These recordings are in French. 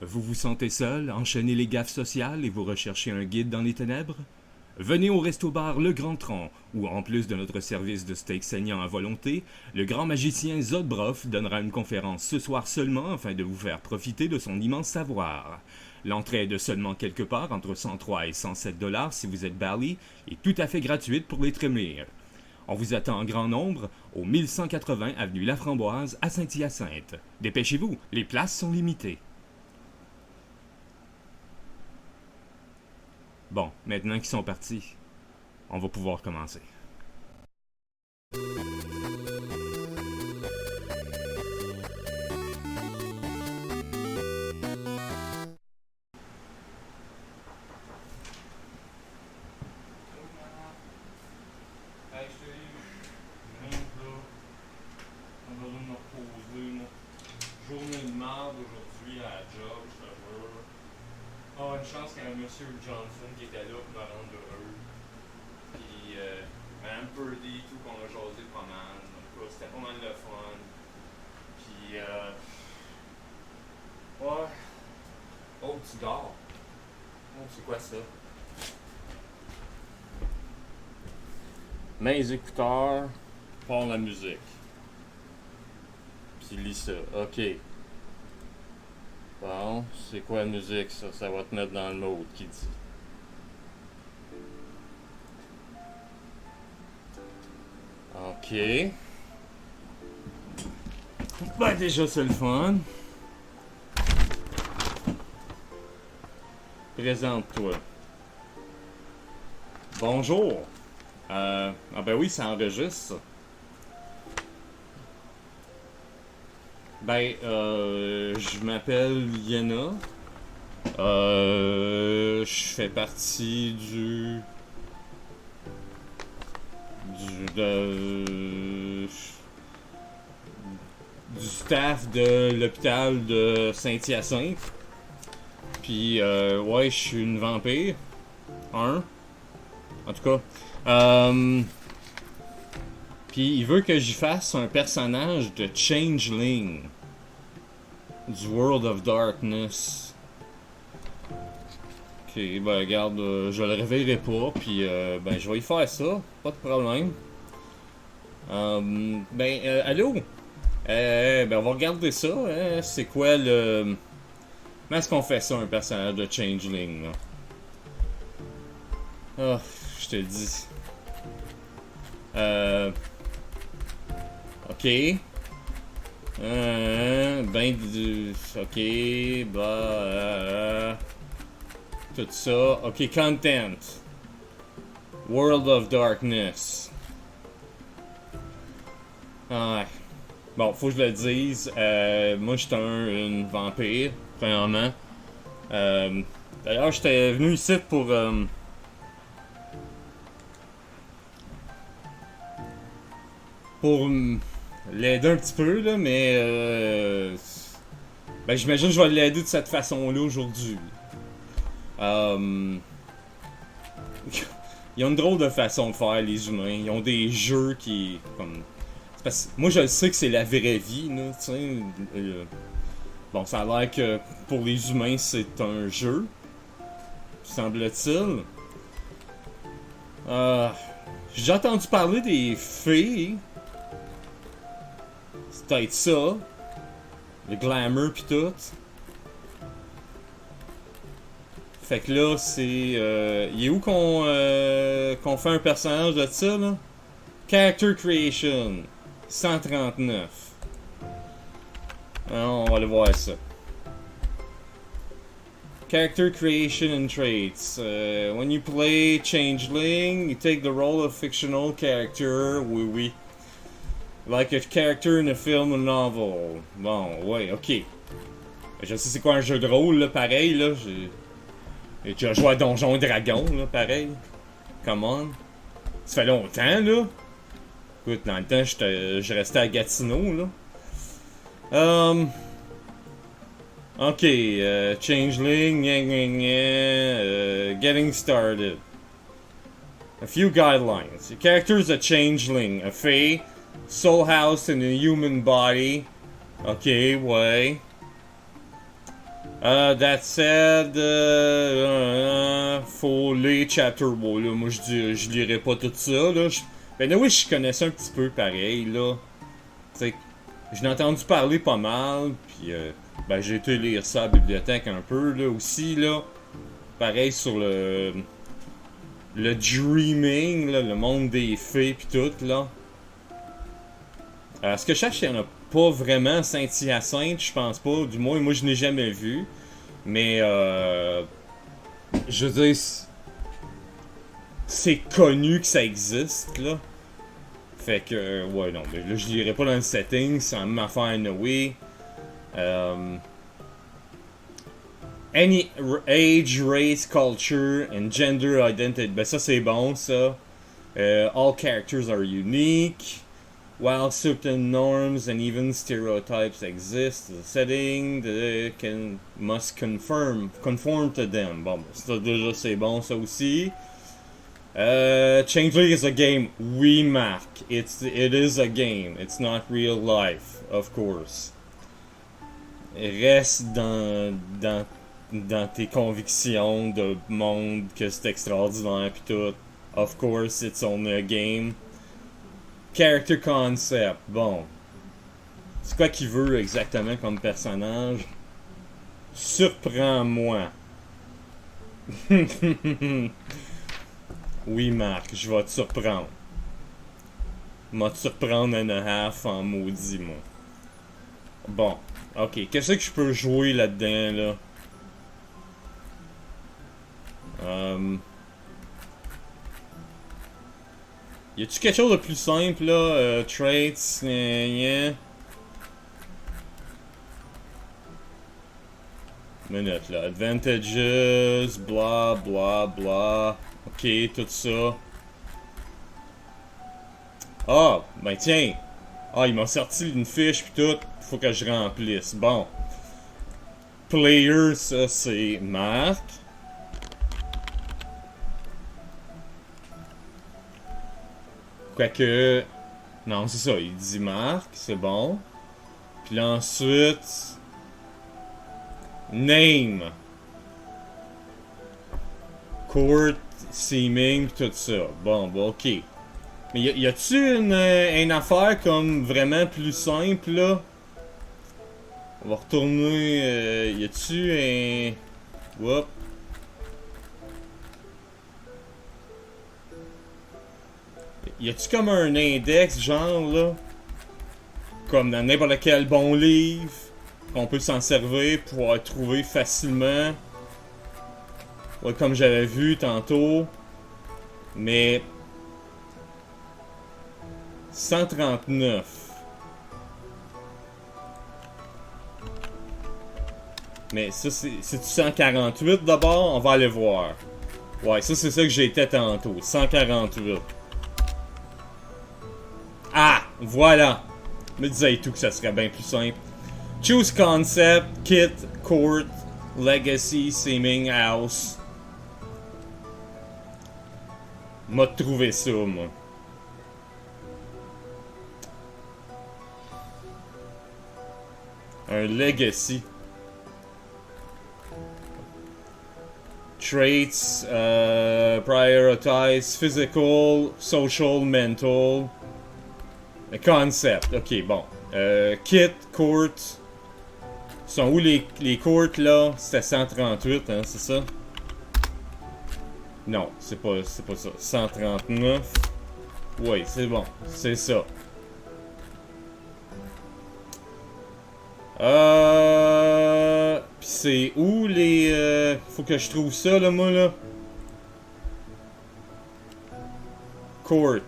Vous vous sentez seul, enchaînez les gaffes sociales et vous recherchez un guide dans les ténèbres? Venez au resto-bar Le Grand Tronc, où en plus de notre service de steak saignant à volonté, le grand magicien Zodbroff donnera une conférence ce soir seulement afin de vous faire profiter de son immense savoir. L'entrée est de seulement quelque part entre 103 et 107 dollars si vous êtes Bally et tout à fait gratuite pour les trémir. On vous attend en grand nombre au 1180 avenue Laframboise à Saint-Hyacinthe. Dépêchez-vous, les places sont limitées. Bon, maintenant qu'ils sont partis, on va pouvoir commencer. Journée de marde aujourd'hui à la job, je te jure. Oh, une chance qu'il y a un monsieur Johnson qui était là pour me rendre heureux. Puis, Mme Purdy, tout qu'on a jasé pas mal. Donc, c'était pas mal de fun. Puis, ouais. Oh, tu dors. Oh, c'est quoi ça? Mes écouteurs, pour la musique. Puis lis ça. Ok. Bon, c'est quoi la musique ça? Ça va te mettre dans le mode qui dit. Ok. Ben déjà c'est le fun. Présente-toi. Bonjour. Ah ben oui, ça enregistre ça. Ben, je m'appelle Yana. Je fais partie du staff de l'hôpital de Saint-Hyacinthe. Puis, ouais, je suis une vampire. En tout cas. Puis, il veut que j'y fasse un personnage de Changeling. Du World of Darkness. Ok, ben regarde, je le réveillerai pas, puis ben je vais y faire ça, pas de problème. Allô? Ben on va regarder ça, hein? C'est quoi le... Comment est-ce qu'on fait ça, un personnage de Changeling, là? Ah, je te le dis. Ok. Ok, tout ça. Ok, content. World of Darkness. Ah, bon, faut que je le dise. Moi, j'étais une vampire, premièrement. D'ailleurs, j'étais venu ici pour... l'aider un petit peu, là, mais ben j'imagine que je vais l'aider de cette façon-là aujourd'hui. Ils ont une drôle de façon de faire, les humains. Ils ont des jeux qui... comme... Parce que moi, je sais que c'est la vraie vie, là, tu sais. Bon, ça a l'air que pour les humains, c'est un jeu, semble-t-il. J'ai entendu parler des fées. C'est peut-être ça. Le glamour pis tout. Fait que là, c'est... il est où qu'on fait un personnage de ça, là? Character Creation. 139. Alors, on va aller voir ça. Character Creation and Traits. When you play Changeling, you take the role of fictional character. Oui. Like a character in a film or novel. Bon, ouais, ok. Je sais c'est quoi un jeu de rôle, là, pareil, là. J'ai déjà joué à Donjons et Dragons, là, pareil. Come on. Ça fait longtemps, là. Écoute, dans le temps, je restais à Gatineau, là. Ok, Changeling, getting started. A few guidelines. Your character is a changeling, a fae, soul housed in a human body. Ok, ouais. That said, faut lire Chapter 1, là. Moi, je lirai pas tout ça, là. Ben oui, je connaissais un petit peu pareil, là. Tu sais, j'en ai entendu parler pas mal, puis ben j'ai été lire ça à la bibliothèque un peu, là, aussi, là. Pareil sur le dreaming, là, le monde des fées, puis tout, là. Ce que je cherche, il n'y en a pas vraiment Saint-Hyacinthe, je pense pas. Du moins, moi, je n'ai jamais vu. Mais, je veux dire, c'est connu que ça existe, là. Fait que, ouais, non, mais là, je lirai pas dans le setting, c'est la même affaire anyway. Any age, race, culture, and gender identity. Ben, ça, c'est bon, ça. All characters are unique. While certain norms and even stereotypes exist, the setting must conform to them. Bon, ça déjà c'est bon, ça aussi. Changeling is a game. Oui, Marc. It is a game. It's not real life, of course. Reste dans tes convictions de monde que c'est extraordinaire pis tout. Of course, it's only a game. Character concept, bon. C'est quoi qu'il veut exactement comme personnage? Surprends-moi. Oui, Marc, je vais te surprendre. Je vais te surprendre and a half en maudit, moi. Bon, ok. Qu'est-ce que je peux jouer là-dedans, là? Y a-tu quelque chose de plus simple, là? Traits, Minute, là. Advantages, bla bla bla. Ok, tout ça. Ah, ben tiens. Ah, ils m'ont sorti une fiche pis tout. Faut que je remplisse. Bon. Player, ça c'est Marc. Quoique. Non, c'est ça, il dit Marc, c'est bon. Puis là, ensuite. Name. Court, seeming, tout ça. Bon, ok. Mais y a-tu une affaire comme vraiment plus simple, là? On va retourner. Y a-tu un. Whoop. Y a-tu comme un index, genre, là? Comme dans n'importe quel bon livre, qu'on peut s'en servir pour pouvoir trouver facilement? Ouais, comme j'avais vu tantôt. Mais. 139. Mais ça, c'est-tu 148 d'abord? On va aller voir. Ouais, ça, c'est ça que j'étais tantôt. 148. Ah! Voilà! Me disais tout que ça serait bien plus simple. Choose concept, kit, court, legacy, seeming, house. M'a trouvé ça, moi. Un legacy. Traits, prioritize, physical, social, mental. Concept, ok, bon. Kit, court. Sont où les courts là? C'était 138, hein, c'est ça? Non, c'est pas ça. 139. Oui, c'est bon, c'est ça. Pis c'est où les. Faut que je trouve ça là, moi là. Court.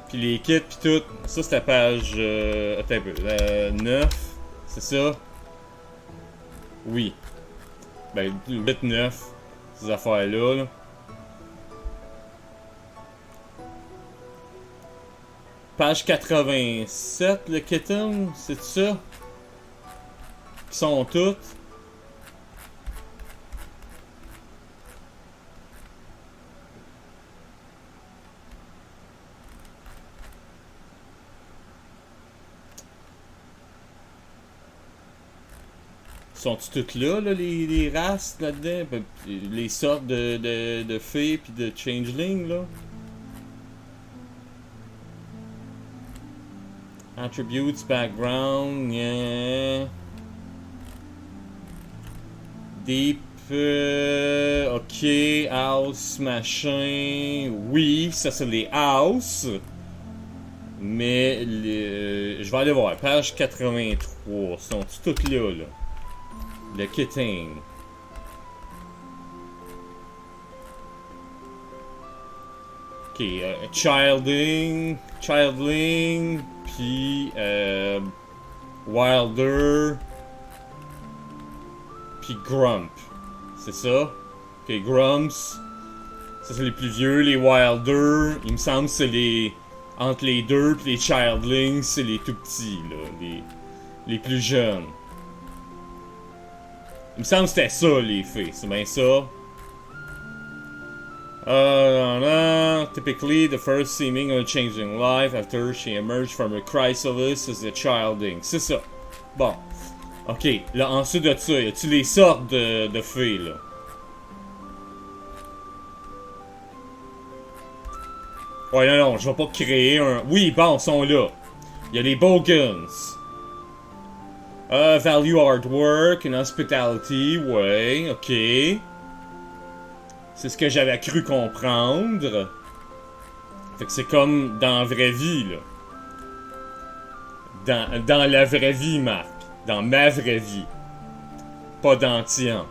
Pis les kits pis tout. Ça c'est la page. Attends un peu. 9. C'est ça? Oui. Ben 8-9. Ces affaires-là. Là. Page 87, le kitten, c'est ça? Qui sont toutes? Sont-ils toutes là, les races là-dedans? Les sortes de fées pis de changeling, là? Attributes, background, yeah. Deep, ok, house, machin. Oui, ça c'est les house. Mais je vais aller voir. Page 83. Sont-ils toutes là, là? Le kitting. Ok, childling, puis wilder, puis grump. C'est ça? Ok, grumps. Ça c'est les plus vieux, les wilder. Il me semble que c'est les... Entre les deux, puis les childlings, c'est les tout petits, là. Les plus jeunes. Il me semble que c'était ça, les fées. C'est bien ça. Typically, the first seeming of a changing life after she emerged from her chrysalis is the childing. C'est ça. Bon. Ok. Là, ensuite de ça, y a-tu les sortes de fées, là? Ouais, non, je vais pas créer un... Oui, bon, ils sont là. Il y a les bogans. Value artwork and hospitality, ouais, ok. C'est ce que j'avais cru comprendre. Fait que c'est comme dans la vraie vie, là. Dans la vraie vie, Marc. Dans ma vraie vie. Pas dans tien.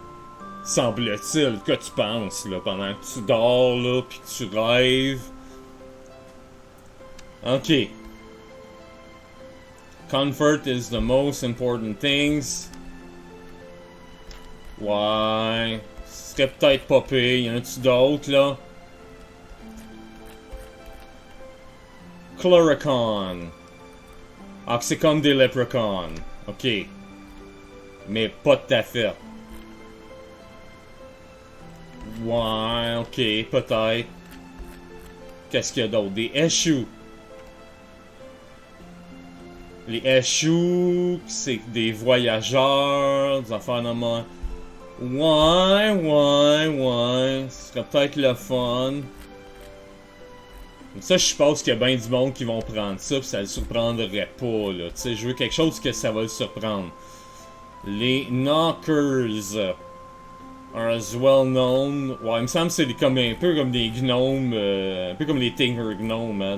Semble-t-il que tu penses, là, pendant que tu dors, là, pis que tu rêves. Ok. Comfort is the most important things. Ouais. Ce serait peut-être pas pire. Y en a-tu d'autres, là? Chloricon. Ah, c'est comme des leprechauns. Ok. Mais pas tout à fait. Ouais, ok, peut-être. Qu'est-ce qu'il y a d'autre? Des échous. Les échous, c'est des voyageurs, des affaires normales. Ouais. Ce serait peut-être le fun. Ça, je suppose qu'il y a bien du monde qui vont prendre ça, pis ça le surprendrait pas, là. Tu sais, je veux quelque chose que ça va le surprendre. Les knockers are as well known. Ouais, il me semble que c'est comme un peu comme des gnomes, un peu comme les Tinker Gnomes, hein,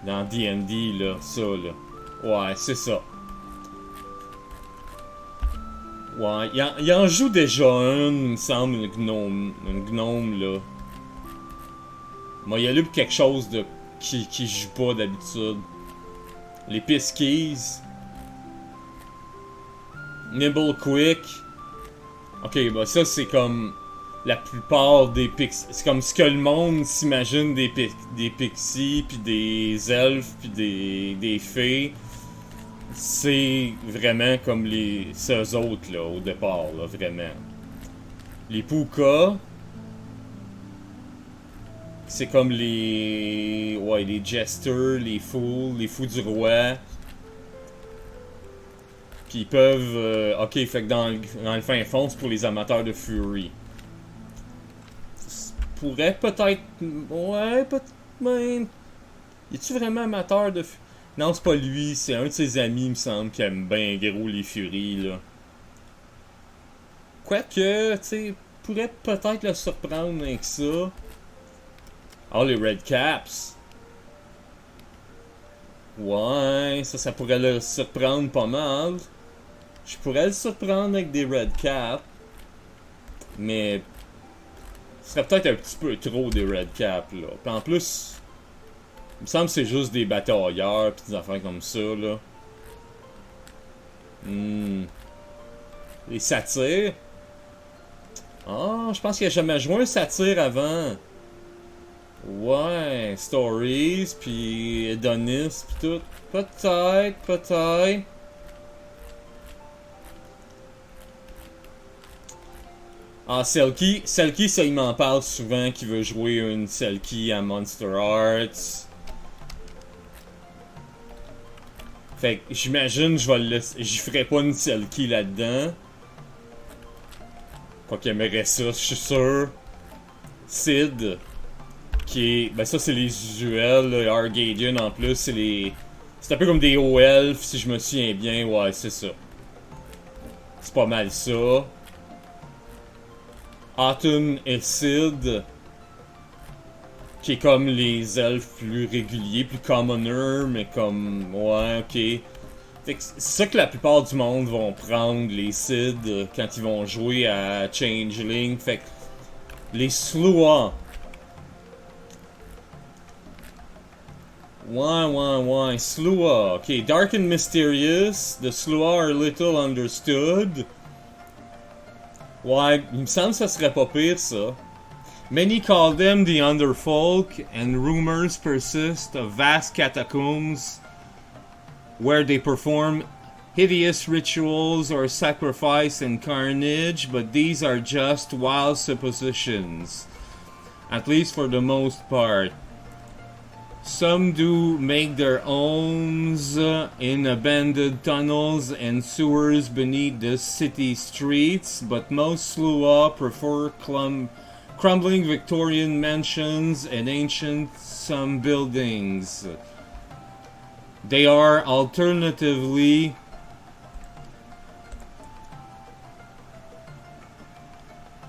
dans D&D, là, ça, là. Ouais, c'est ça. Ouais, il en joue déjà un, il me semble, un gnome, là. Moi, il y a là pour quelque chose de qui joue pas d'habitude. Les Piskies. Nimble Quick. Ok, bah ça, c'est comme la plupart des pixies. C'est comme ce que le monde s'imagine des pixies, puis des elfes, puis des fées. C'est vraiment comme ces autres, là, au départ, là, vraiment. Les Pukas. C'est comme les... Ouais, les jesters, les fous du roi. Puis ils peuvent... ok, fait que dans le fin fond, c'est pour les amateurs de Fury. Pourrait peut-être... Ouais, peut-être même... Es-tu vraiment amateur de Fury? Non, c'est pas lui, c'est un de ses amis, il me semble, qui aime bien gros les Furies, là. Quoique, tu sais, pourrait peut-être le surprendre avec ça. Ah, les Red Caps. Ouais, ça pourrait le surprendre pas mal. Je pourrais le surprendre avec des Red Caps. Mais... ce serait peut-être un petit peu trop des Red Caps, là. Puis en plus... il me semble que c'est juste des batailleurs pis des affaires comme ça, là. Les satyres. Ah, je pense qu'il a jamais joué un satyre avant. Ouais, Stories, puis Adonis, pis tout. Peut-être. Ah, Selkie, ça il m'en parle souvent qu'il veut jouer une Selkie à Monster Arts. Fait que j'imagine je vais le laisser. J'y ferai pas une selkie là-dedans. Quoi qu'il aimerait ça, je suis sûr. Sid. Qui est. Ben ça c'est les usuels, là, Argadian en plus, c'est les. C'est un peu comme des hauts elfes, si je me souviens bien, ouais, c'est ça. C'est pas mal ça. Autumn et Sid. Qui est comme les elfes plus réguliers, plus commoners, mais comme. Ouais, ok. Fait que c'est ça que la plupart du monde vont prendre, les Sid, quand ils vont jouer à Changeling. Fait que. Les Sluagh. Ouais. Sluagh. Okay, dark and mysterious. The Sluagh are little understood. Ouais, il me semble que ça serait pas pire, ça. Many call them the Underfolk, and rumors persist of vast catacombs where they perform hideous rituals or sacrifice and carnage, but these are just wild suppositions. At least for the most part. Some do make their homes in abandoned tunnels and sewers beneath the city streets, but most Sluagh prefer crumbling Victorian mansions and ancient some buildings. They are alternatively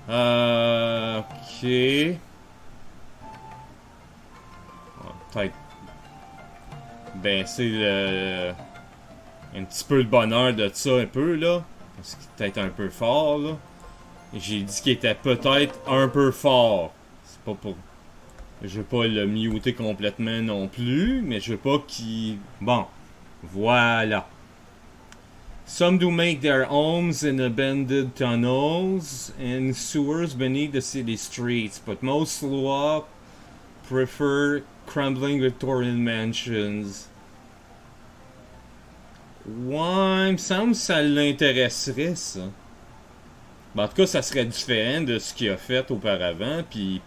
ok. Peut-être baisser le un petit peu le bonheur de ça un peu là, parce qu'il est peut-être un peu fort là. J'ai dit qu'il était peut-être un peu fort. C'est pas pour. Je veux pas le muter complètement non plus, mais je veux pas qu'il. Bon, voilà. Some do make their homes in abandoned tunnels and sewers beneath the city streets, but most Sluagh prefer crumbling Victorian mansions. Ouais, il me semble que ça l'intéresserait, ça. Ben, en tout cas, ça serait différent de ce qu'il a fait auparavant, puis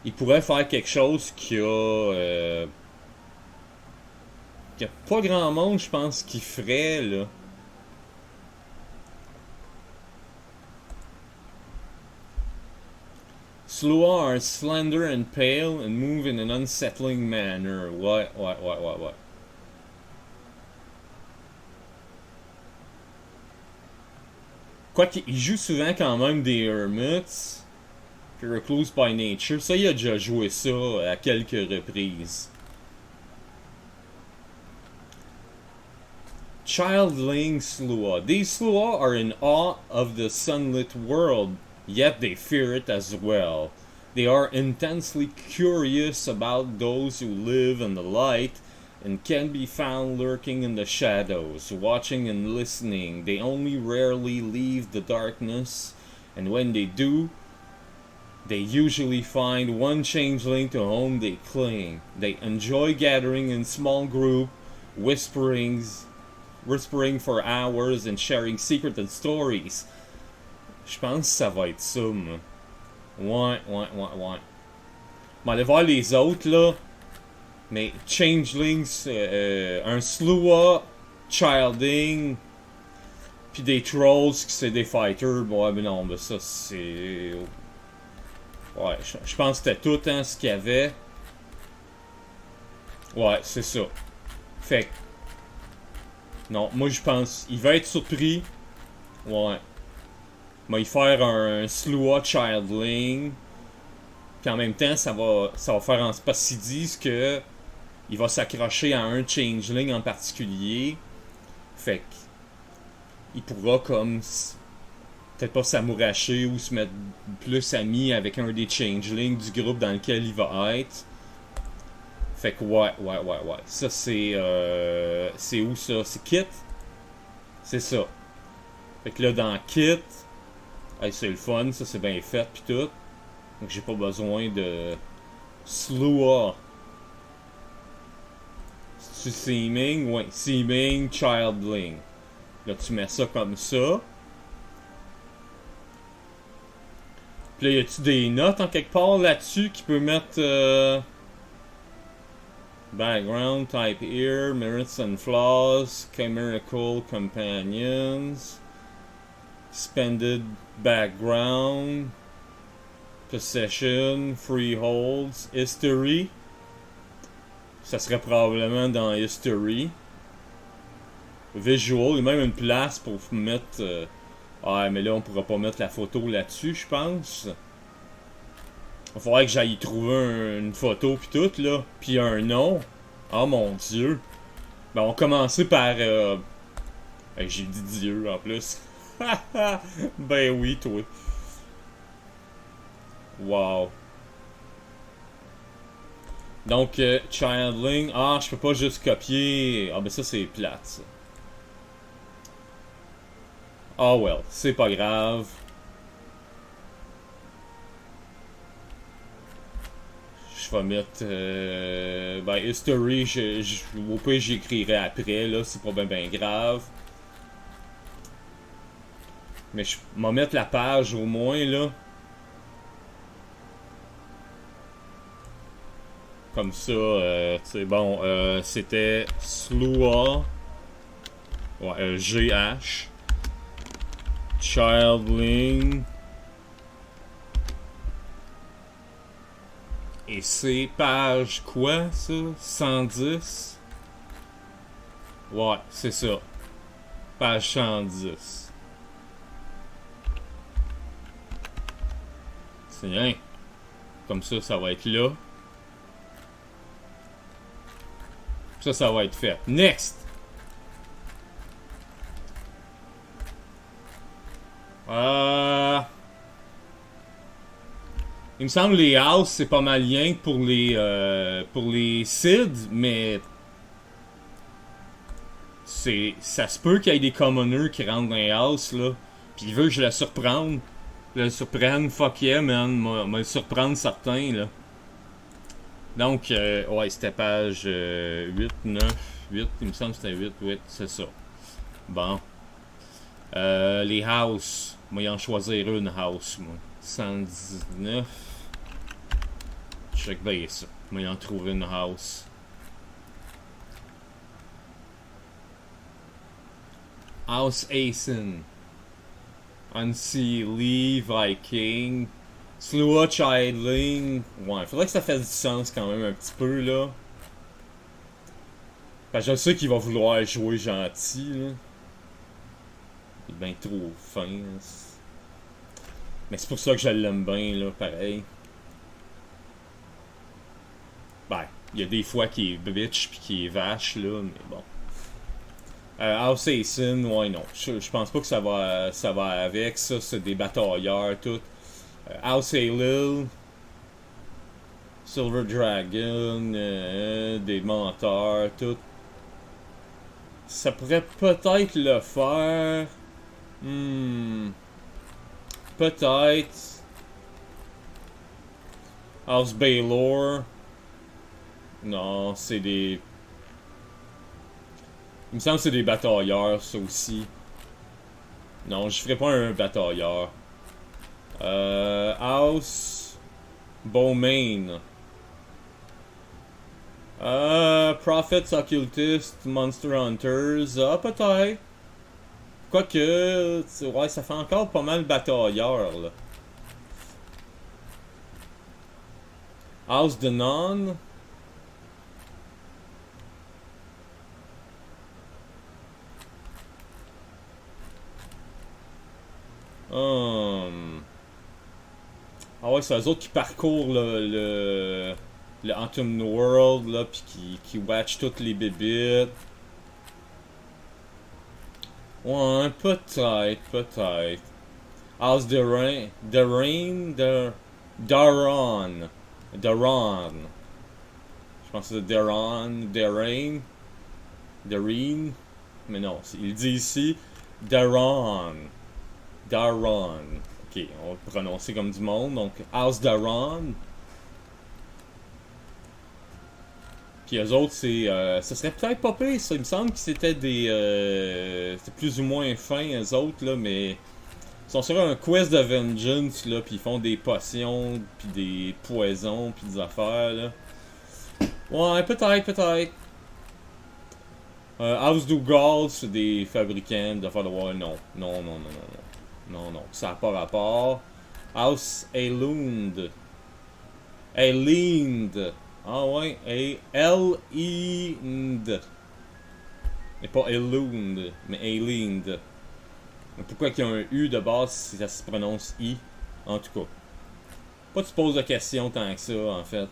il pourrait faire quelque chose qui a pas grand monde, je pense, qui ferait, là. Sluagh are slender and pale and move in an unsettling manner. Ouais. Quoique, il joue souvent quand même des Hermits. Recluse by Nature. Ça, il a déjà joué ça à quelques reprises. Childling Sluagh. These Sluagh are in awe of the sunlit world, yet they fear it as well. They are intensely curious about those who live in the light and can be found lurking in the shadows, watching and listening. They only rarely leave the darkness, and when they do, they usually find one changeling to whom they cling. They enjoy gathering in small groups, whispering for hours and sharing secrets and stories. Je pense que ça va être ça, moi. Ouais. Bon, allez voir les autres, là. Mais Changelings, un Sluagh, Childing, puis des Trolls qui c'est des Fighters. Bon, mais non, mais ça c'est. Ouais, je pense que c'était tout, hein, ce qu'il y avait. Ouais, c'est ça. Fait que. Non, moi je pense. Il va être surpris. Ouais. Il va faire un Sluagh Childling. Puis en même temps, ça va faire en. Parce qu'ils disent que. Il va s'accrocher à un Changeling en particulier. Fait que. Il pourra comme. Peut-être pas s'amouracher ou se mettre plus ami avec un des Changelings du groupe dans lequel il va être. Fait que ouais. Ça c'est. C'est où ça? C'est Kit? C'est ça. Fait que là dans Kit. Hey, c'est le fun, ça c'est bien fait pis tout. Donc j'ai pas besoin de. Sluagh. C'est Seeming? Ouais, Seeming, Childling. Là tu mets ça comme ça. Pis là y a-tu des notes en quelque part là-dessus qui peut mettre. Background, type here, merits and flaws, chimerical companions, suspended background, possession, freeholds, history. Ça serait probablement dans history. Visual, il y a même une place pour mettre... Ah, mais là, on pourra pas mettre la photo là-dessus, je pense. Il faudrait que j'aille y trouver une photo pis tout, là. Pis un nom. Oh mon dieu. Ben, on va commencer par... J'ai dit Dieu, en plus. Ben oui, toi. Wow. Donc, Changeling. Ah, je peux pas juste copier. Ah, ben ça, c'est plate, ça. Ah, well, c'est pas grave. Je vais mettre... ben, History, au pire, j'écrirai après, là, c'est pas ben grave. Mais je vais mettre la page, au moins, là. Comme ça, c'est bon, c'était Slua. Ouais, GH. Changeling. Et c'est page quoi, ça? 110? Ouais, c'est ça. Page 110. C'est rien. Comme ça va être là. Ça va être fait. Next! Il me semble que les houses, c'est pas mal rien pour les SID, mais ça se peut qu'il y ait des commoners qui rentrent dans les houses, là, pis il veut que je le surprenne. Fuck yeah, man, m'a le surprendre certains, là. Donc, ouais, c'était page 8, 9, 8, il me semble que c'était 8, 8, c'est ça. Bon. Les houses, moi, y en choisir une house, moi. 119. Check bien ça. Moi, y en trouver une house. House Asen. Unseelie, Viking. Slua Changeling. Ouais, faudrait que ça fasse du sens quand même un petit peu, là. Parce que je sais qu'il va vouloir jouer gentil, là. Il est bien trop fin, là. Mais c'est pour ça que je l'aime bien, là, pareil. Ben, il y a des fois qu'il est bitch pis qu'il est vache, là, mais bon. House Asen, ouais, non. Je pense pas que ça va avec. Ça, c'est des batailleurs, tout. House Aelil, Silver Dragon, des menteurs, tout. Ça pourrait peut-être le faire. Peut-être. House Baylor. Non, c'est des... Il me semble que c'est des batailleurs, ça aussi. Non, je ferai pas un batailleur. House Bowmain. Prophets, Occultists, Monster Hunters. Ah, peut-être. Quoique, ouais, ça fait encore pas mal batailleur, là. House de Non. Ah ouais, c'est eux autres qui parcourent le Autumn World, là, pis qui watch toutes les bébites. Ouais, peut-être. House de Rain, Daron. Je pense que c'est Dareen. Mais non, il dit ici Daron. Ok, on va le prononcer comme du monde. Donc, House Daron. Puis eux autres, ça serait peut-être pas pire, ça. Il me semble que c'était c'était plus ou moins fin, eux autres, là, mais... Ils sont sur un quest de vengeance, là, puis ils font des potions, puis des poisons, puis des affaires, là. Ouais, peut-être. House Dougal, c'est des fabricants de faire de ouais, non. Non, ça n'a pas rapport. House Elund. Elind. Ah ouais, Elind. Et pas Elund, mais Elind. Pourquoi qu'il y a un U de base si ça se prononce I? En tout cas. Pas tu poses de questions tant que ça, en fait.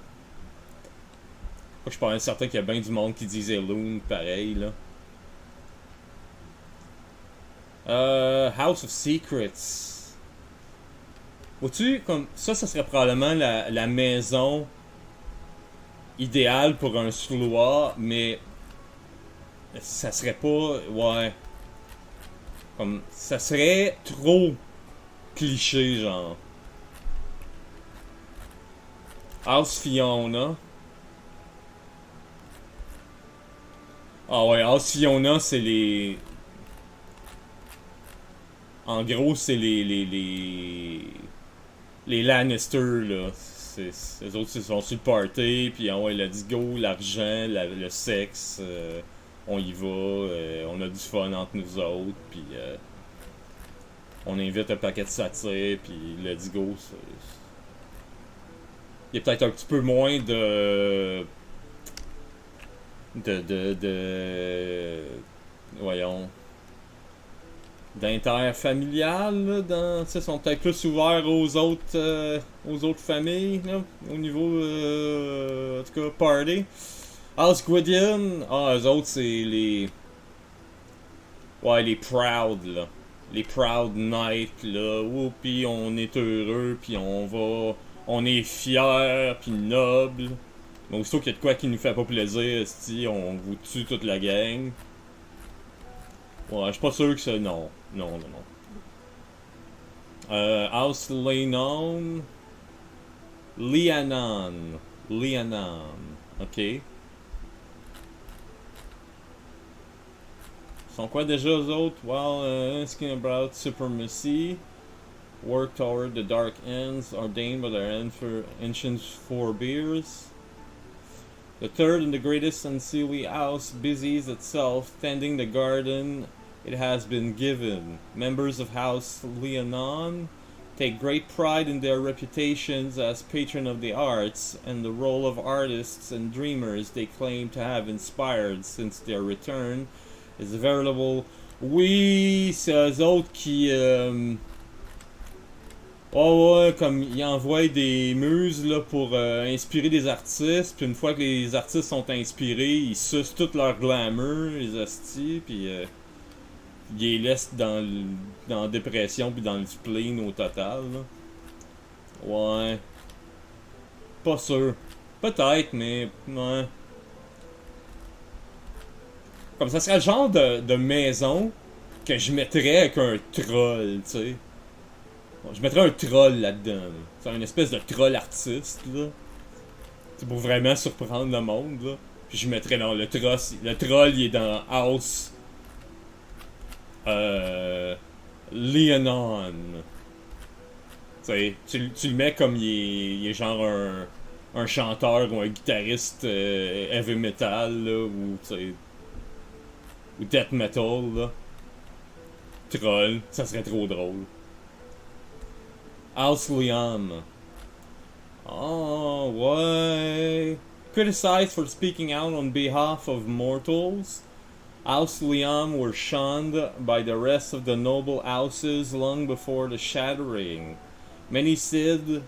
Je suis pas mal certain qu'il y a bien du monde qui disait Loon pareil, là. House of Secrets. Vois-tu, comme ça serait probablement la maison idéale pour un Sloa, mais ça serait pas. Ouais. Comme. Ça serait trop cliché, genre. House Fiona. Ah ouais, House Fiona, c'est les. En gros, c'est les Lannister, là. Les autres, ils sont sur le party, puis ah ouais, let's go, l'argent, le sexe, on y va, on a du fun entre nous autres, puis on invite un paquet de satire, puis let's go. Il y a peut-être un petit peu moins de voyons, d'interfamilial, là, dans, ils sont peut-être plus ouverts aux autres familles, là, au niveau, en tout cas, party. House Gwydion, eux autres, c'est les proud, là. Les proud knights, là, pis on est heureux, pis on est fiers, pis noble. Mais aussitôt qu'il y a de quoi qui nous fait pas plaisir, esti, on vous tue toute la gang. Ouais, je suis pas sûr que ça. Non. House Leanon. Lianon. Ok. Ils sont quoi déjà eux autres? Well, asking about supremacy. Work toward the dark ends ordained by their ancient forebears. The third and the greatest unseelie house busies itself tending the garden it has been given. Members of House Leonon take great pride in their reputations as patron of the arts and the role of artists and dreamers they claim to have inspired since their return is a veritable... Oui, c'est eux autres qui... ouais, comme ils envoient des muses là, pour inspirer des artistes, puis une fois que les artistes sont inspirés, ils sucent tout leur glamour, les hosties, puis ils les laissent dans la dépression puis dans le spleen au total. Là. Ouais. Pas sûr. Peut-être, mais ouais. Comme ça serait le genre de maison que je mettrais avec un troll, tu sais. Je mettrais un troll là-dedans. C'est une espèce de troll artiste, là. C'est pour vraiment surprendre le monde, là. Puis je mettrais dans le troll. Le troll, il est dans House. Leonon. Tu le mets comme il est genre un chanteur ou un guitariste heavy metal, là. Ou, ou death metal, là. Troll. Ça serait trop drôle. House Liam. Oh, why? Criticized for speaking out on behalf of mortals, House Liam were shunned by the rest of the noble houses long before the shattering. Many Sid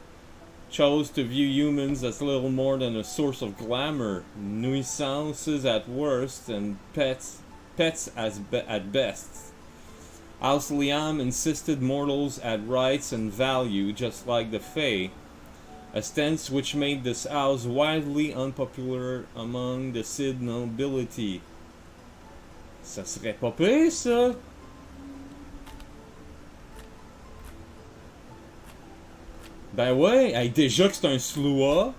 chose to view humans as little more than a source of glamour, nuisances at worst, and pets at best. House Liam insisted mortals had rights and value just like the Fae, a stance which made this house wildly unpopular among the Sid nobility. Ça serait pas pire, ça? Ben ouais, hey, déjà que c'est un Sloa,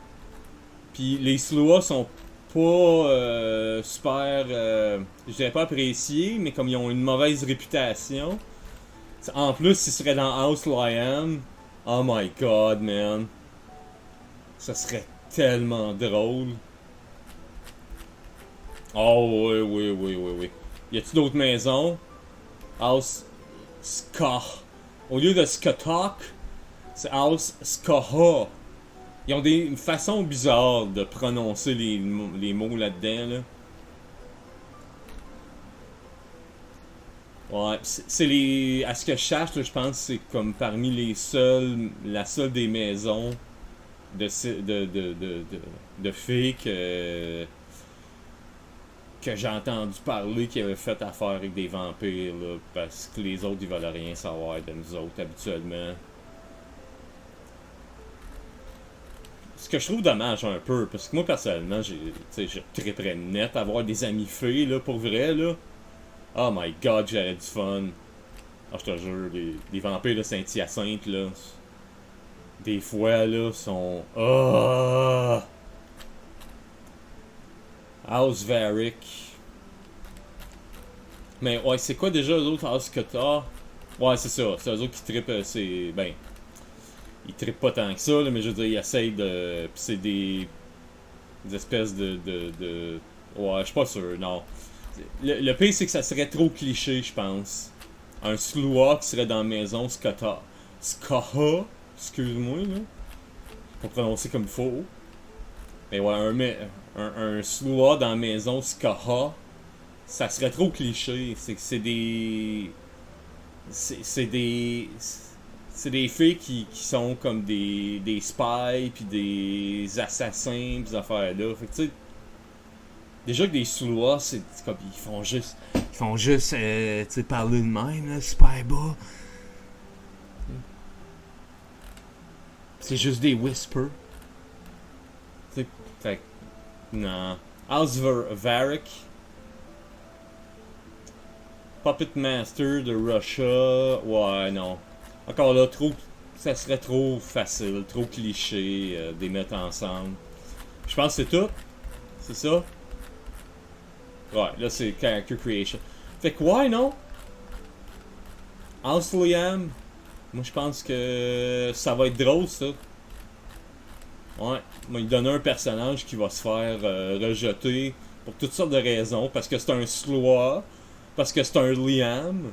pis les Sloas sont pas super, je dirais pas appréciés, mais comme ils ont une mauvaise réputation. En plus, s'ils seraient dans House Liam, oh my god, man. Ça serait tellement drôle. Oh, oui, oui, oui, oui, oui. Y a-tu d'autres maisons? House Ska. Au lieu de Skatok, c'est House Skaha. Ils ont une façon bizarre de prononcer les mots là-dedans, là. Ouais, c'est les. À ce que je cherche, là, je pense que c'est comme parmi les seuls. La seule des maisons de filles que j'ai entendu parler qui avait fait affaire avec des vampires, là, parce que les autres ils veulent rien savoir de nous autres habituellement. Ce que je trouve dommage un peu, parce que moi personnellement, je triperais net avoir des amis filles là, pour vrai là. Oh my god, j'aurais du fun. Ah, je te jure, les vampires de Saint-Hyacinthe là, des fois là, sont. Oh! House Varick. Mais ouais, c'est quoi déjà eux autres House Cutter? Ouais, c'est ça. C'est eux autres qui trippent, c'est. Ben. Ils trippent pas tant que ça, là, mais je veux dire, ils essayent de. Pis c'est des espèces de. Ouais, je suis pas sûr, non. Le pire, c'est que ça serait trop cliché, je pense. Un Sloua qui serait dans la maison, Skata. Skaha, excuse-moi, là. Pour prononcer comme il faut. Mais ouais, un Sloua dans la maison, Skaha, ça serait trop cliché. C'est que c'est des. C'est des. C'est des filles qui sont comme des spies, puis des assassins, pis des affaires-là. Fait que tu sais, déjà que des Soulois, c'est comme. Ils font juste. Ils font juste, tu sais, parler de même, là, super bas. C'est juste des whispers. Tu sais, fait que. Non. House Varric. Puppet Master de Russia. Ouais, non. Encore là, trop. Ça serait trop facile, trop cliché de les mettre ensemble. Je pense que c'est tout. C'est ça? Ouais, là c'est Character Creation. Fait que ouais, non? House Liam, moi je pense que ça va être drôle ça. Ouais, moi il donne un personnage qui va se faire rejeter pour toutes sortes de raisons. Parce que c'est un Sloa, parce que c'est un Liam.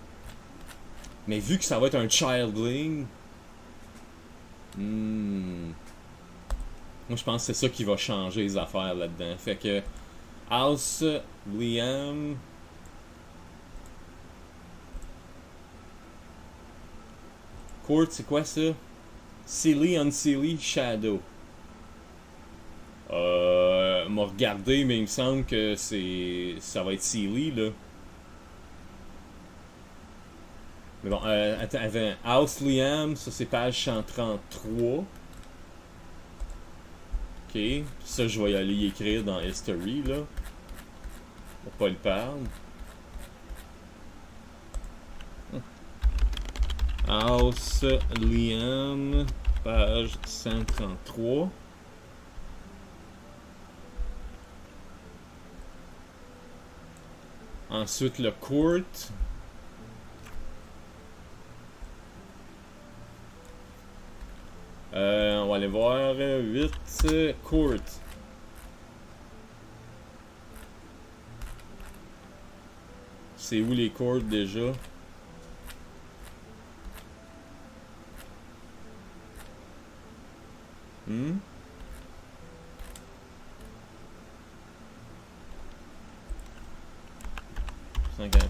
Mais vu que ça va être un Childling, moi je pense que c'est ça qui va changer les affaires là-dedans. Fait que House Liam. Court, c'est quoi ça? Silly Unsilly Shadow. M'a regardé, mais il me semble que ça va être Silly là. Mais bon, attends, House Liam, ça c'est page 133. Ok, ça je vais y aller y écrire dans History là. Pour pas le perdre. House Liam, page 133. Ensuite le Court. On va aller voir 8 Court. C'est où les Courts déjà?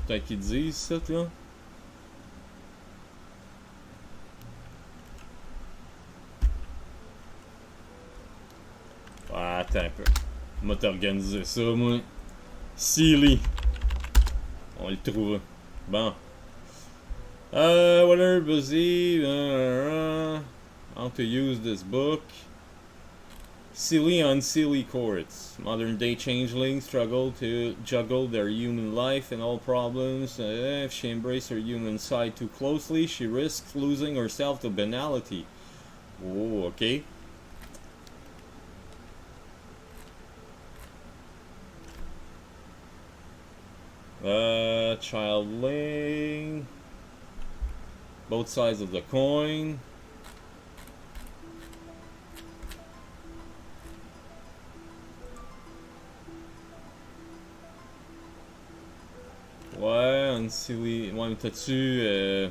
Peut-être qu'ils disent ça, là. Ah, attends un peu. Moi, t'organiser ça, moi. Silly. On le trouve. Bon. Whatever, busy. How to use this book. Silly Unsilly Courts. Modern day changelings struggle to juggle their human life and all problems. If she embraces her human side too closely, she risks losing herself to banality. Oh, okay. Childling. Both sides of the coin. unseelie. Ouais, mais t'as-tu.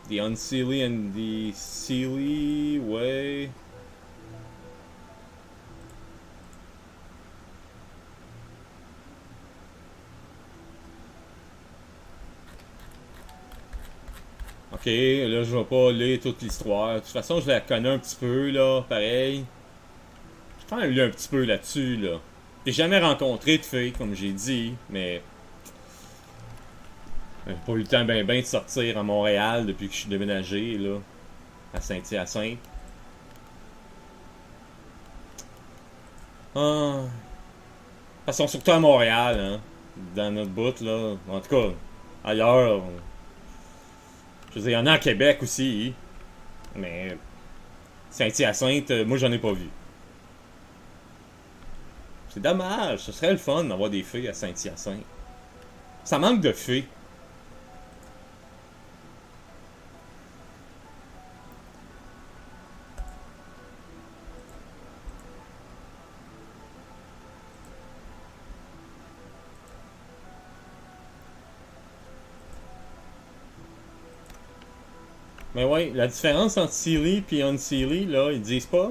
The unseelie and the seelie way. Ok, là je vais pas lire toute l'histoire. De toute façon, je la connais un petit peu, là, pareil. J'ai quand même lu un petit peu là-dessus, là. J'ai jamais rencontré de fille, comme j'ai dit, mais... J'ai pas eu le temps ben de sortir à Montréal depuis que je suis déménagé, là. À Saint-Hyacinthe. Ah... Elles sont surtout à Montréal, hein. Dans notre bout, là. En tout cas, ailleurs... Je veux dire, il y en a à Québec aussi. Mais... Saint-Hyacinthe, moi j'en ai pas vu. C'est dommage, ce serait le fun d'avoir des filles à Saint-Hyacinthe. Ça manque de filles. Mais ouais, la différence entre seelie et unseelie, là, ils disent pas.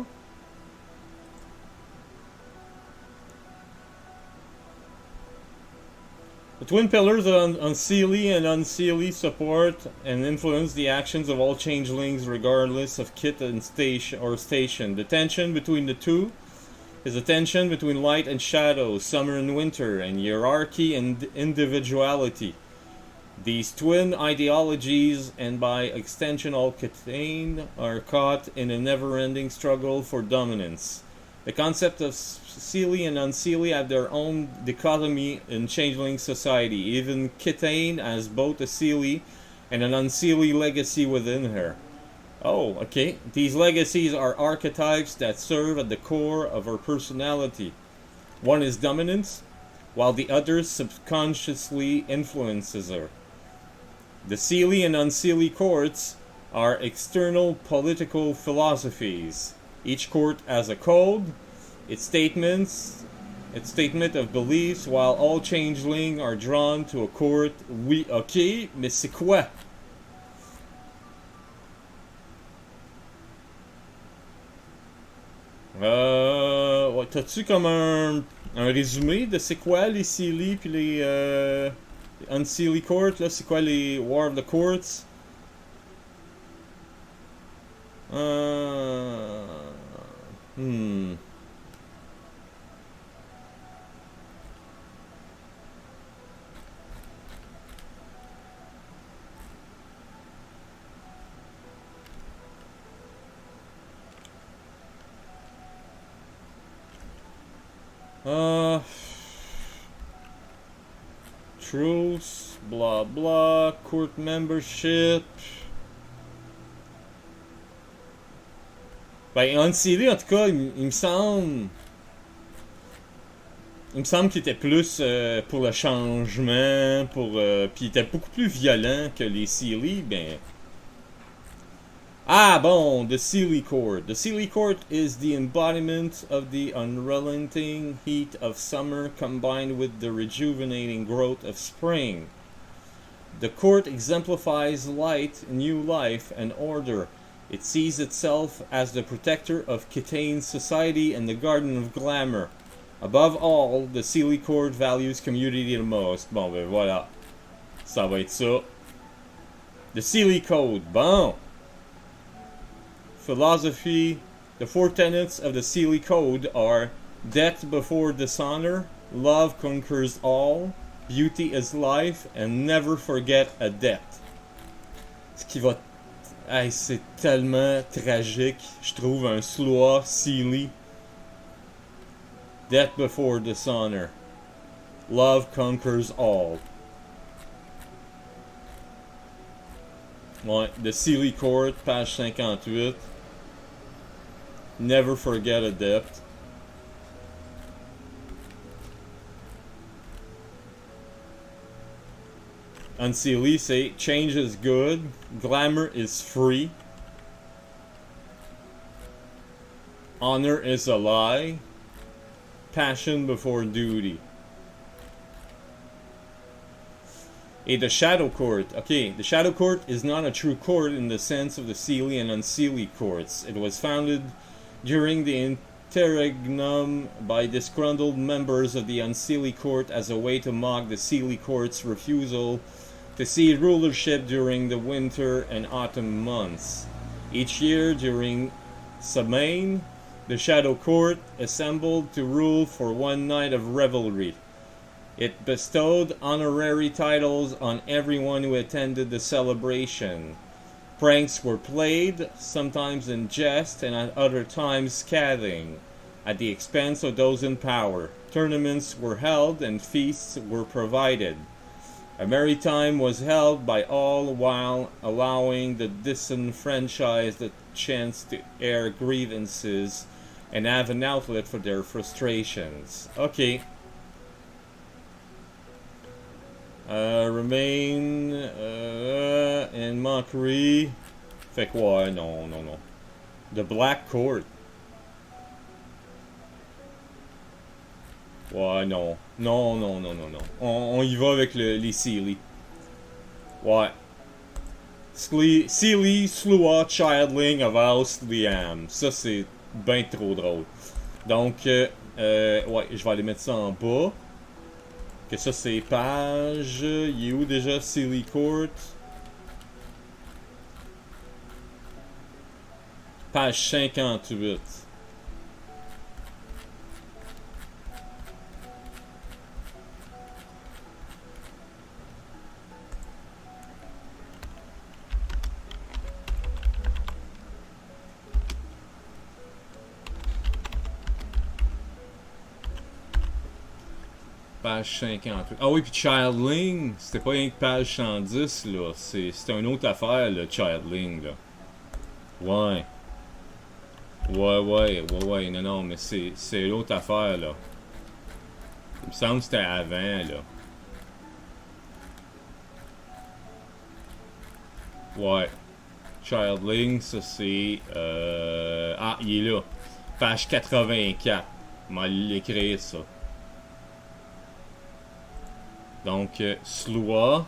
The twin pillars of unseelie and unseelie support and influence the actions of all changelings regardless of kit and station. The tension between the two is the tension between light and shadow, summer and winter, and hierarchy and individuality. These twin ideologies, and by extension all Kitane, are caught in a never-ending struggle for dominance. The concept of seelie and unseelie have their own dichotomy in changeling society. Even Kitane has both a seelie and an unseelie legacy within her. Oh, okay. These legacies are archetypes that serve at the core of her personality. One is dominance, while the other subconsciously influences her. The seelie and unseelie courts are external political philosophies. Each court has a code, its statement of beliefs, while all changeling are drawn to a court. Oui, ok, mais c'est quoi? Ouais, t'as-tu comme un résumé de c'est quoi les seelie puis les unseelie courts, là? C'est quoi les War of the Courts? Hmm. Truce, blah blah, court membership. Ben, unseelie, en tout cas, il me semble. Il me semble qu'il était plus pour le changement, puis il était beaucoup plus violent que les seelie, ben. Ah bon, the seelie court. The seelie court is the embodiment of the unrelenting heat of summer combined with the rejuvenating growth of spring. The court exemplifies light, new life, and order. It sees itself as the protector of Kitane's society and the garden of glamour. Above all, the seelie court values community the most. Bon, ben voilà. Ça va être ça. The seelie code. Bon. Philosophy. The four tenets of the seelie code are death before dishonor, love conquers all, beauty is life, and never forget a debt. Ce qui va... Hey, c'est tellement tragique. Je trouve un slow seelie. Death before dishonor. Love conquers all. Ouais, The Seelie Court, page 58. Never forget a debt. Unseelie, say, change is good, glamour is free, honor is a lie, passion before duty. Et the Shadow Court. Okay, the Shadow Court is not a true court in the sense of the Seelie and Unseelie courts. It was founded during the interregnum by disgruntled members of the Unseelie court as a way to mock the Seelie court's refusal to cede rulership during the winter and autumn months. Each year during Samhain, the Shadow Court assembled to rule for one night of revelry. It bestowed honorary titles on everyone who attended the celebration. Pranks were played, sometimes in jest and at other times scathing, at the expense of those in power. Tournaments were held and feasts were provided. A merry time was held by all while allowing the disenfranchised a chance to air grievances and have an outlet for their frustrations. Okay. Remain in mockery. Fait quoi? Non. The Black Court. Ouais, non. On y va avec les Seelie. Ouais. Seelie, Slua, Childling of House Liam. Ça, c'est ben trop drôle. Donc, ouais, je vais aller mettre ça en bas. Que ça, c'est page... Il est où déjà, Seelie Court? Page 58. Page 58. Ah oui, puis Childling, c'était pas rien que page 110, là. C'est une autre affaire, le Childling, là. Ouais. Ouais. Non, mais c'est l'autre affaire, là. Il me semble que c'était avant, là. Ouais. Childling, ça c'est... Ah, il est là. Page 84. On va l'écrire, ça. Donc, Slua,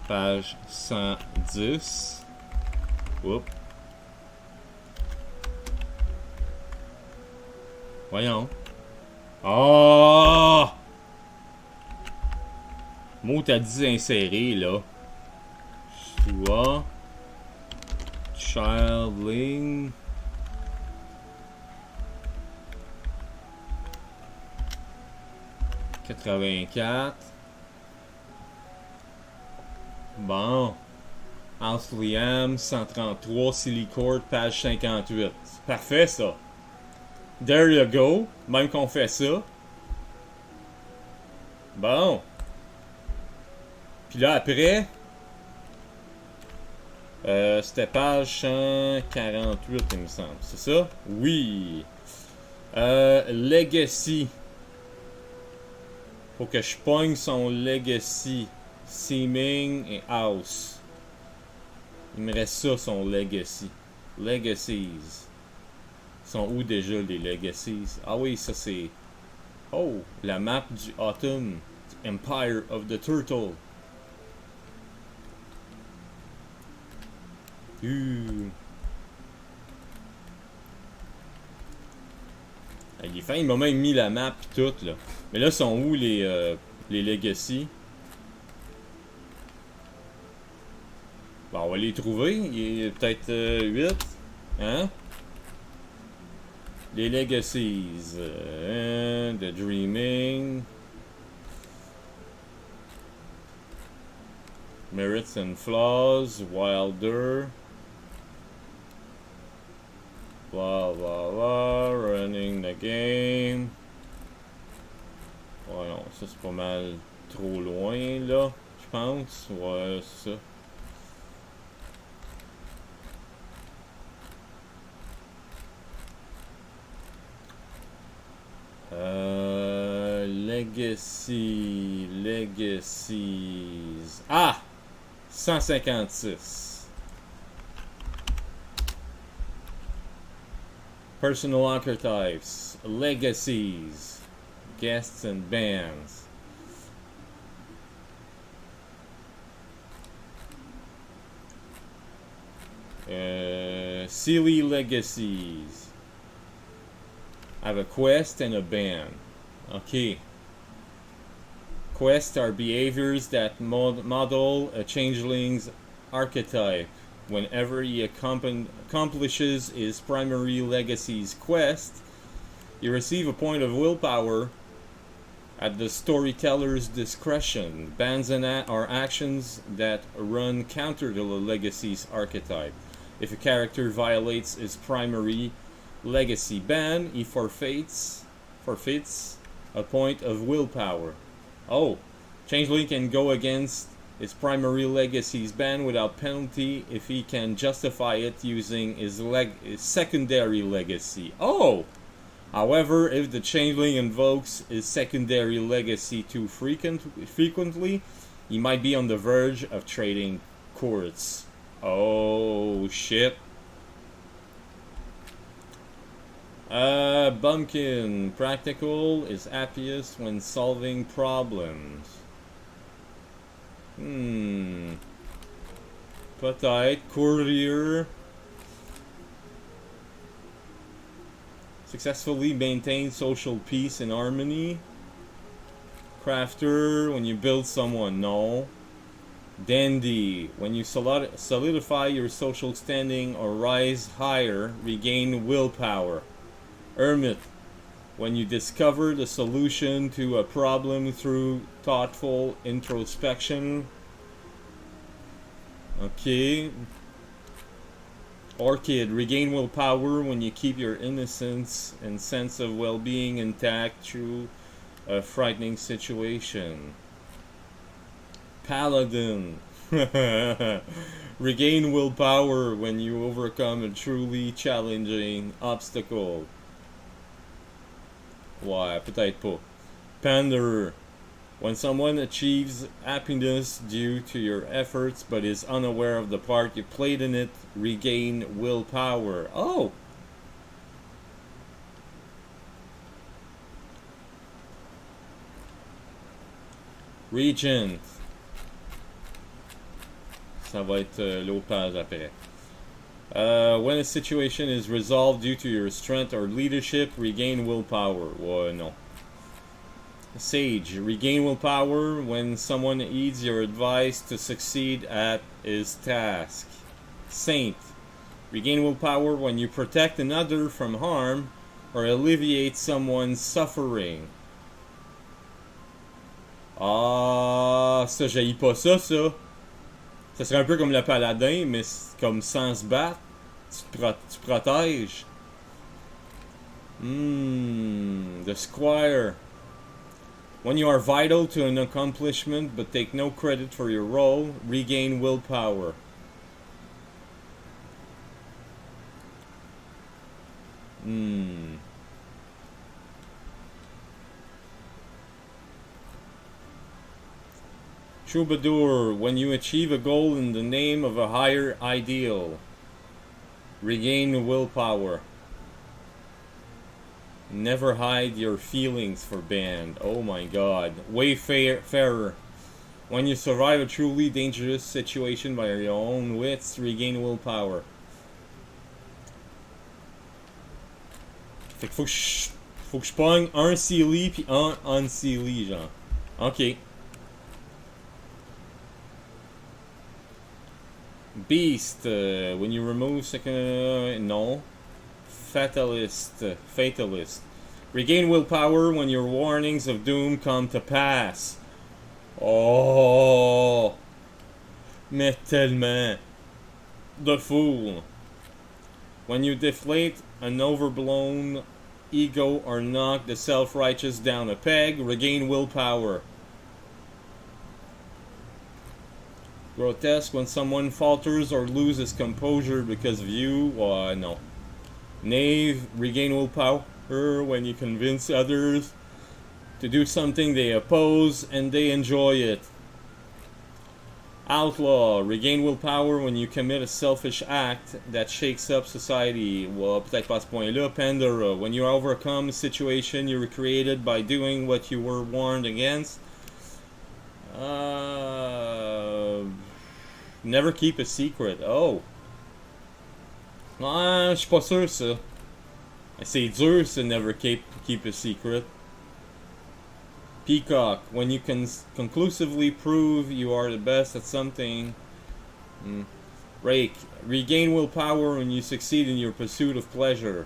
page 110. Oups. Voyons. Oh! Mot t'as dit insérer, là. Slua. Childling. « 84. Bon. House Liam, 133, Seelie Court, page 58. C'est parfait, ça. There you go. Même qu'on fait ça. Bon. Puis là, après... c'était page 148, il me semble. C'est ça? Oui. Legacy. Faut que je pogne son Legacy. Seeming et House. Il me reste ça, son Legacy. Legacies. Ils sont où déjà les Legacies? Ah oui, ça c'est... Oh, la map du Autumn. Empire of the Turtle. Il est fin, il m'a même mis la map pis tout, là. Mais là, sont où les Legacy? Bon, on va les trouver. Il y a peut-être 8. Hein? Les Legacies. The Dreaming. Merits and Flaws. Wilder. Blah blah blah. Running the game. Ouais, non, ça c'est pas mal trop loin, là. Je pense. Ouais, c'est ça. Legacies. Ah! 156. Personal archetypes. Legacies. Guests and bands. Silly legacies. I have a quest and a ban. Okay. Quests are behaviors that model a changeling's archetype. Whenever he accomplishes his primary legacy's quest, you receive a point of willpower at the storyteller's discretion. Bans are actions that run counter to the legacy's archetype. If a character violates his primary legacy ban, he forfeits a point of willpower. Oh, Changeling can go against his primary legacy's ban without penalty if he can justify it using his secondary legacy. Oh! However, if the Changeling invokes his secondary legacy too frequently, he might be on the verge of trading courts. Oh, shit. Bumpkin. Practical is happiest when solving problems. Peut-être. Courtier. Successfully maintain social peace and harmony. Crafter, when you build someone, no. Dandy, when you solidify your social standing or rise higher, regain willpower. Hermit, when you discover the solution to a problem through thoughtful introspection. Okay. Orchid, regain willpower when you keep your innocence and sense of well-being intact through a frightening situation. Paladin, regain willpower when you overcome a truly challenging obstacle. Ouais, peut-être pas. Panderer, when someone achieves happiness due to your efforts but is unaware of the part you played in it, regain willpower. Oh! Regent. Ça va être l'autre page après. When a situation is resolved due to your strength or leadership, regain willpower. Ouais, non. Sage, regain willpower when someone heeds your advice to succeed at his task. Saint, regain willpower when you protect another from harm or alleviate someone's suffering. Ah, ça, j'haïs pas ça, ça. Ça serait un peu comme le paladin, mais comme sans se battre, tu protèges. The Squire. When you are vital to an accomplishment but take no credit for your role, regain willpower. Troubadour, when you achieve a goal in the name of a higher ideal, regain willpower. Never hide your feelings for band. Oh my god. Wayfarer, when you survive a truly dangerous situation by your own wits, regain willpower. Fait que faut que je pogne un silly puis un unsilly, genre. Ok. Beast, when you remove second... no. Fatalist. Regain willpower when your warnings of doom come to pass. Oh! Mais tellement. The Fool. When you deflate an overblown ego or knock the self-righteous down a peg, regain willpower. Grotesque, when someone falters or loses composure because of you. No. Knave, regain willpower when you convince others to do something they oppose and they enjoy it. Outlaw, regain willpower when you commit a selfish act that shakes up society. Peut-être pas à ce point-là. Pandora, when you overcome a situation you were created by doing what you were warned against. Never keep a secret. Oh. Ouais, je suis pas sûr ça. C'est dur, c'est never keep a secret. Peacock, when you can conclusively prove you are the best at something. Rake, regain willpower when you succeed in your pursuit of pleasure.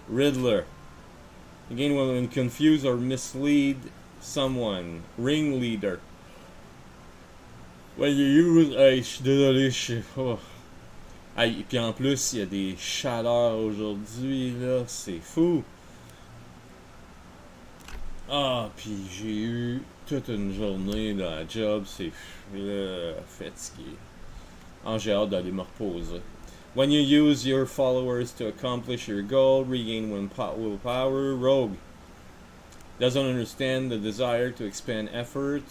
Riddler, regain will when confuse or mislead someone. Ringleader, when you use. Hey, je suis désolé, je sais pas. Hey, puis en plus, il y a des chaleurs aujourd'hui, là, c'est fou. Ah, puis j'ai eu toute une journée dans la job, c'est fatigué. Ah, j'ai hâte d'aller me reposer. When you use your followers to accomplish your goal, regain willpower. Rogue doesn't understand the desire to expend effort.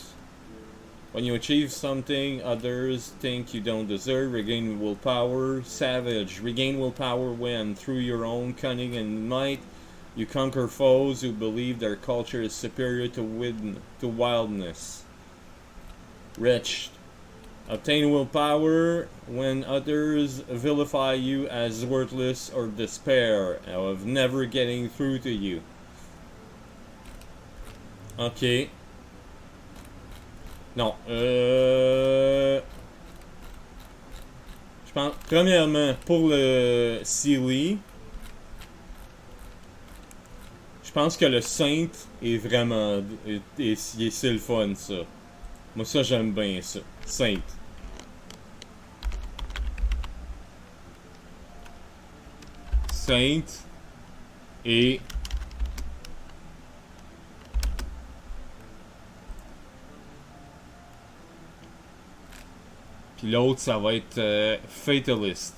When you achieve something others think you don't deserve, regain willpower. Savage, regain willpower when, through your own cunning and might, you conquer foes who believe their culture is superior to wildness. Wretched, obtain willpower when others vilify you as worthless or despair of never getting through to you. Ok. Non. Je pense, premièrement, pour le Silly, je pense que le Saint est vraiment. C'est le fun, ça. Moi, ça, j'aime bien ça. Saint. Saint et. Puis l'autre, ça va être Fatalist.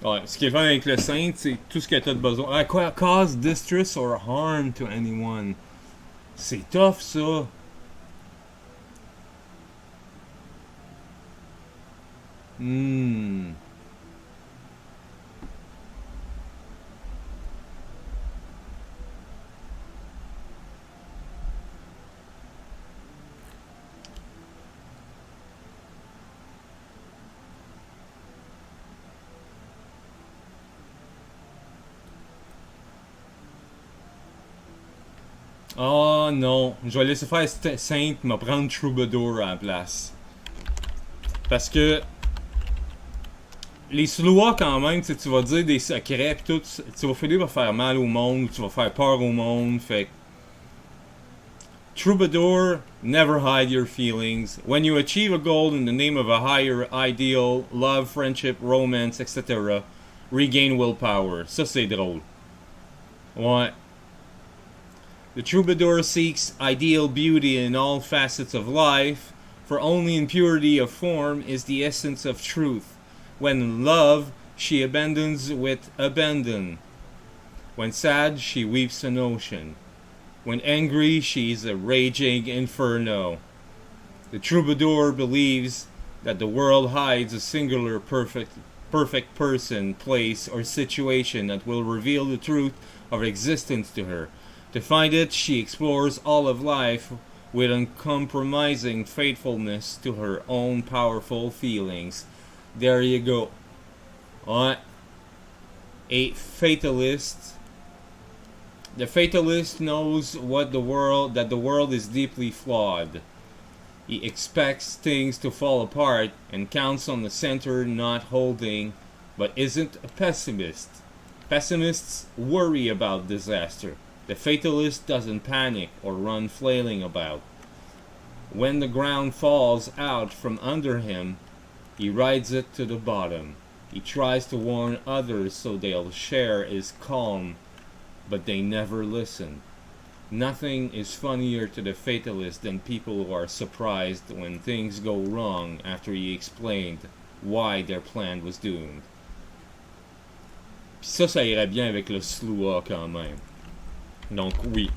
Ouais, ce qui est fun avec le Saint, c'est tout ce que tu as besoin. Ah, quoi? Cause distress or harm to anyone. C'est tough, ça. Oh non, je vais laisser faire Saint, me prendre Troubadour à la place. Parce que les slois quand même, tu vas dire des secrets pis tout, tu vas finir par faire mal au monde, tu vas faire peur au monde, fait que Troubadour, never hide your feelings. When you achieve a goal in the name of a higher ideal, love, friendship, romance, etc., regain willpower. Ça c'est drôle. Ouais. The troubadour seeks ideal beauty in all facets of life, for only in purity of form is the essence of truth. When in love, she abandons with abandon. When sad, she weeps an ocean. When angry, she is a raging inferno. The troubadour believes that the world hides a singular perfect person, place, or situation that will reveal the truth of existence to her. To find it, she explores all of life with uncompromising faithfulness to her own powerful feelings. There you go. Ouais. A fatalist. The fatalist knows that the world is deeply flawed. He expects things to fall apart and counts on the center not holding, but isn't a pessimist. Pessimists worry about disaster. The fatalist doesn't panic or run flailing about. When the ground falls out from under him, he rides it to the bottom. He tries to warn others so they'll share his calm, but they never listen. Nothing is funnier to the fatalist than people who are surprised when things go wrong after he explained why their plan was doomed. Puis ça irait bien avec le Slua quand même. Donc oui.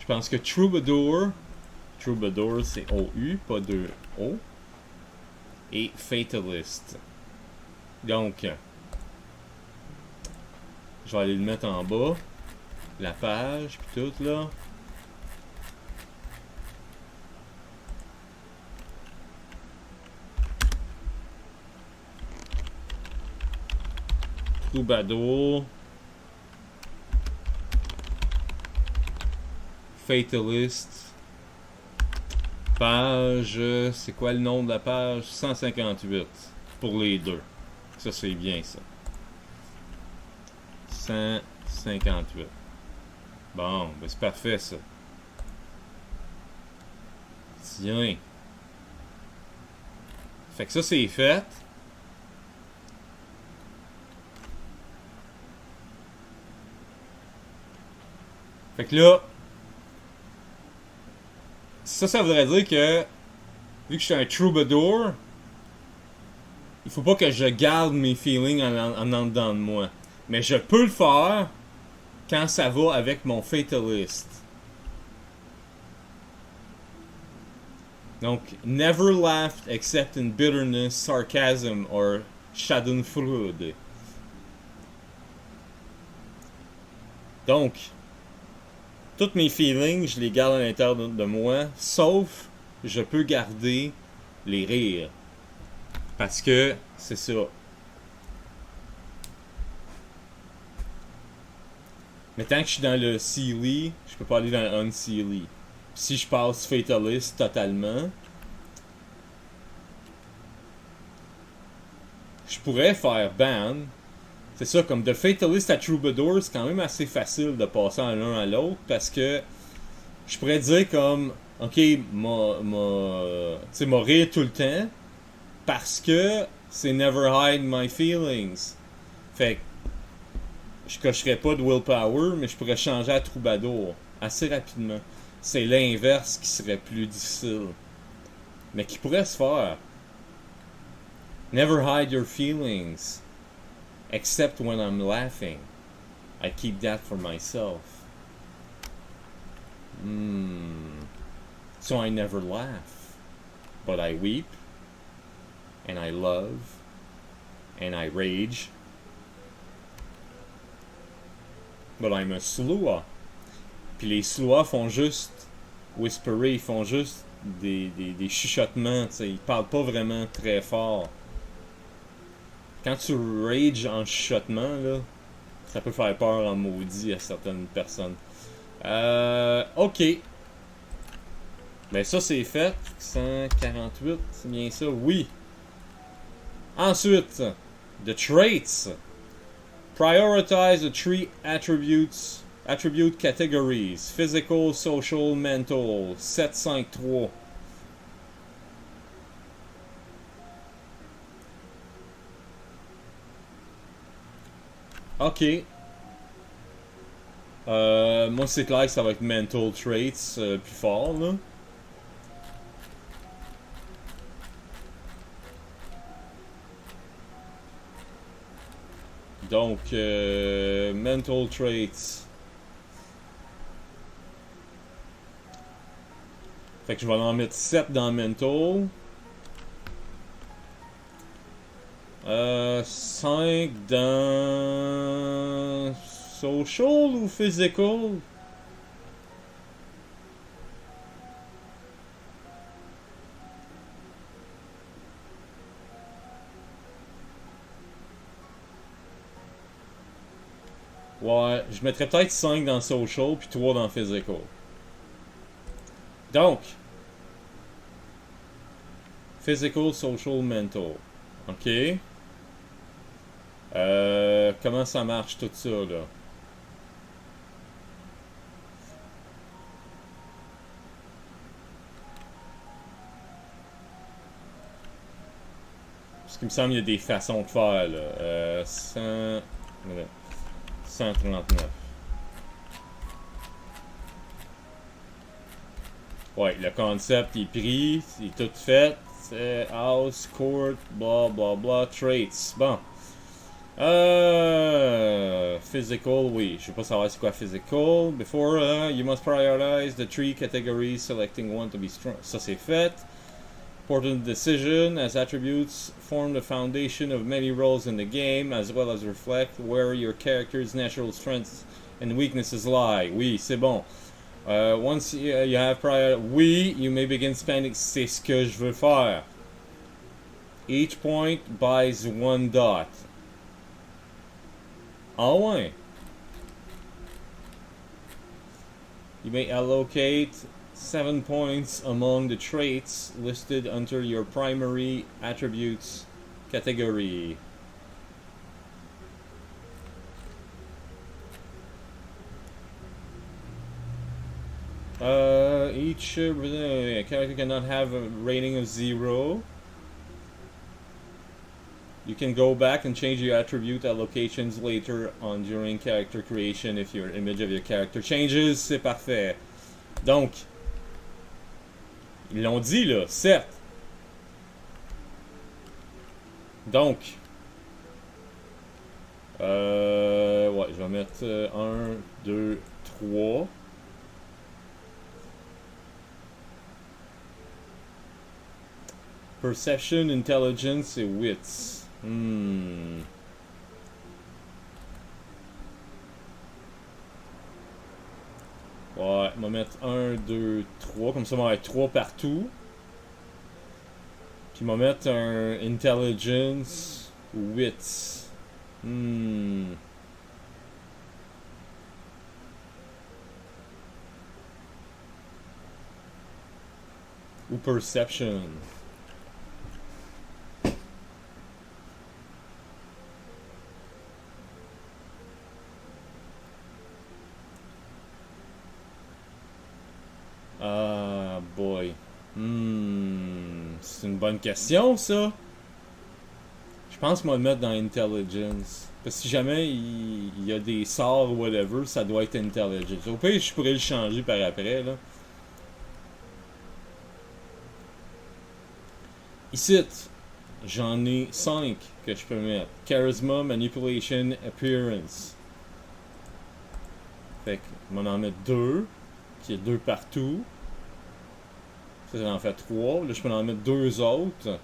Je pense que Troubadour c'est O-U, pas de O. Et Fatalist. Donc, je vais aller le mettre en bas. la page, puis tout, là. Troubadour. Fatalist. Page, c'est quoi le nom de la page? 158 pour les deux. Ça, c'est bien, ça. 158. Bon, ben c'est parfait, ça. Tiens. Fait que ça, c'est fait. Fait que là, ça voudrait dire que, vu que je suis un troubadour, il faut pas que je garde mes feelings en dedans de moi. Mais je peux le faire quand ça va avec mon fatalist. Donc, never laughed except in bitterness, sarcasm or schadenfreude. Donc, tous mes feelings, je les garde à l'intérieur de moi, sauf je peux garder les rires. Parce que c'est ça. Mais tant que je suis dans le silly, je peux pas aller dans le unsilly. Si je passe fatalist totalement, je pourrais faire ban. C'est ça, comme de fatalist à troubadour, c'est quand même assez facile de passer de l'un à l'autre parce que je pourrais dire comme, ok, m'a rire tout le temps parce que c'est never hide my feelings. Fait que je cocherais pas de willpower, mais je pourrais changer à troubadour assez rapidement. C'est l'inverse qui serait plus difficile, mais qui pourrait se faire. Never hide your feelings. Except when I'm laughing. I keep that for myself. So I never laugh. But I weep. And I love. And I rage. But I'm a slua. Puis les sluas font juste whisperer, ils font juste des chuchotements, t'sais, ils parlent pas vraiment très fort. Quand tu rages en chuchotement, là, ça peut faire peur en maudit à certaines personnes. Ok. Ben ça c'est fait. 148, c'est bien ça, oui. Ensuite, the traits. Prioritize the three attribute categories. Physical, social, mental. 753. Ok. Moi, c'est clair que ça va être mental traits plus fort, là. Donc, mental traits. Fait que je vais en mettre 7 dans mental. 5 dans social ou physical? Ouais, je mettrais peut-être 5 dans social puis 3 dans physical. Donc, physical, social, mental. Ok. Comment ça marche tout ça là? Parce qu'il me semble qu'il y a des façons de faire là. 139. Ouais, le concept est pris, c'est tout fait. House, court, blah blah blah, traits. Bon. Physical, oui. Je veux pas savoir c'est quoi physical. Before, you must prioritize the three categories, selecting one to be strong. Ça c'est fait. Important decision as attributes form the foundation of many roles in the game, as well as reflect where your character's natural strengths and weaknesses lie. Oui, c'est bon. Once you have prior... Oui, you may begin spending... C'est ce que je veux faire. Each point buys 1 dot. Ah ouais. You may allocate 7 points among the traits listed under your primary attributes category. Each character cannot have a rating of 0. You can go back and change your attribute allocations later on during character creation if your image of your character changes. C'est parfait. Donc, ils l'ont dit là, certes. Donc, ouais, je vais mettre 1, 2, 3. Perception, intelligence et wits. Ouais, on va mettre 1, 2, 3. Comme ça, on va mettre 3 partout. Puis on va mettre un intelligence wits. Ou perception. Ah, boy. C'est une bonne question, ça. Je pense qu'on va le mettre dans Intelligence. Parce que si jamais il y a des sorts ou whatever, ça doit être Intelligence. Au pire, je pourrais le changer par après, là. Ici, j'en ai 5 que je peux mettre. Charisma, Manipulation, Appearance. Fait que, on va en mettre 2. Puis il y a 2 partout. Ça en fait 3. Là, je peux en mettre 2 autres.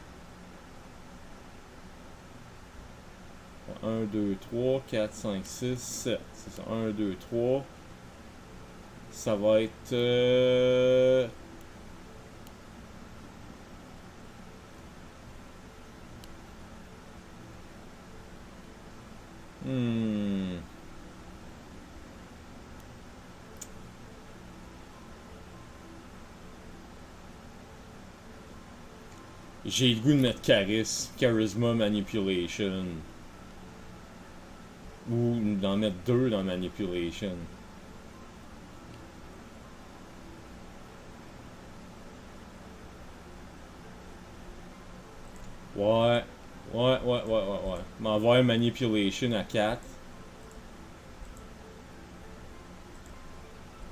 1, 2, 3, 4, 5, 6, 7. C'est ça. 1, 2, 3. Ça va être... J'ai le goût de mettre Charisma Manipulation. Ou d'en mettre 2 dans Manipulation. Ouais. M'envoie Manipulation à 4.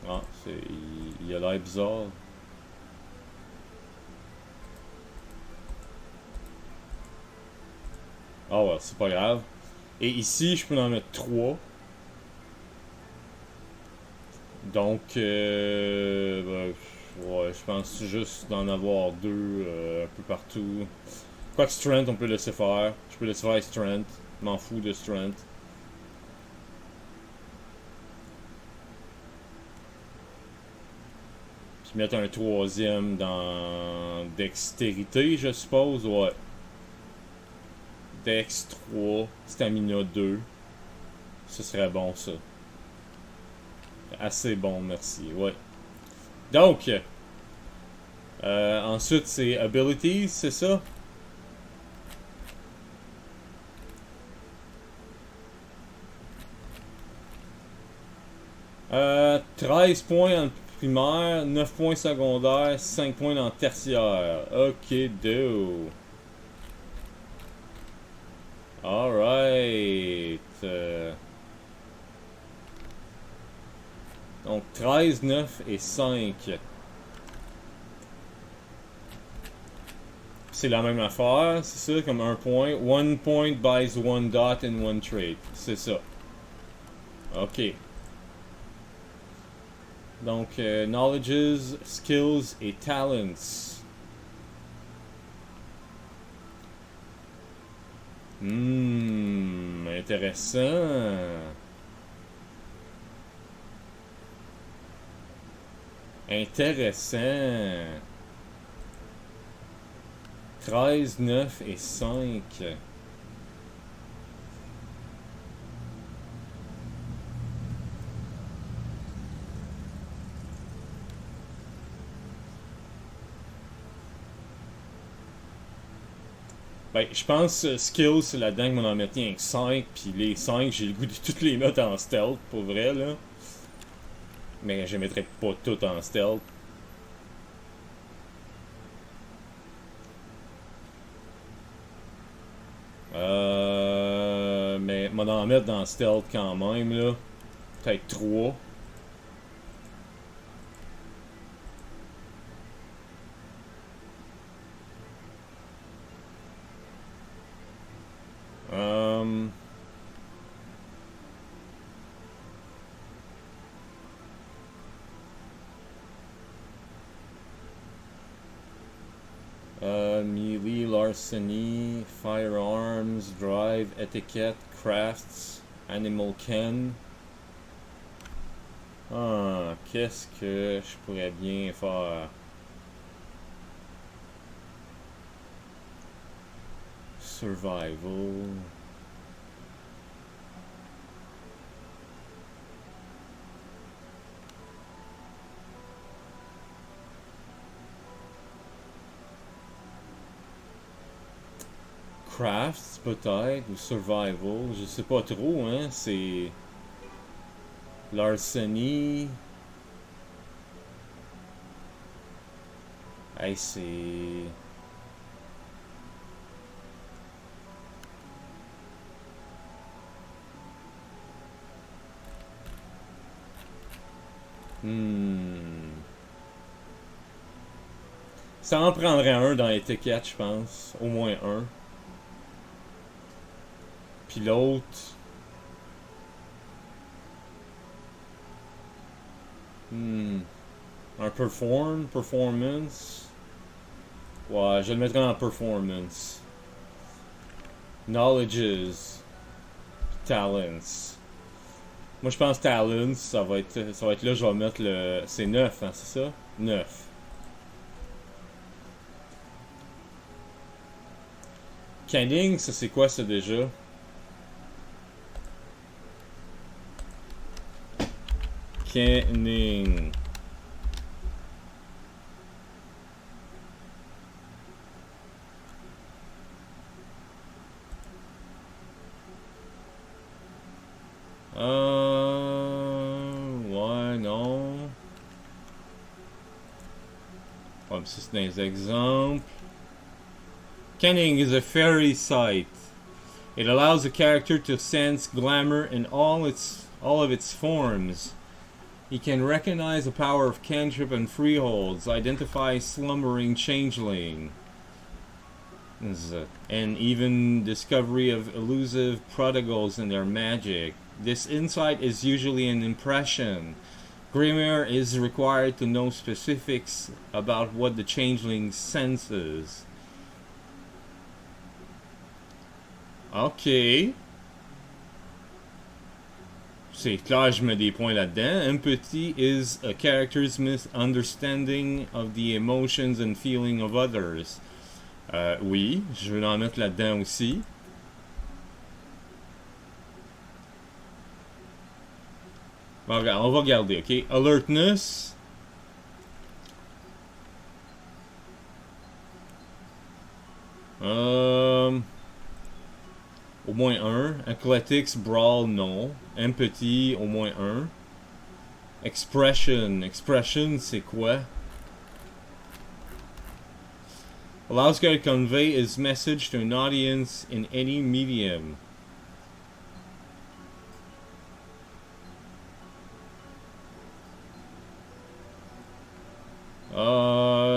Ah, il a l'air bizarre. Ah ouais, c'est pas grave. Et ici, je peux en mettre 3. Donc, ouais, je pense juste d'en avoir 2 un peu partout. Quoique Strength, on peut laisser faire. Je peux laisser faire Strength. M'en fous de Strength. Puis mettre un 3e dans Dextérité, je suppose. Ouais. Dex 3, Stamina 2. Ce serait bon, ça. Assez bon, merci. Ouais. Donc, ensuite, c'est Abilities, c'est ça? Euh, 13 points en primaire, 9 points secondaire, 5 points en tertiaire. Ok, do. Alright. Donc 13, 9 et 5. C'est la même affaire, c'est ça, comme un point. 1 point buys 1 dot and 1 trait. C'est ça. Ok. Donc, knowledges, skills et talents. Intéressant. Intéressant. 13, 9 et 5. Ben, je pense skills, c'est là-dedans que m'en mettre rien que 5, puis les 5, j'ai le goût de toutes les mettre en stealth, pour vrai, là. Mais je les mettrais pas toutes en stealth. Mais m'en en mettre dans stealth quand même, là. Peut-être 3. Melee, larceny, firearms, drive, etiquette, crafts, animal ken. Ah, qu'est-ce que je pourrais bien faire? Survival. Crafts peut-être, ou survival, je sais pas trop, hein, c'est... Larceny... Hey, c'est... Ça en prendrait un dans l'étiquette, je pense. Au moins un. Puis l'autre... Un performance. Ouais, je le mettrais en performance. Knowledges. Talents. Moi je pense talents, ça va être là, je vais mettre le... C'est 9, hein, c'est ça? 9. Canning, ça c'est quoi ça déjà? Canning. Ouais, non. Ouais, ça c'est des exemples. Canning is a fairy sight. It allows a character to sense glamour in all of its forms. He can recognize the power of cantrip and freeholds, identify slumbering changeling, and even discovery of elusive prodigals and their magic. This insight is usually an impression. Rêver is required to know specifics about what the changeling senses. Ok. C'est clair, je mets des points là-dedans. Empathy is a character's misunderstanding of the emotions and feeling of others. Oui, je vais en mettre là-dedans aussi. Bon, on va regarder, ok? Alertness. Au moins un. Athletics, brawl, non. Empathy, au moins un. Expression. Expression, c'est quoi? Allows guy to convey his message to an audience in any medium.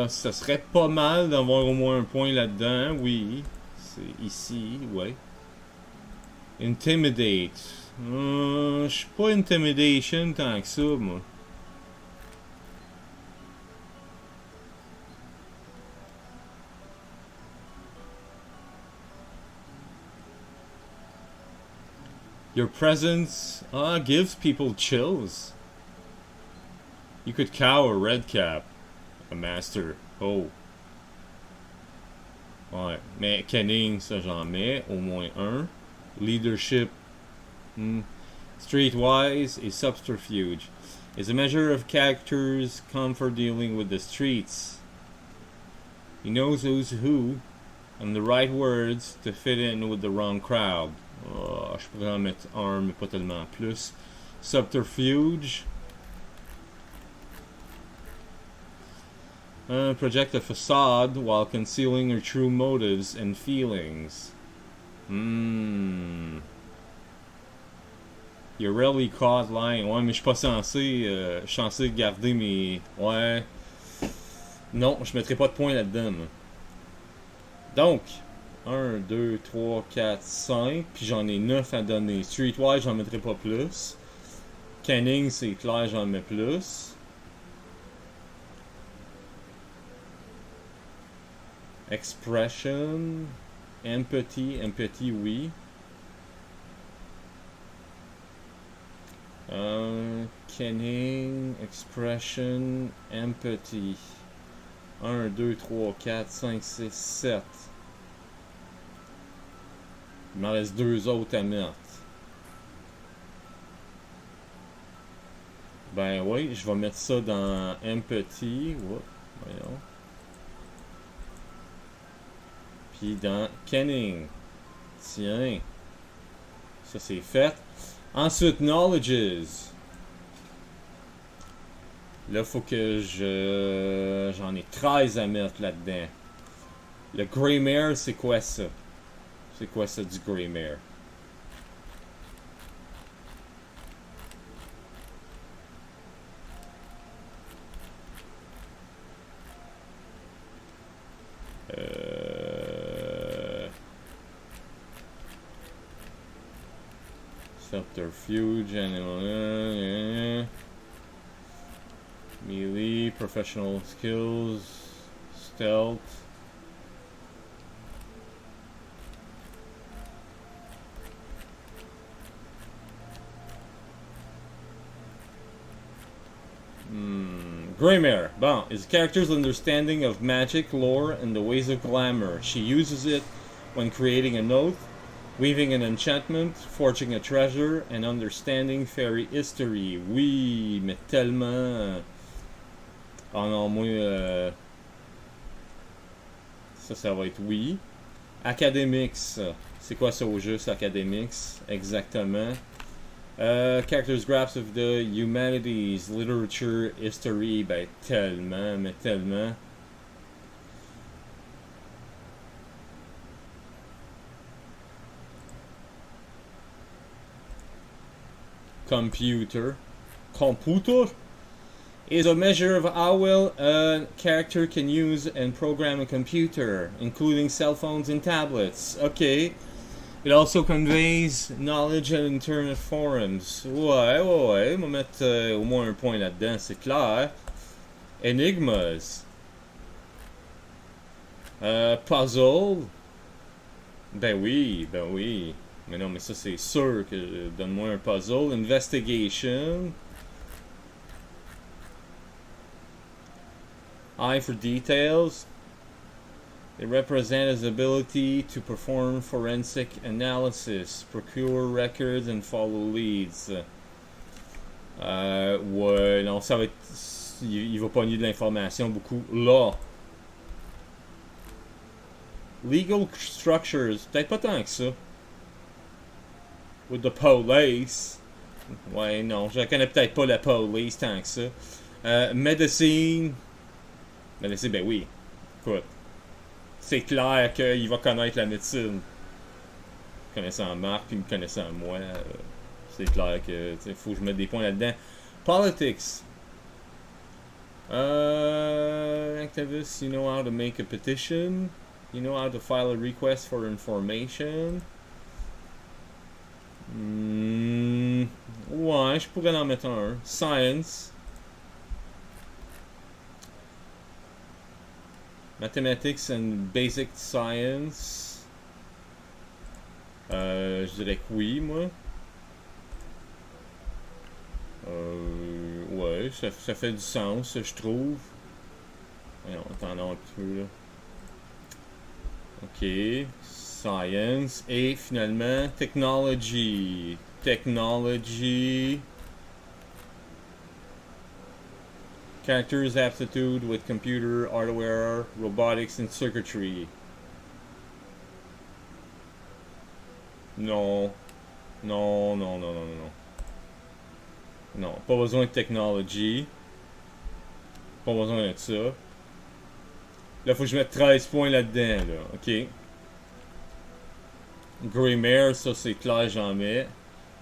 Ça serait pas mal d'avoir au moins un point là-dedans, oui. C'est ici, ouais. Intimidate. Je suis pas intimidation tant que ça, moi. Your presence gives people chills. You could cow a red cap. A master. Oh. Ouais. Mais Kenning, ça j'en mets. Au moins un. Leadership. Streetwise et subterfuge. Is a measure of character's comfort dealing with the streets. He knows who's who and the right words to fit in with the wrong crowd. Oh, je pourrais en mettre un, mais pas tellement plus. Subterfuge. Project a facade while concealing her true motives and feelings. You're rarely caught lying. Ouais, mais je suis pas censé garder mes... Ouais. Non, je mettrai pas de points là-dedans. Moi. Donc, 1, 2, 3, 4, 5. Puis j'en ai 9 à donner. Streetwise, j'en mettrai pas plus. Canning, c'est clair, j'en mets plus. Expression. Empathy, oui. Canning, expression, empathy. 1, 2, 3, 4, 5, 6, 7. Il m'en reste 2 autres à mettre. Ben oui, je vais mettre ça dans empathy. Voyons. Puis dans canning. Tiens. Ça c'est fait. Ensuite, knowledges. Là, faut que j'en ai 13 à mettre là-dedans. Le Grey Mare, c'est quoi ça? C'est quoi ça du Grey Mare? Subterfuge, animal, melee, professional skills, stealth. Greymare. Bon, is a character's understanding of magic, lore, and the ways of glamour. She uses it when creating an oath, weaving an enchantment, forging a treasure, and understanding fairy history. Oui, mais tellement... Oh non, moi... Ça va être oui. Academics. C'est quoi ça au juste, Academics? Exactement. Characters graphs of the humanities, literature, history. Ben, tellement, mais tellement. Computer is a measure of how well a character can use and program a computer, including cell phones and tablets. Okay. It also conveys knowledge and internet forums. Ouais. On va mettre au moins un point là-dedans, c'est clair. Enigmas. Puzzle. Ben oui. Mais non, mais ça c'est sûr que donne-moi un puzzle. Investigation. Eye for details. They represent his ability to perform forensic analysis, procure records, and follow leads. Ouais, non, ça va être... Il va pogner de l'information beaucoup. Là. Legal structures. Peut-être pas tant que ça. With the police. Ouais, non, je connais peut-être pas la police tant que ça. Medicine. Medicine, ben oui. Écoute. C'est clair qu'il va connaître la médecine. Connaissant Marc, puis me connaissant moi, c'est clair que faut que je mette des points là-dedans. Politics. Activists, you know how to make a petition. You know how to file a request for information. Ouais, je pourrais en mettre un. Science. Mathematics and basic science. Je dirais que oui, moi. Ouais. Ouais, ça fait du sens, je trouve. Voyons, attendons un petit peu, là. Ok. Science. Et finalement, technology. Technology. Characters aptitude with computer, hardware, robotics and circuitry. Non. Non, non, non, non, non. Non, pas besoin de technology. Pas besoin de ça. Là, faut que je mette 13 points là-dedans, là. Ok. Rêver, ça c'est clair, j'en mets.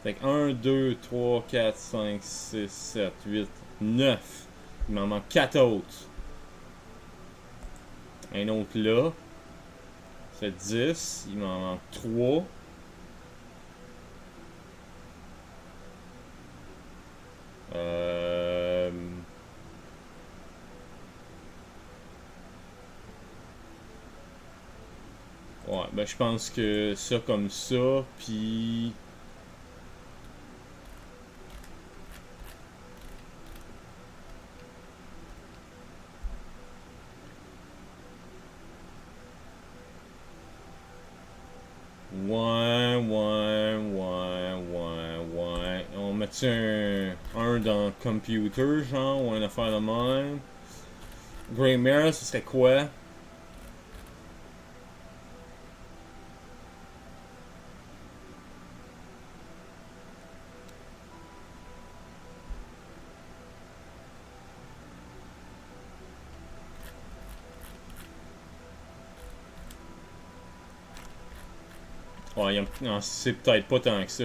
Fait que 1, 2, 3, 4, 5, 6, 7, 8, 9. Il m'en manque 4 autres. Un autre là. C'est 10. Il m'en manque 3. Ouais, ben je pense que ça comme ça, puis... Ouais. On met un dans computer, genre, ou une affaire de même. Grey Mare, ce serait quoi? Ouais, non, c'est peut-être pas tant que ça.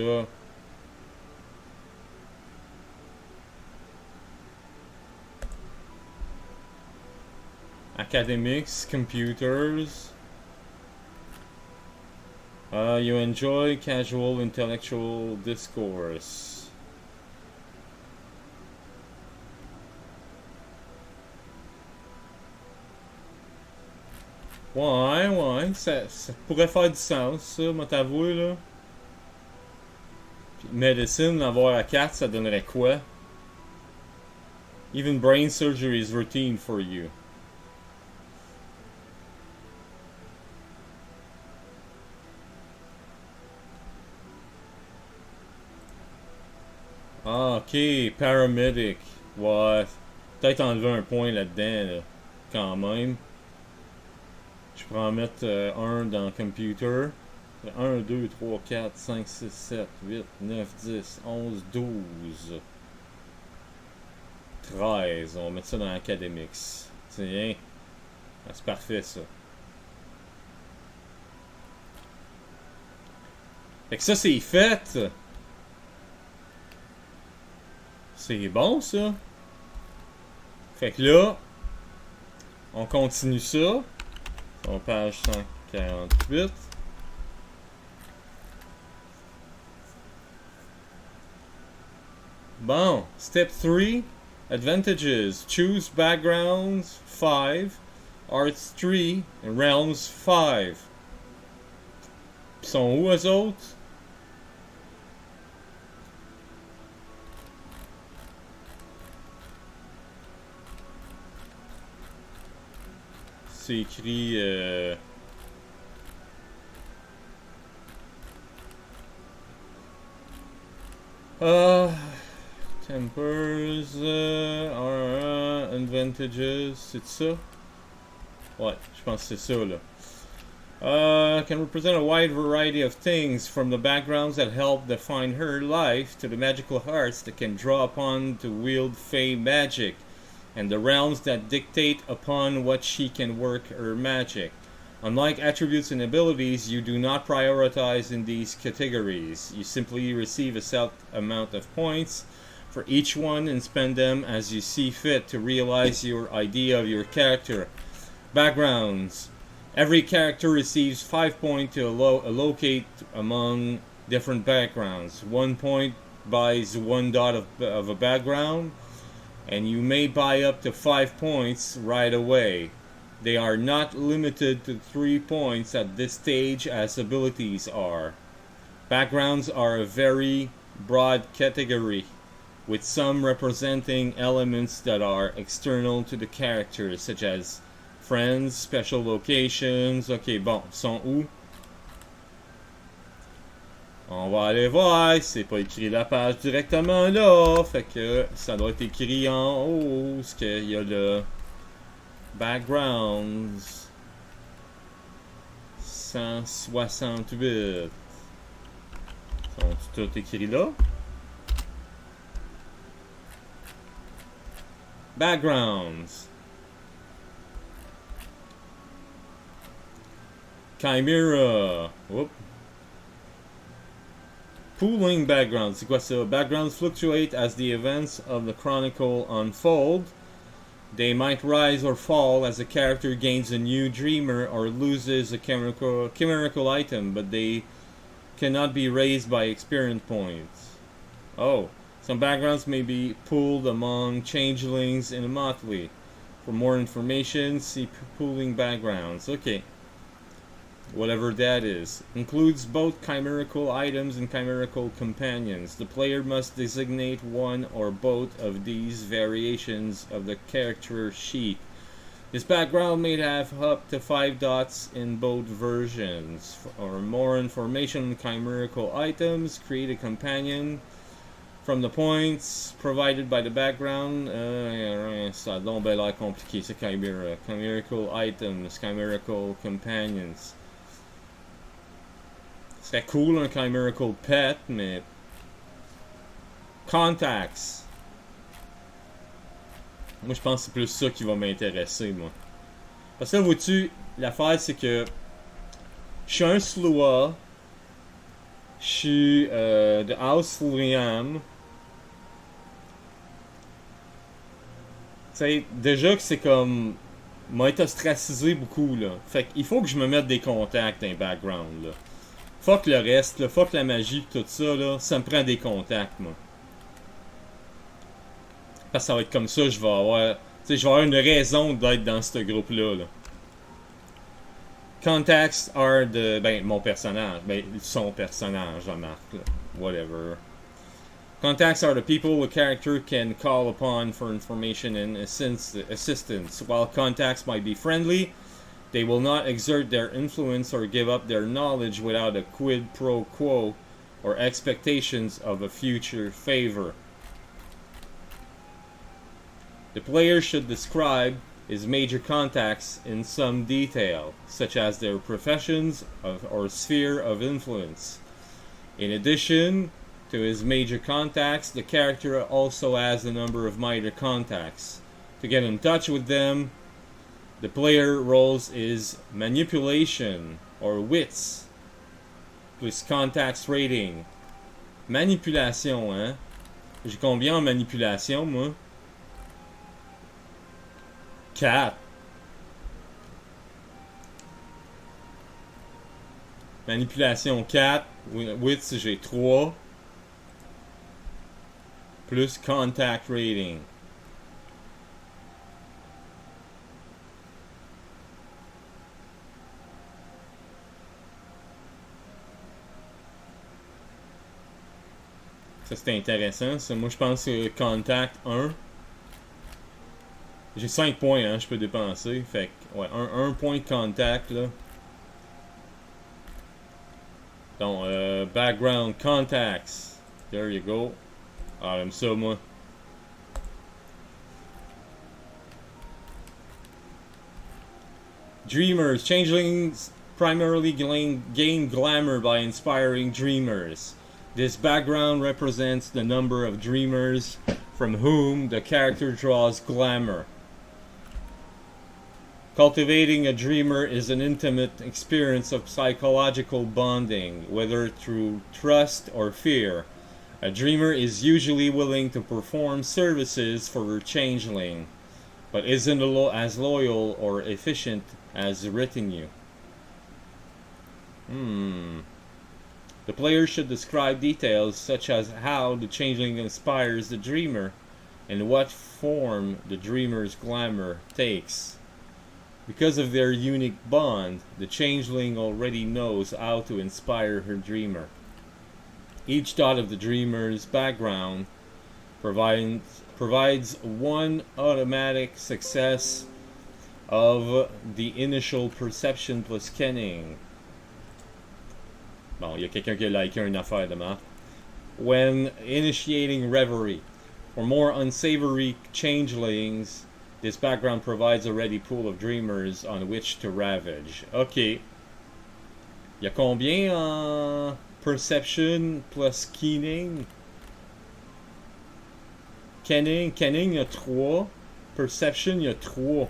Academics, computers. You enjoy casual intellectual discourse. Ouais, ça pourrait faire du sens, ça, moi t'avouer, là. Puis medicine, l'avoir à 4, ça donnerait quoi? Even brain surgery is routine for you. Ah, ok, paramedic. Ouais. Peut-être enlever un point là-dedans, là. Quand même. Je pourrais en mettre un dans computer. 1, 2, 3, 4, 5, 6, 7, 8, 9, 10, 11, 12. 13. On va mettre ça dans Academics. Tiens. Ah, c'est parfait, ça. Fait que ça, c'est fait. C'est bon, ça. Fait que là, on continue ça. On page 148. Bon, step 3. Advantages. Choose backgrounds 5. Arts 3. And realms 5. Ils sont où, eux autres? C'est écrit... Tempers are advantages. C'est ça? Ouais, je pense que c'est ça, là. Can represent a wide variety of things, from the backgrounds that help define her life to the magical hearts that can draw upon to wield fey magic, and the realms that dictate upon what she can work her magic. Unlike attributes and abilities, you do not prioritize in these categories. You simply receive a set amount of points for each one and spend them as you see fit to realize your idea of your character. Backgrounds. Every character receives 5 points to allocate among different backgrounds. 1 point buys 1 dot of a background, and you may buy up to 5 points right away. They are not limited to 3 points at this stage as abilities are. Backgrounds are a very broad category. with some representing elements that are external to the character, such as friends, special locations. Ok, bon, sont où? On va aller voir, c'est pas écrit la page directement là, fait que ça doit être écrit en haut, parce qu'il y a le backgrounds 168. Sont tout écrit là? Backgrounds. Chimera. Whoop. Pooling backgrounds. C'est quoi ça? Backgrounds fluctuate as the events of the chronicle unfold. They might rise or fall as a character gains a new dreamer or loses a chimerical item, but they cannot be raised by experience points. Oh. Some backgrounds may be pooled among changelings in a motley. For more information, see pooling backgrounds. Okay. Whatever that is. Includes both chimerical items and chimerical companions. The player must designate one or both of these variations of the character sheet. This background may have up to 5 dots in both versions. For more information on chimerical items, create a companion from the points provided by the background. Ça a donc bien l'air compliqué, c'est Chimera. Chimerical items, chimerical companions. C'est cool un chimerical pet, mais... Contacts. Moi, je pense que c'est plus ça qui va m'intéresser, moi. Parce que là, vois-tu, l'affaire, c'est que... Je suis un Sloa. Je suis de House Liam. Tu sais, déjà que c'est comme... m'a été ostracisé beaucoup, là. Fait qu'il faut que je me mette des contacts dans les backgrounds, là. Fuck le reste, là. Fuck la magie pis tout ça, là. Ça me prend des contacts, moi. Parce que ça va être comme ça, je vais avoir... Tu sais, je vais avoir une raison d'être dans ce groupe-là, là. Contacts are de... Ben, mon personnage. Ben, son personnage, la marque, là. Whatever. Contacts are the people a character can call upon for information and assistance. While contacts might be friendly, they will not exert their influence or give up their knowledge without a quid pro quo or expectations of a future favor. The player should describe his major contacts in some detail, such as their professions or sphere of influence. In addition to his major contacts, the character also has a number of minor contacts. To get in touch with them, the player rolls his manipulation or wits plus contacts rating. Manipulation, hein? J'ai combien en manipulation, moi? 4. Manipulation 4. Wits, j'ai 3. Plus contact rating. Ça, c'est intéressant. Ça, moi, je pense que contact 1. J'ai 5 points, hein, je peux dépenser. Fait que, ouais, un point de contact, là. Donc, background contacts. There you go. Ah, j'aime ça, moi. Dreamers. Changelings primarily gain glamour by inspiring dreamers. This background represents the number of dreamers from whom the character draws glamour. Cultivating a dreamer is an intimate experience of psychological bonding, whether through trust or fear. A dreamer is usually willing to perform services for a changeling, but isn't as loyal or efficient as the retinue. The player should describe details such as how the changeling inspires the dreamer and what form the dreamer's glamour takes. Because of their unique bond, the changeling already knows how to inspire her dreamer. Each dot of the dreamer's background provides one automatic success of the initial perception plus kenning. Bon, il y a quelqu'un qui a liké une affaire de marque. When initiating Reverie. For more unsavory changelings, this background provides a ready pool of dreamers on which to ravage. Ok. Il y a combien en perception plus kenning? Kenning, il y a 3. Perception, il y a 3.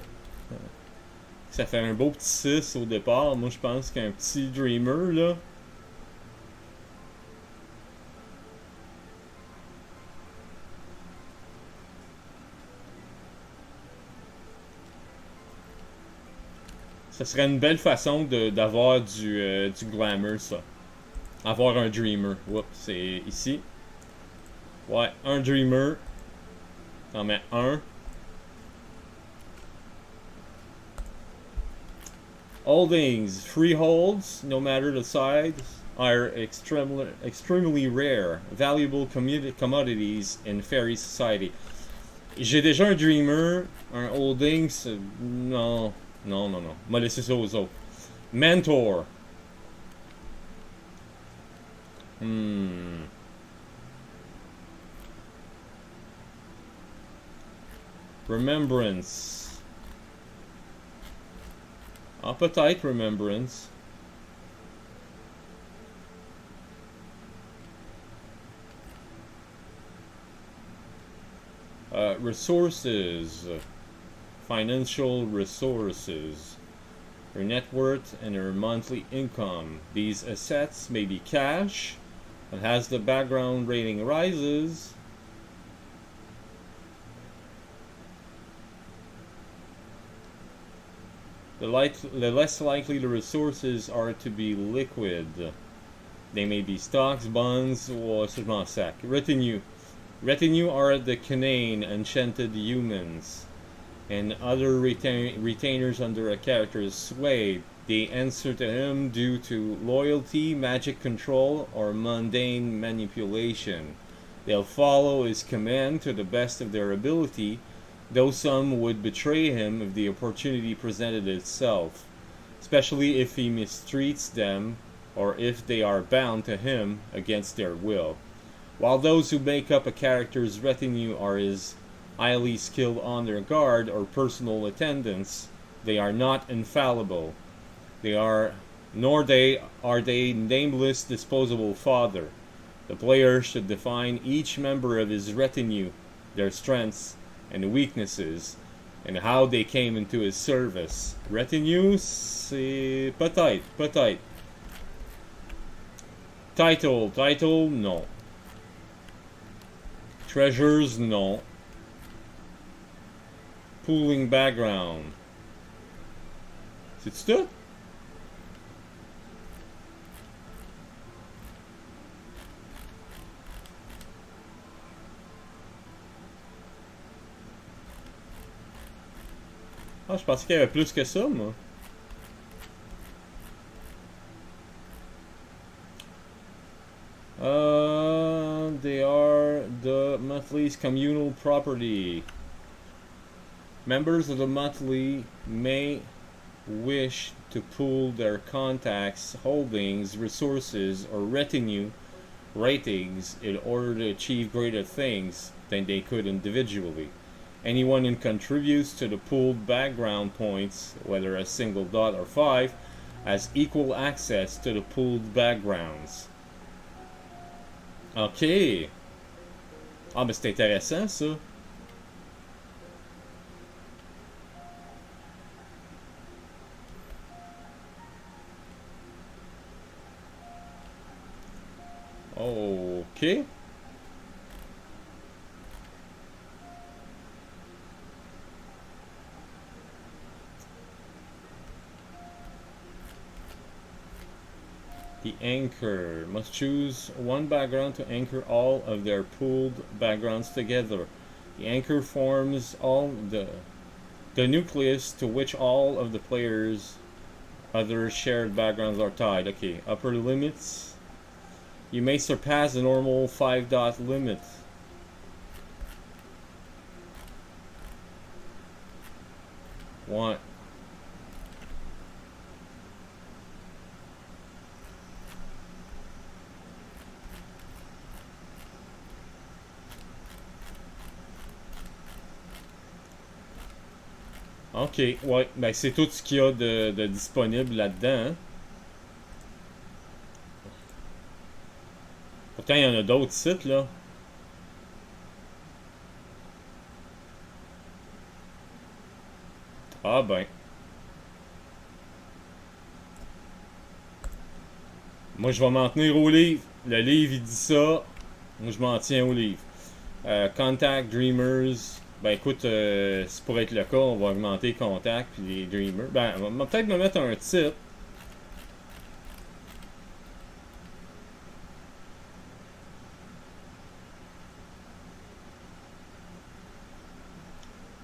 Ça fait un beau petit 6 au départ. Moi, je pense qu'un petit dreamer, là. Ça serait une belle façon d'avoir du glamour, ça. Avoir un dreamer. Oups, c'est ici. Ouais, un dreamer. T'en mets un. Holdings. Freeholds, no matter the size, are extremely rare. Valuable commodities in fairy society. J'ai déjà un dreamer. Un holdings. Non. Non. M'a laissé ça aux autres. Mentor. Remembrance. Ah, peut-être Remembrance. Resources. Financial resources. Her net worth and her monthly income. These assets may be cash, and as the background rating rises, the less likely the resources are to be liquid. They may be stocks, bonds, or sac. Retinue. Retinue are the canine enchanted humans and other retainers under a character's sway. They answer to him due to loyalty, magic control, or mundane manipulation. They'll follow his command to the best of their ability, though some would betray him if the opportunity presented itself, especially if he mistreats them or if they are bound to him against their will. While those who make up a character's retinue are his highly skilled on their guard or personal attendants, they are not infallible. Nor are they nameless disposable fodder. The player should define each member of his retinue, their strengths and weaknesses, and how they came into his service. Retinue, c'est peut-être. Title, non. Treasures, non. Pooling background. C'est tout? Ah, je pensais qu'il y avait plus que ça, moi. They are the monthly's communal property. Members of the monthly may wish to pool their contacts, holdings, resources, or retinue ratings in order to achieve greater things than they could individually. Anyone who contributes to the pooled background points, whether a single dot or 5, has equal access to the pooled backgrounds. Ok. Ah, mais c'est intéressant, ça. Ok. The anchor must choose one background to anchor all of their pooled backgrounds together. The anchor forms all the nucleus to which all of the players' other shared backgrounds are tied. Okay, upper limits. You may surpass the normal 5-dot limit. Ouais. Ok, ouais. Ben, c'est tout ce qu'il y a de disponible là-dedans. Hein? Pourtant, il y en a d'autres sites, là. Ah ben. Moi, je vais m'en tenir au livre. Le livre, il dit ça. Moi, je m'en tiens au livre. Contact, Dreamers. Ben écoute, c'est pour être le cas, on va augmenter Contact puis les Dreamers. Ben, on va peut-être me mettre un titre.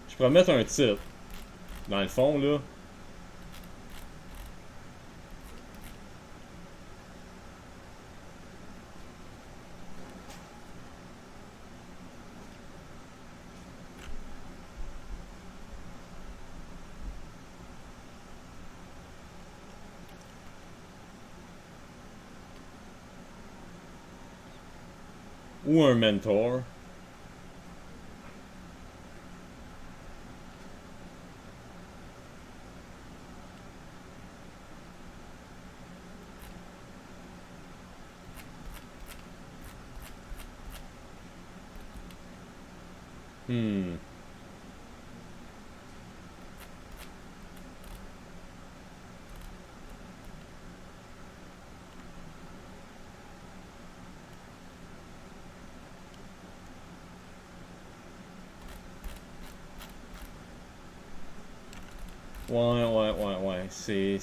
Je pourrais mettre un titre. Dans le fond, là. Ou un mentor. Hmm. Ouais. C'est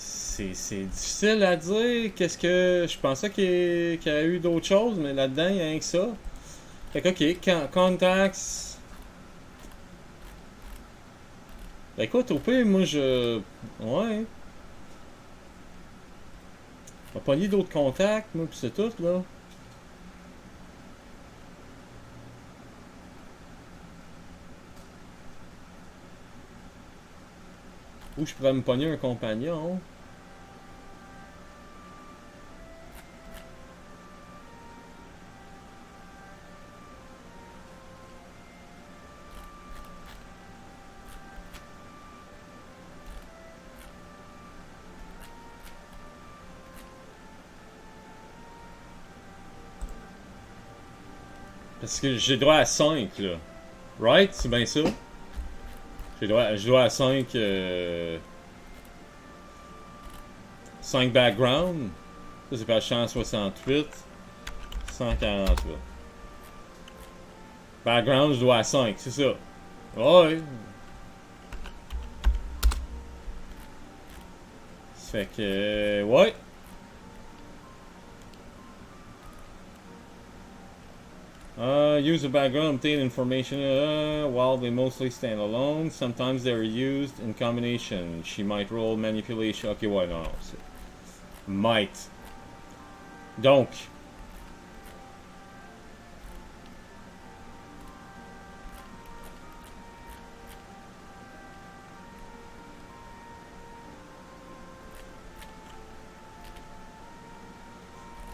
difficile à dire. Qu'est-ce que. Je pensais qu'il y avait eu d'autres choses, mais là-dedans, il n'y a rien que ça. Fait que, ok, contacts. Ben écoute, au pire, moi, je. Ouais. On va pogner d'autres contacts, moi, pis c'est tout, là. Ou je pourrais me pogner un compagnon. Parce que j'ai droit à 5 là. Right? C'est bien ça? J'ai droit à 5 5 background. Ça, c'est pas 168. 148. Background, je dois à 5, c'est ça. Ouais. Ça fait que. Ouais. Use a background, obtain information while they mostly stand alone. Sometimes they are used in combination. She might roll manipulation. Ok, ouais, non. Might. Donc.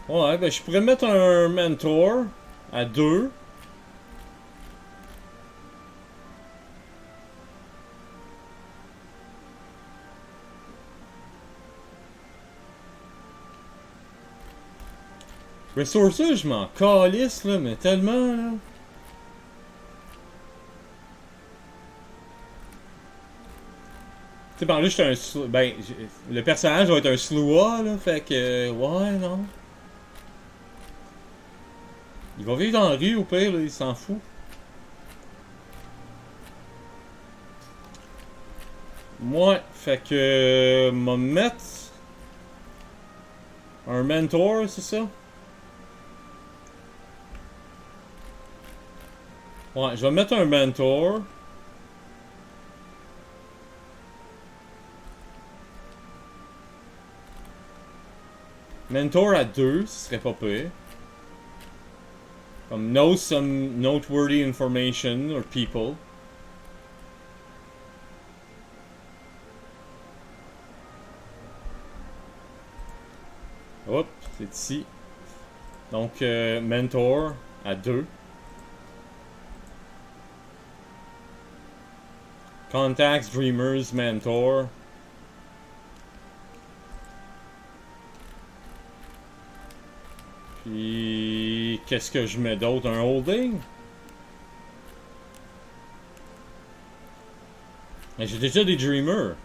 Ouais, ben je pourrais mettre un mentor à 2. Resources, je m'en calisse, là, mais tellement, là. Tu sais, par là, j'étais un. Ben, le personnage va être un sloua, là, fait que. Ouais, non. Il va vivre dans la rue, au pire, là, il s'en fout. Moi, fait que. M'a mettre. Un mentor, c'est ça? Ouais, je vais mettre un mentor. Mentor à 2, ce serait pas pire. Comme know some noteworthy information or people. Hop, c'est ici. Donc, mentor à 2. Contacts, dreamers, mentor. Puis, qu'est-ce que je mets d'autre? Un holding? Mais j'ai déjà des dreamers.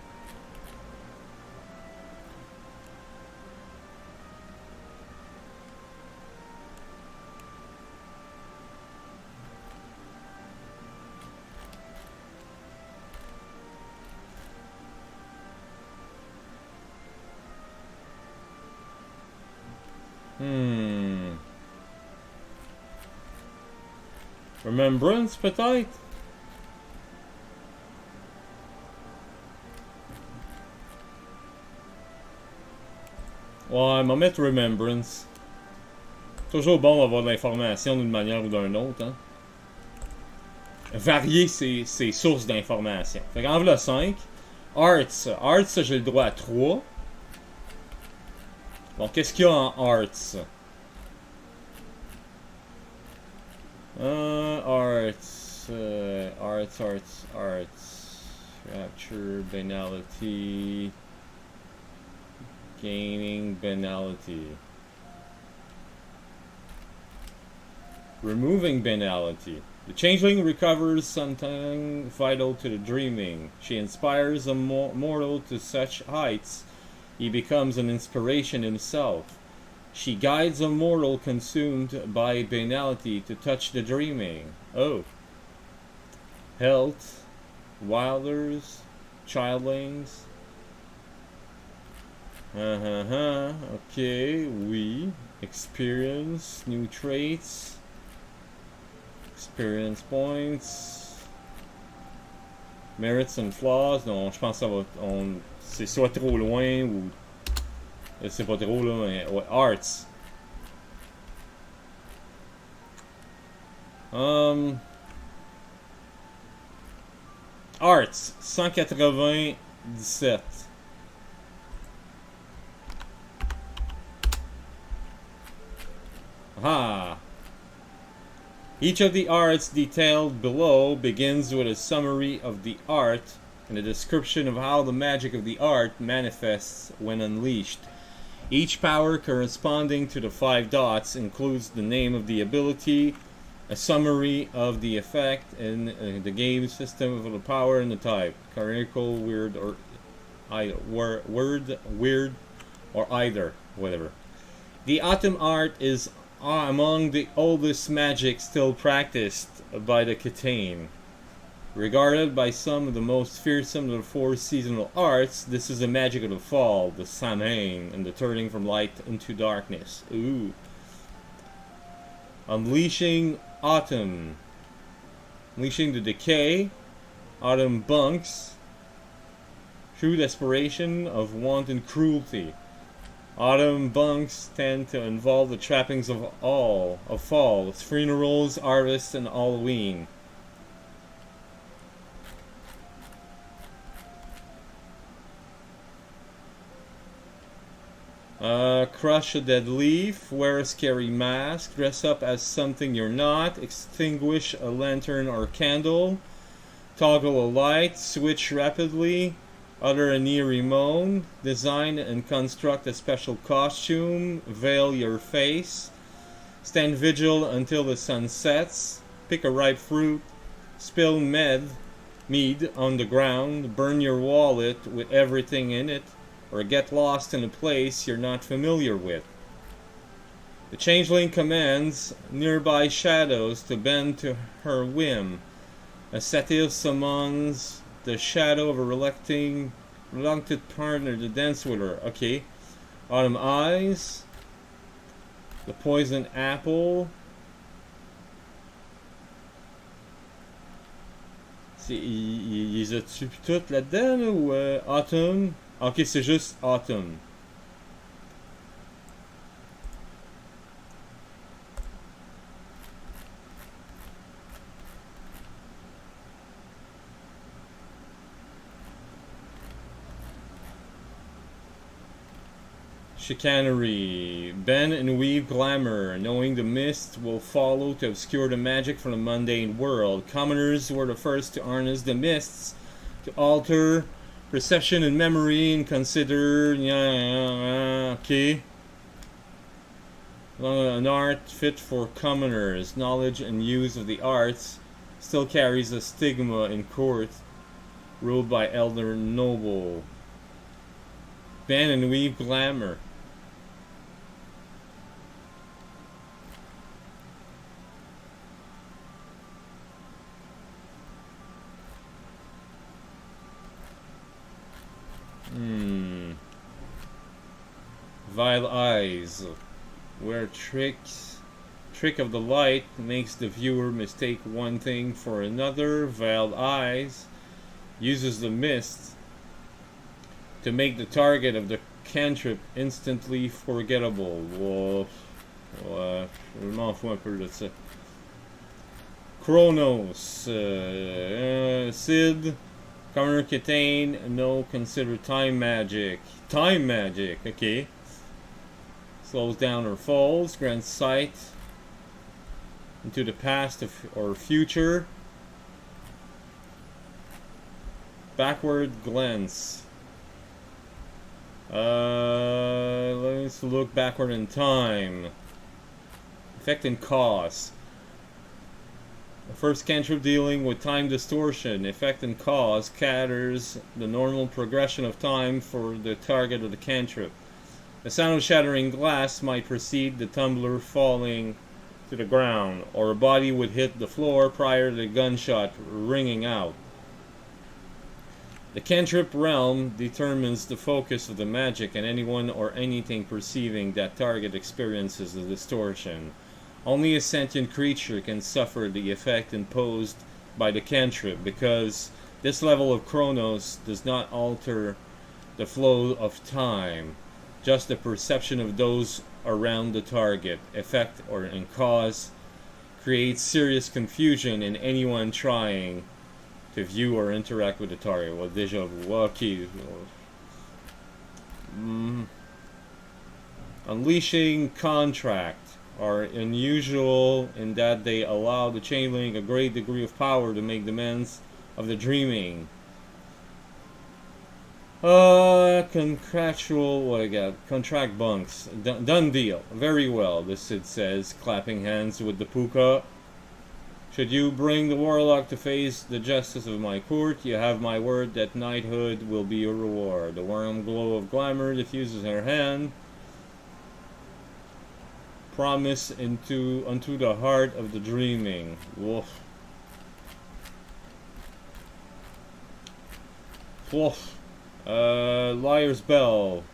Remembrance, peut-être? Ouais, m'en mettre Remembrance. Toujours bon d'avoir de l'information d'une manière ou d'une autre, hein. Varier ses sources d'information. Fait qu'en voilà 5. Arts. Arts, j'ai le droit à 3. Bon, qu'est-ce qu'il y a en Arts? Arts. Rapture, banality. Gaining banality. Removing banality. The changeling recovers something vital to the dreaming. She inspires a mortal to such heights, he becomes an inspiration himself. She guides a mortal consumed by banality to touch the dreaming. Oh. Health, wilders, childlings. Okay, oui. Experience, new traits. Experience points. Merits and flaws. Non, je pense que ça va. C'est soit trop loin ou. C'est pas trop là, mais. Ouais, arts. Arts. 197. Ah. Each of the arts detailed below begins with a summary of the art and a description of how the magic of the art manifests when unleashed. Each power corresponding to the 5 dots includes the name of the ability, a summary of the effect, and the game system of the power and the type. Canonical, weird, or either. Weird, or either. Whatever. The autumn art is among the oldest magic still practiced by the Kitane. Regarded by some of the most fearsome of the 4 seasonal arts, this is the magic of the fall, the Samhain, and the turning from light into darkness. Ooh. Unleashing autumn. Unleashing the decay. Autumn bunks. True desperation of wanton cruelty. Autumn bunks tend to involve the trappings of fall, funerals, harvests, and Halloween. Crush a dead leaf, wear a scary mask, dress up as something you're not, extinguish a lantern or candle, toggle a light, switch rapidly, utter an eerie moan, design and construct a special costume, veil your face, stand vigil until the sun sets, pick a ripe fruit, spill mead on the ground, burn your wallet with everything in it, or get lost in a place you're not familiar with. The changeling commands nearby shadows to bend to her whim. A satyr summons the shadow of a reluctant partner to dance with her. Okay. Autumn eyes. The poison apple. Ils a-tu tout là-dedans, ou autumn? Ok, c'est juste autumn. Chicanery. Bend and weave glamour. Knowing the mist will follow to obscure the magic from the mundane world. Commoners were the first to harness the mists to alter perception and memory and consider okay. An art fit for commoners. Knowledge and use of the arts still carries a stigma in court ruled by elder noble. Bend and weave glamour. Vile eyes. Where trick of the light makes the viewer mistake one thing for another. Veiled eyes uses the mist to make the target of the cantrip instantly forgettable. Je m'en fous un peu de ça. Chronos. Sid. Commoner Kitane. No, consider time magic. Time magic, okay. Slows down or falls. Grants sight into the past or future. Backward glance. Let's look backward in time. Effect and cause. The first cantrip dealing with time distortion. Effect and cause scatters the normal progression of time for the target of the cantrip. The sound of shattering glass might precede the tumbler falling to the ground, or a body would hit the floor prior to the gunshot ringing out. The cantrip realm determines the focus of the magic, and anyone or anything perceiving that target experiences the distortion. Only a sentient creature can suffer the effect imposed by the cantrip, because this level of Chronos does not alter the flow of time, just the perception of those around the target. Effect or in cause creates serious confusion in anyone trying to view or interact with the target. Well, déjà vu. Okay. Unleashing contract are unusual in that they allow the changeling a great degree of power to make demands of the dreaming. Contractual, what I got? Contract bunks. Done deal. Very well, the Cid says, clapping hands with the puka. Should you bring the warlock to face the justice of my court, you have my word that knighthood will be your reward. The warm glow of glamour diffuses in her hand. Promise unto the heart of the dreaming. Woof. Woof. Liar's Bell.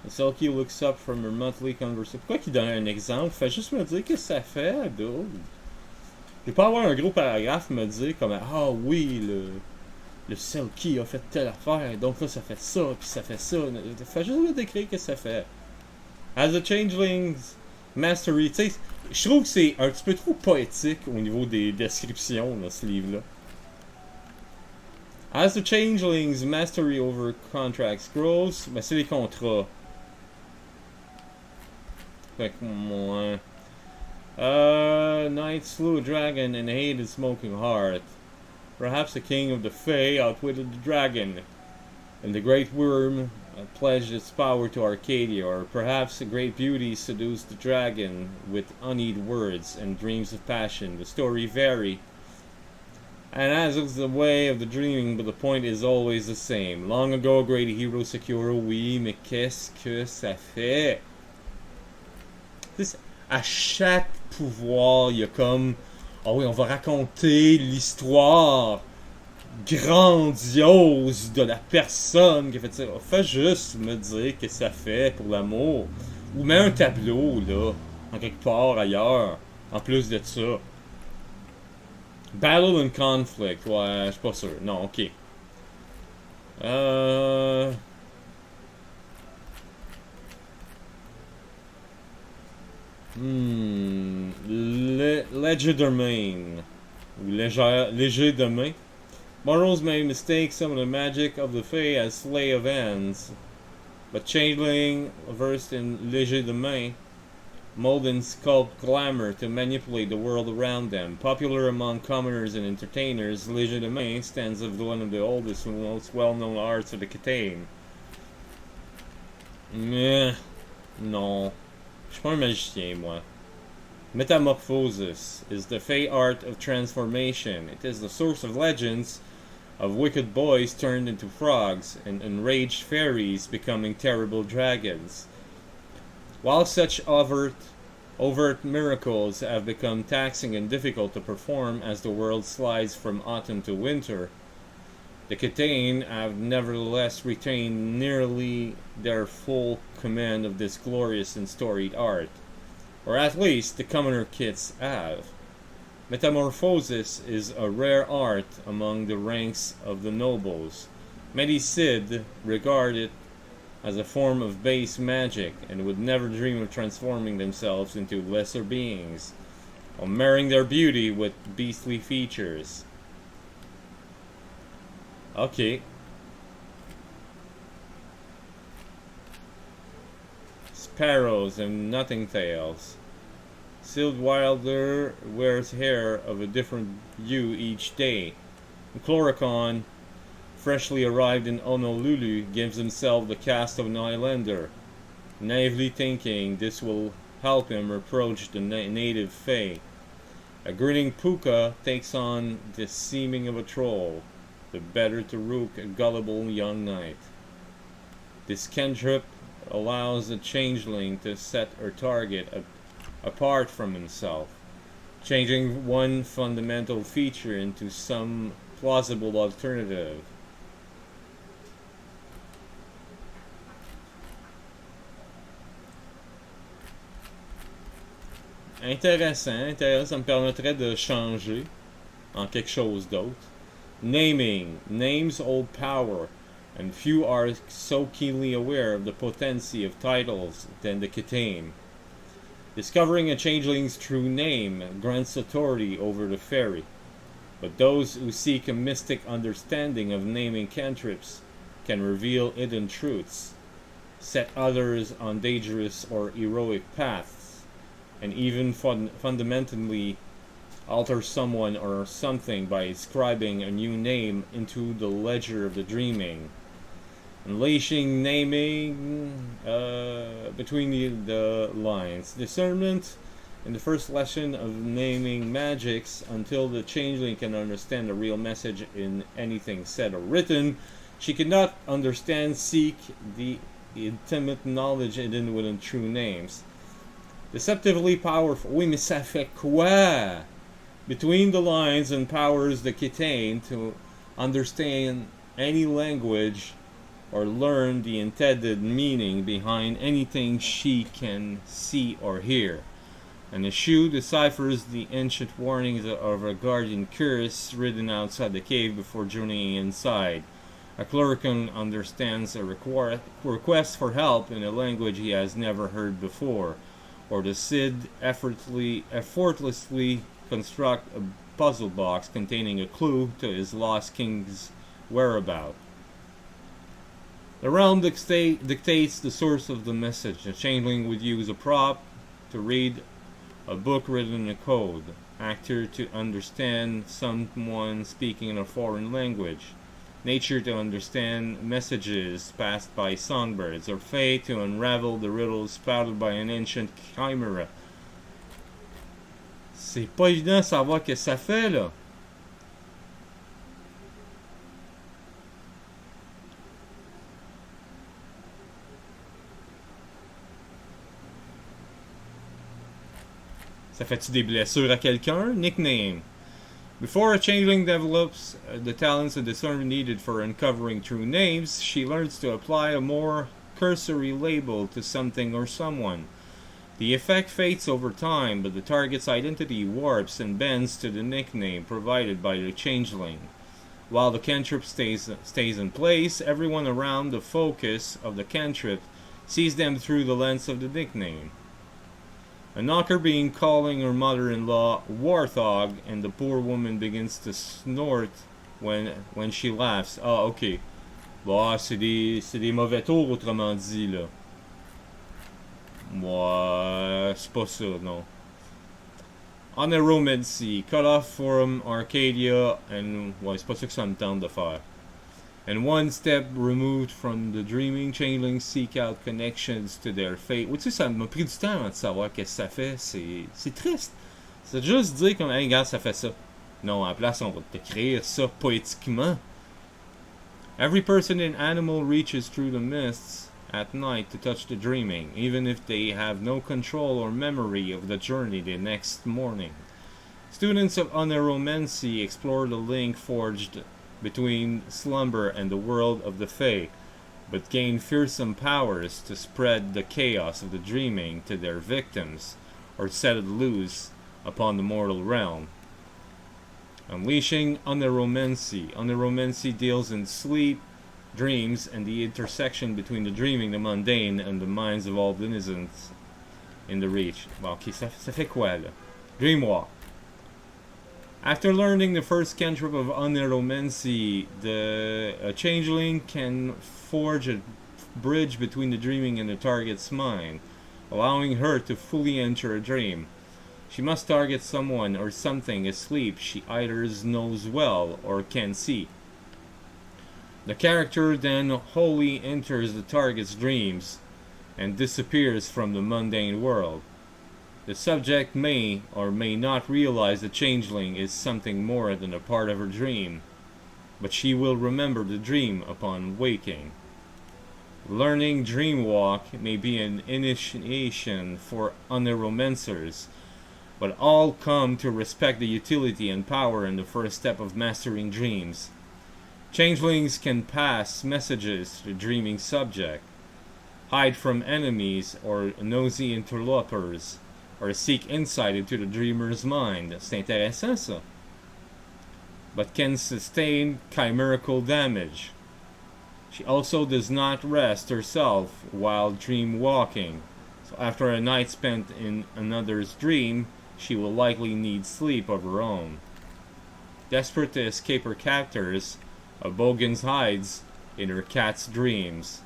The Selkie looks up from her monthly conversation. Pourquoi qu'il donne un exemple? Fais juste me dire que ça fait, dude. Je vais pas avoir un gros paragraphe me dire comme ah oui, le Selkie a fait telle affaire, donc là ça fait ça, puis ça fait ça. Fais juste me décrire que ça fait. As a Changeling's Mastery, tu sais, je trouve que c'est un petit peu trop poétique au niveau des descriptions dans ce livre-là. As the Changeling's mastery over contracts grows, ben c'est les contrats. Fait que, ouais. Knight slew a dragon and hated smoking heart. Perhaps the king of the Fae outwitted the dragon, and the great worm pledged its power to Arcadia, or perhaps the great beauty seduced the dragon with honeyed words and dreams of passion. The story vary, and as is the way of the dreaming, but the point is always the same. Long ago, a great hero secured, oui, mais qu'est-ce que ça fait? À chaque pouvoir, il y a comme, ah oui, on va raconter l'histoire grandiose de la personne qui a fait ça. Fais juste me dire que ça fait pour l'amour. Ou mets un tableau, là, en quelque part ailleurs, en plus de ça. Battle and conflict, ouais, je suis pas sûr. Non, ok. Legerdemain. Ou léger de main. Mortals may mistake some of the magic of the Fae as slay of hands. But Changeling, versed in legerdemain, mold and sculpt glamour to manipulate the world around them. Popular among commoners and entertainers, legerdemain stands as one of the oldest and most well-known arts of the Catane. Mais, non. Je suis pas un magicien, moi. Metamorphosis is the fey art of transformation. It is the source of legends of wicked boys turned into frogs and enraged fairies becoming terrible dragons. While such overt miracles have become taxing and difficult to perform as the world slides from autumn to winter, the Catane have nevertheless retained nearly their full command of this glorious and storied art. Or at least the commoner kits have. Metamorphosis is a rare art among the ranks of the nobles. Many Cid regard it as a form of base magic and would never dream of transforming themselves into lesser beings, or marrying their beauty with beastly features. Okay. Sparrows and Nottingtails. Sild Wilder wears hair of a different hue each day. Chloricon, freshly arrived in Honolulu, gives himself the cast of an islander, naively thinking this will help him approach the native fae. A grinning puka takes on the seeming of a troll, the better to rook a gullible young knight. This cantrip allows the changeling to set her target apart from himself, changing one fundamental feature into some plausible alternative. Intéressant, ça me permettrait de changer en quelque chose d'autre. Naming. Names hold power, and few are so keenly aware of the potency of titles than the Catane. Discovering a changeling's true name grants authority over the fairy, but those who seek a mystic understanding of naming cantrips can reveal hidden truths, set others on dangerous or heroic paths, and even fundamentally alter someone or something by inscribing a new name into the ledger of the dreaming. Unleashing naming between the lines. Discernment in the first lesson of naming magics. Until the changeling can understand the real message in anything said or written, she cannot understand, seek the intimate knowledge hidden within true names. Deceptively powerful. Oui, mais ça fait quoi? Between the lines empowers the Catane to understand any language or learn the intended meaning behind anything she can see or hear. And the shoe deciphers the ancient warnings of a guardian curse written outside the cave before journeying inside. A clericon understands a request for help in a language he has never heard before, or the Cid effortlessly construct a puzzle box containing a clue to his lost king's whereabouts. The realm dictates the source of the message. The changeling would use a prop to read a book written in a code, actor to understand someone speaking in a foreign language, nature to understand messages passed by songbirds, or fate to unravel the riddles spouted by an ancient chimera. C'est pas évident de savoir ce que ça fait, là. Ça fait-tu des blessures à quelqu'un? Nickname. Before a changeling develops the talents and discernment needed for uncovering true names, she learns to apply a more cursory label to something or someone. The effect fades over time, but the target's identity warps and bends to the nickname provided by the changeling. While the cantrip stays in place, everyone around the focus of the cantrip sees them through the lens of the nickname. A knocker being calling her mother-in-law Warthog, and the poor woman begins to snort when she laughs. Oh, okay. Bah, c'est des mauvais tours, autrement dit, là. Moi, c'est pas ça, non. Oneromancy, cut off from Arcadia, and... Ouais, c'est pas ça que ça me tente de faire. And one step removed from the dreaming, changelings seek out connections to their fate. Oui, tu sais, ça m'a pris du temps avant de savoir qu'est-ce que ça fait. C'est triste. C'est juste dire comme, hey, regarde, ça fait ça. Non, à la place, on va t'écrire ça poétiquement. Every person and animal reaches through the mists at night to touch the dreaming, even if they have no control or memory of the journey the next morning. Students of Oneromancy explore the link forged between slumber and the world of the Fae, but gain fearsome powers to spread the chaos of the dreaming to their victims, or set it loose upon the mortal realm. Unleashing Oneromancy. Oneromancy deals in sleep, dreams, and the intersection between the dreaming, the mundane, and the minds of all denizens in the reach. Bon, ok, ça fait quoi, là? Dreamwalk. After learning the first cantrip of Oneromancy, the changeling can forge a bridge between the dreaming and the target's mind, allowing her to fully enter a dream. She must target someone or something asleep she either knows well or can see. The character then wholly enters the target's dreams and disappears from the mundane world. The subject may or may not realize the changeling is something more than a part of her dream, but she will remember the dream upon waking. Learning Dreamwalk may be an initiation for Oneromancers, but all come to respect the utility and power in the first step of mastering dreams. Changelings can pass messages to the dreaming subject, hide from enemies or nosy interlopers, or seek insight into the dreamer's mind. C'est intéressant, ça. But can sustain chimerical damage. She also does not rest herself while dream walking, so after a night spent in another's dream, she will likely need sleep of her own. Desperate to escape her captors, a Bogans hides in her cat's dreams.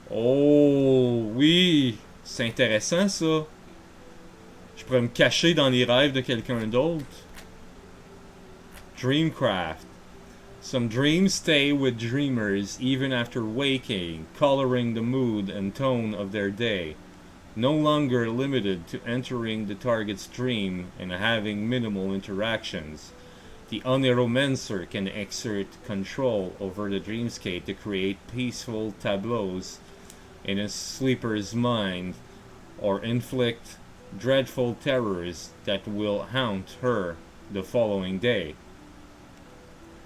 Oh oui, c'est intéressant ça. Je pourrais me cacher dans les rêves de quelqu'un d'autre. Dreamcraft. Some dreams stay with dreamers even after waking, coloring the mood and tone of their day. No longer limited to entering the target's dream and having minimal interactions. The Oneromancer can exert control over the dreamscape to create peaceful tableaus in a sleeper's mind or inflict dreadful terrors that will haunt her the following day.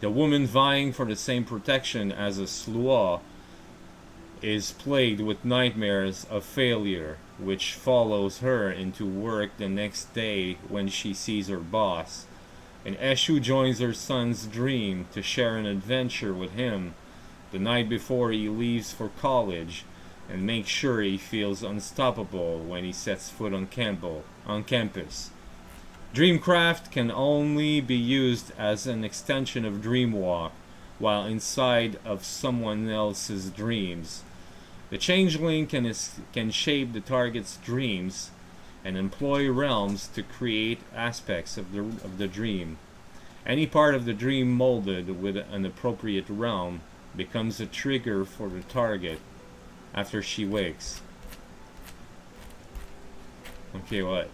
The woman vying for the same protection as a slough is plagued with nightmares of failure, which follows her into work the next day when she sees her boss. And Eshu joins her son's dream to share an adventure with him the night before he leaves for college, and make sure he feels unstoppable when he sets foot on campus. Dreamcraft can only be used as an extension of Dreamwalk while inside of someone else's dreams. The changeling can shape the target's dreams and employ realms to create aspects of the dream. Any part of the dream molded with an appropriate realm becomes a trigger for the target after she wakes. Okay, what?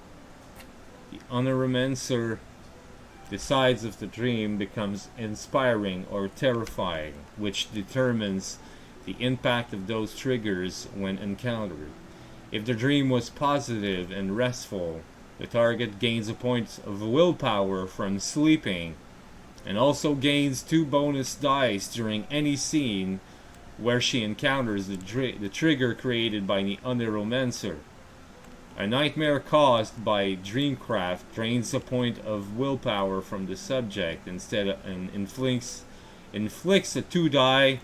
The Oneromancer decides if the dream becomes inspiring or terrifying, which determines the impact of those triggers when encountered. If the dream was positive and restful, the target gains a point of willpower from sleeping, and also gains 2 bonus dice during any scene where she encounters the trigger created by the Oneromancer. A nightmare caused by Dreamcraft drains a point of willpower from the subject and inflicts a 2-die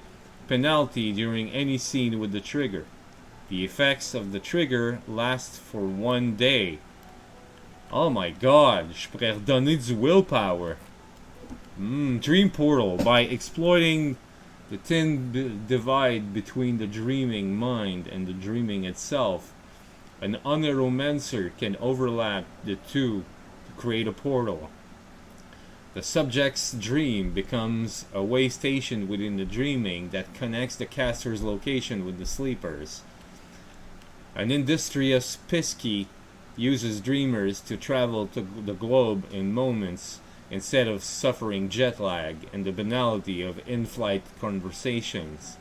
penalty during any scene with the trigger. The effects of the trigger last for 1 day. Oh my god, je pourrais redonner du willpower. Dream Portal. By exploiting The thin divide between the dreaming mind and the dreaming itself. An oneiromancer can overlap the two to create a portal. The subject's dream becomes a way station within the dreaming that connects the caster's location with the sleeper's. An industrious piskie uses dreamers to travel to the globe in moments instead of suffering jet lag and the banality of in-flight conversations.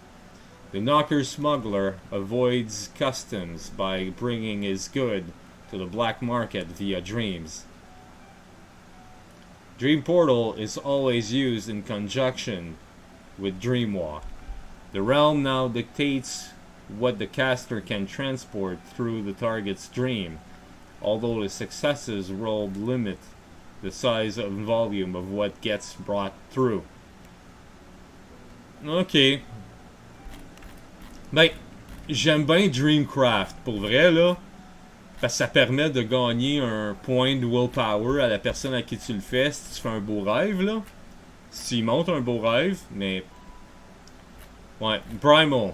The knocker smuggler avoids customs by bringing his good to the black market via dreams. Dream portal is always used in conjunction with dream walk. The realm now dictates what the caster can transport through the target's dream, although the successes rolled limit the size and volume of what gets brought through. Ok. Ben, j'aime bien Dreamcraft, pour vrai, là. Parce que ça permet de gagner un point de willpower à la personne à qui tu le fais si tu fais un beau rêve, là. Si tu montes un beau rêve, mais... Ouais, Primal.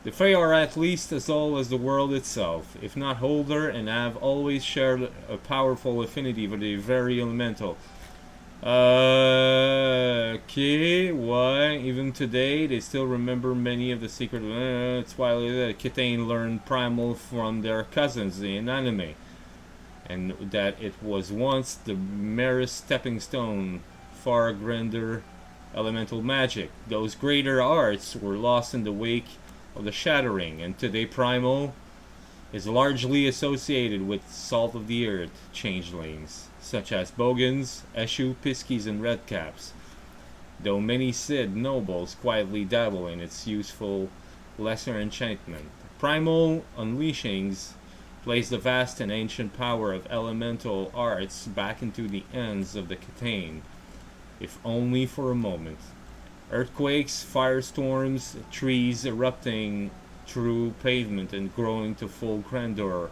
The Fae are at least as old as the world itself, if not older, and have always shared a powerful affinity for the very elemental. Okay, why? Even today, they still remember many of the secret. It's why Kitane learned Primal from their cousins, the Inanime, and that it was once the merest stepping stone, far grander elemental magic. Those greater arts were lost in the wake of the Shattering, and today Primal is largely associated with salt of the earth changelings, such as Bogans, Eshu, Piskies, and Redcaps, though many Sid nobles quietly dabble in its useful lesser enchantment. Primal unleashings place the vast and ancient power of elemental arts back into the ends of the Kitane, if only for a moment. Earthquakes, firestorms, trees erupting through pavement and growing to full grandeur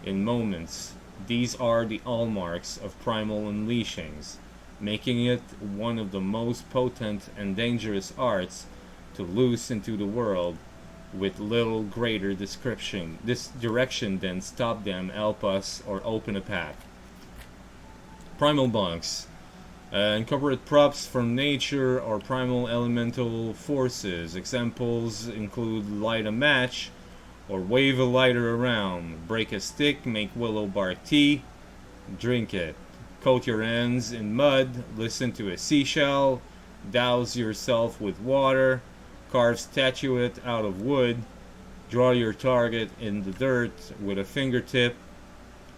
in moments. These are the hallmarks of primal unleashings, making it one of the most potent and dangerous arts to loose into the world with little greater direction than stop them, help us, or open a path. Primal bunks. Incorporate props from nature or primal elemental forces. Examples include light a match or wave a lighter around, break a stick, make willow bark tea, drink it, coat your hands in mud, listen to a seashell, douse yourself with water, carve statuette out of wood, draw your target in the dirt with a fingertip,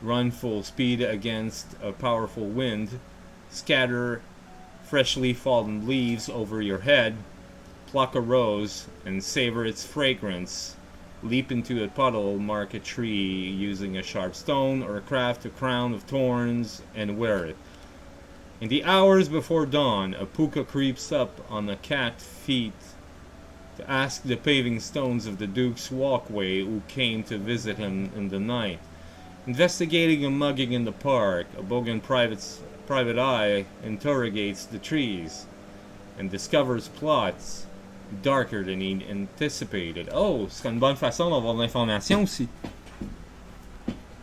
run full speed against a powerful wind, scatter freshly fallen leaves over your head, pluck a rose and savor its fragrance, leap into a puddle, mark a tree using a sharp stone, or craft a crown of thorns and wear it. In the hours before dawn, a puka creeps up on the cat feet to ask the paving stones of the Duke's walkway who came to visit him in the night. Investigating a mugging in the park, a Bogan private eye interrogates the trees and discovers plots darker than he anticipated. Oh, ce serait une bonne façon d'avoir de l'information aussi.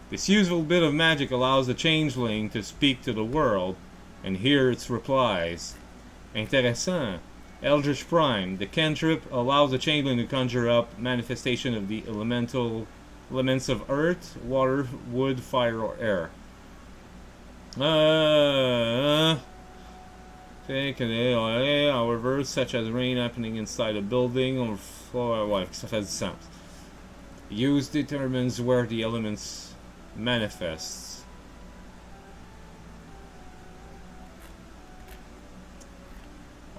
This useful bit of magic allows the changeling to speak to the world and hear its replies. Intéressant. Eldritch Prime. The cantrip allows the changeling to conjure up manifestation of the elements of earth, water, wood, fire, or air. However, such as rain happening inside a building or floor, ouais, ça fait du sens. Use determines where the elements manifests.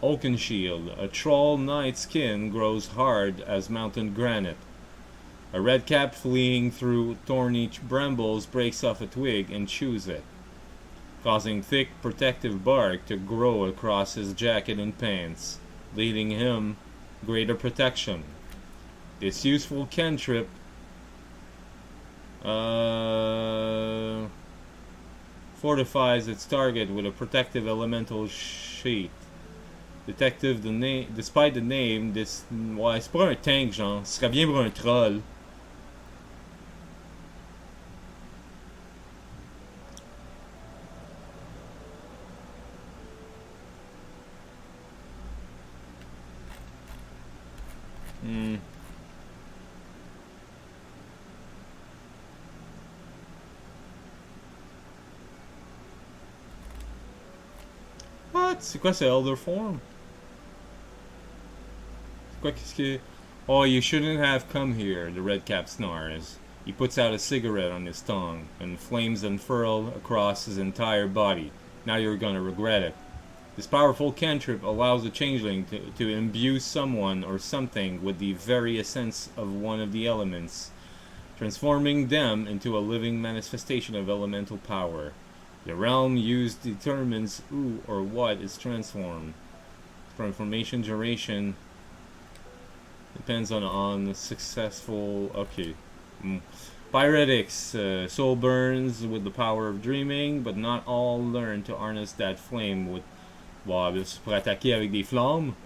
Oakenshield. A troll knight's skin grows hard as mountain granite. A redcap fleeing through thorny brambles breaks off a twig and chews it, causing thick protective bark to grow across his jacket and pants, leading him greater protection. This useful cantrip fortifies its target with a protective elemental sheet. Detective, despite the name, ouais, c'est pas un tank, genre. Ce serait bien pour un troll. Hmm. What? C'est quoi ce Elder Form? C'est quoi qu'est-ce que... Oh, you shouldn't have come here, the redcap snarls. He puts out a cigarette on his tongue, and flames unfurl across his entire body. Now you're gonna regret it. This powerful cantrip allows the changeling to imbue someone or something with the very essence of one of the elements, transforming them into a living manifestation of elemental power. The realm used determines who or what is transformed. Transformation duration depends on the successful... Okay. Pyretics. Soul burns with the power of dreaming, but not all learn to harness that flame with... Wow, c'est pour attaquer avec des flammes.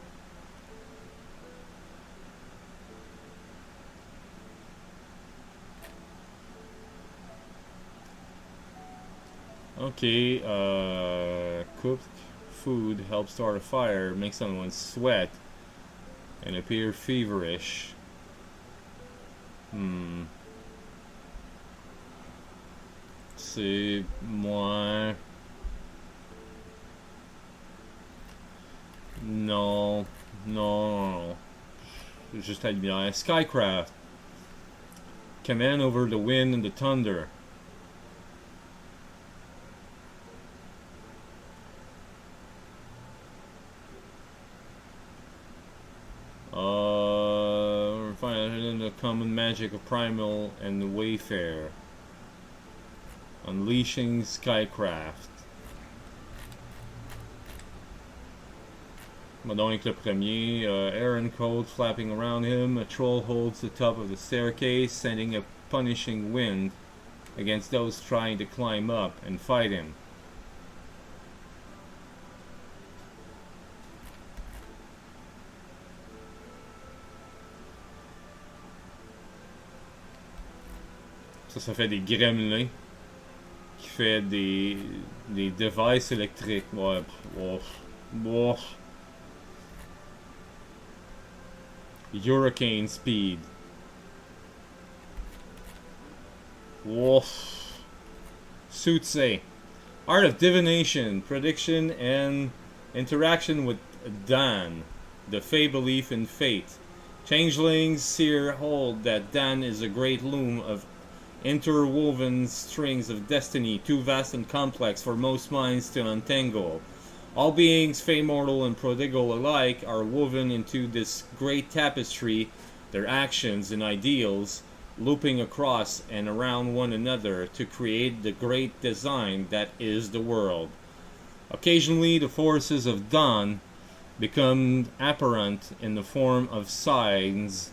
Okay, cooked food helps start a fire, makes someone sweat and appear feverish. C'est moins... Non, non, juste admirer. Skycraft. Command over the wind and the thunder. Find the common magic of primal and the wayfare. Unleashing Skycraft. Madonic le premier, Aaron cold flapping around him. A troll holds the top of the staircase, sending a punishing wind against those trying to climb up and fight him. Ça fait des gremlins qui fait des devices électriques. Ouais, ouais. Hurricane speed. Woof. Soothsay. Art of divination, prediction, and interaction with Dan. The Fey belief in fate. Changelings seer hold that Dan is a great loom of interwoven strings of destiny, too vast and complex for most minds to untangle. All beings, fey mortal and prodigal alike, are woven into this great tapestry, their actions and ideals looping across and around one another to create the great design that is the world. Occasionally, the forces of dawn become apparent in the form of signs,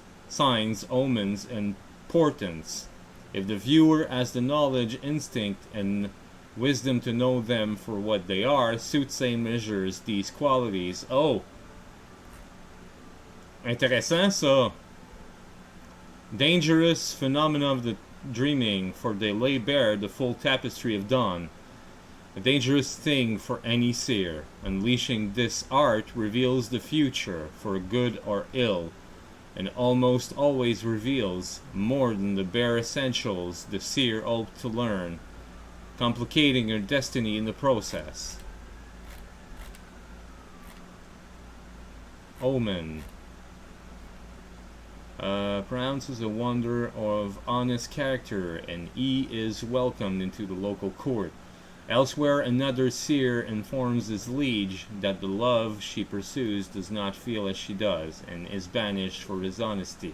omens, and portents. If the viewer has the knowledge, instinct, and wisdom to know them for what they are, Soothsay measures these qualities. Oh! Intéressant, ça! Dangerous phenomena of the dreaming, for they lay bare the full tapestry of dawn. A dangerous thing for any seer. Unleashing this art reveals the future, for good or ill, and almost always reveals more than the bare essentials the seer hoped to learn, complicating her destiny in the process. Omen. Pronounces a wonder of honest character, and he is welcomed into the local court. Elsewhere, another seer informs his liege that the love she pursues does not feel as she does, and is banished for dishonesty.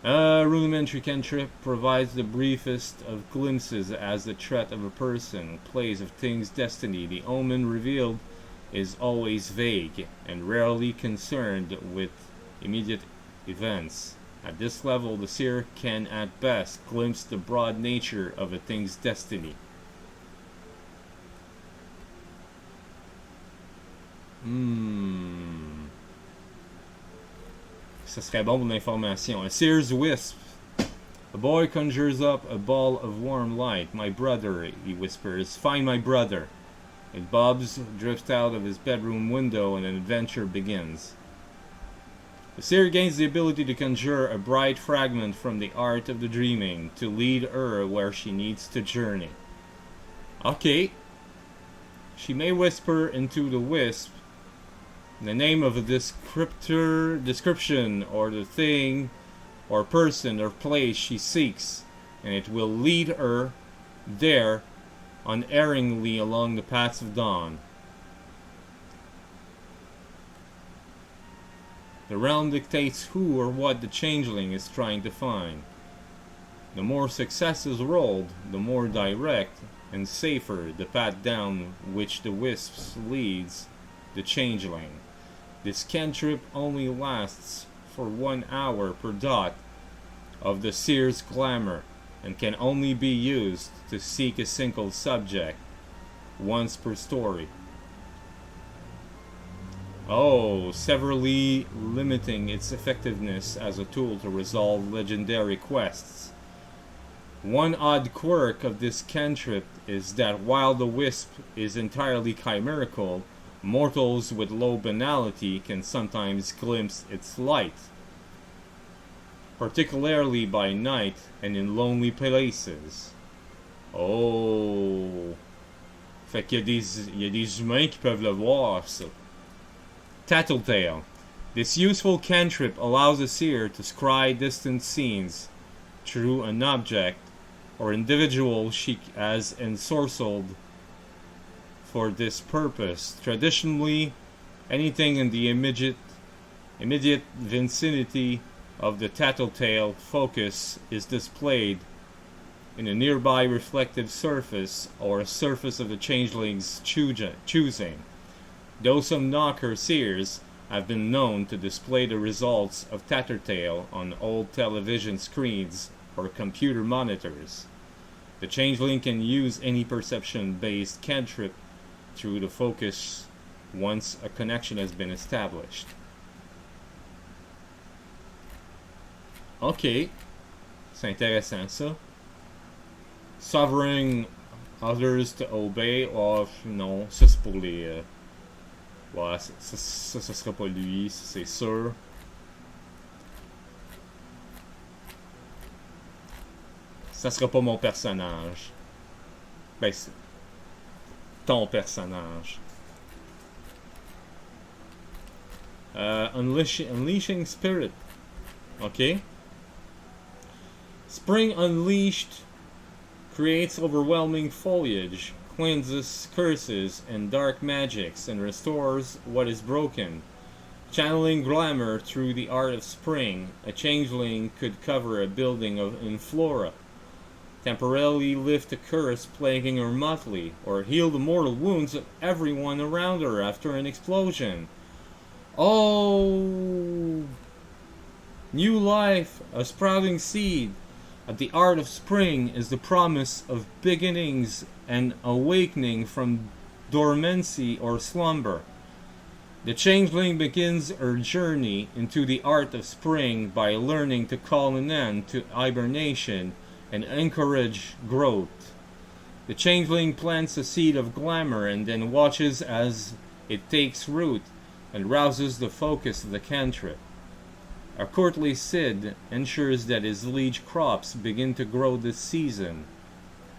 A rudimentary cantrip provides the briefest of glimpses as the threat of a person, plays of things' destiny. The omen revealed is always vague, and rarely concerned with immediate events. At this level, the seer can at best glimpse the broad nature of a thing's destiny. Ça serait bon pour l'information. A seer's wisp. A boy conjures up a ball of warm light. My brother, he whispers. Find my brother. It bobs, drifts out of his bedroom window, and an adventure begins. The seer gains the ability to conjure a bright fragment from the art of the dreaming to lead her where she needs to journey. Okay. She may whisper into the wisp the name of a description or the thing or person or place she seeks, and it will lead her there unerringly along the paths of dawn. The realm dictates who or what the changeling is trying to find. The more successes rolled, the more direct and safer the path down which the wisps leads the changeling. This cantrip only lasts for 1 hour per dot of the seer's glamour, and can only be used to seek a single subject, once per story. Oh, severely limiting its effectiveness as a tool to resolve legendary quests. One odd quirk of this cantrip is that while the wisp is entirely chimerical, mortals with low banality can sometimes glimpse its light, particularly by night and in lonely places. Oh. Fait qu'il y a des humains qui peuvent le voir, ça. Tattletale. This useful cantrip allows a seer to scry distant scenes through an object or individual she has ensorcelled for this purpose. Traditionally, anything in the immediate vicinity of the tattletale focus is displayed in a nearby reflective surface or a surface of the changeling's choosing. Though some knocker seers have been known to display the results of Tattertale on old television screens or computer monitors, the changeling can use any perception-based cantrip through the focus once a connection has been established. Ok, c'est intéressant ça. Sovereign others to obey. Oh non, ça c'est pour les... Ouais, ça sera pas lui, c'est sûr. Ça sera pas mon personnage. Ben, c'est ton personnage. Unleashing Spirit. Ok. Spring Unleashed creates overwhelming foliage, cleanses curses and dark magics, and restores what is broken. Channeling glamour through the art of spring, a changeling could cover a building in flora, temporarily lift a curse plaguing her monthly, or heal the mortal wounds of everyone around her after an explosion. Oh! New life, a sprouting seed. At the art of spring is the promise of beginnings and awakening from dormancy or slumber. The changeling begins her journey into the art of spring by learning to call an end to hibernation and encourage growth. The changeling plants a seed of glamour and then watches as it takes root and rouses the focus of the cantrip. A courtly Cid ensures that his liege crops begin to grow this season.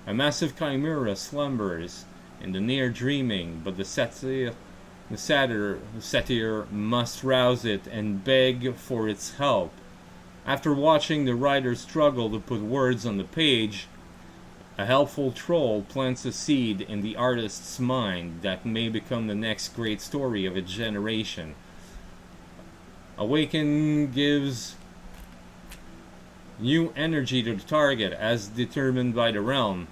A massive chimera slumbers in the near dreaming, but the satyr must rouse it and beg for its help. After watching the writer struggle to put words on the page, a helpful troll plants a seed in the artist's mind that may become the next great story of a generation. Awaken gives new energy to the target as determined by the realm.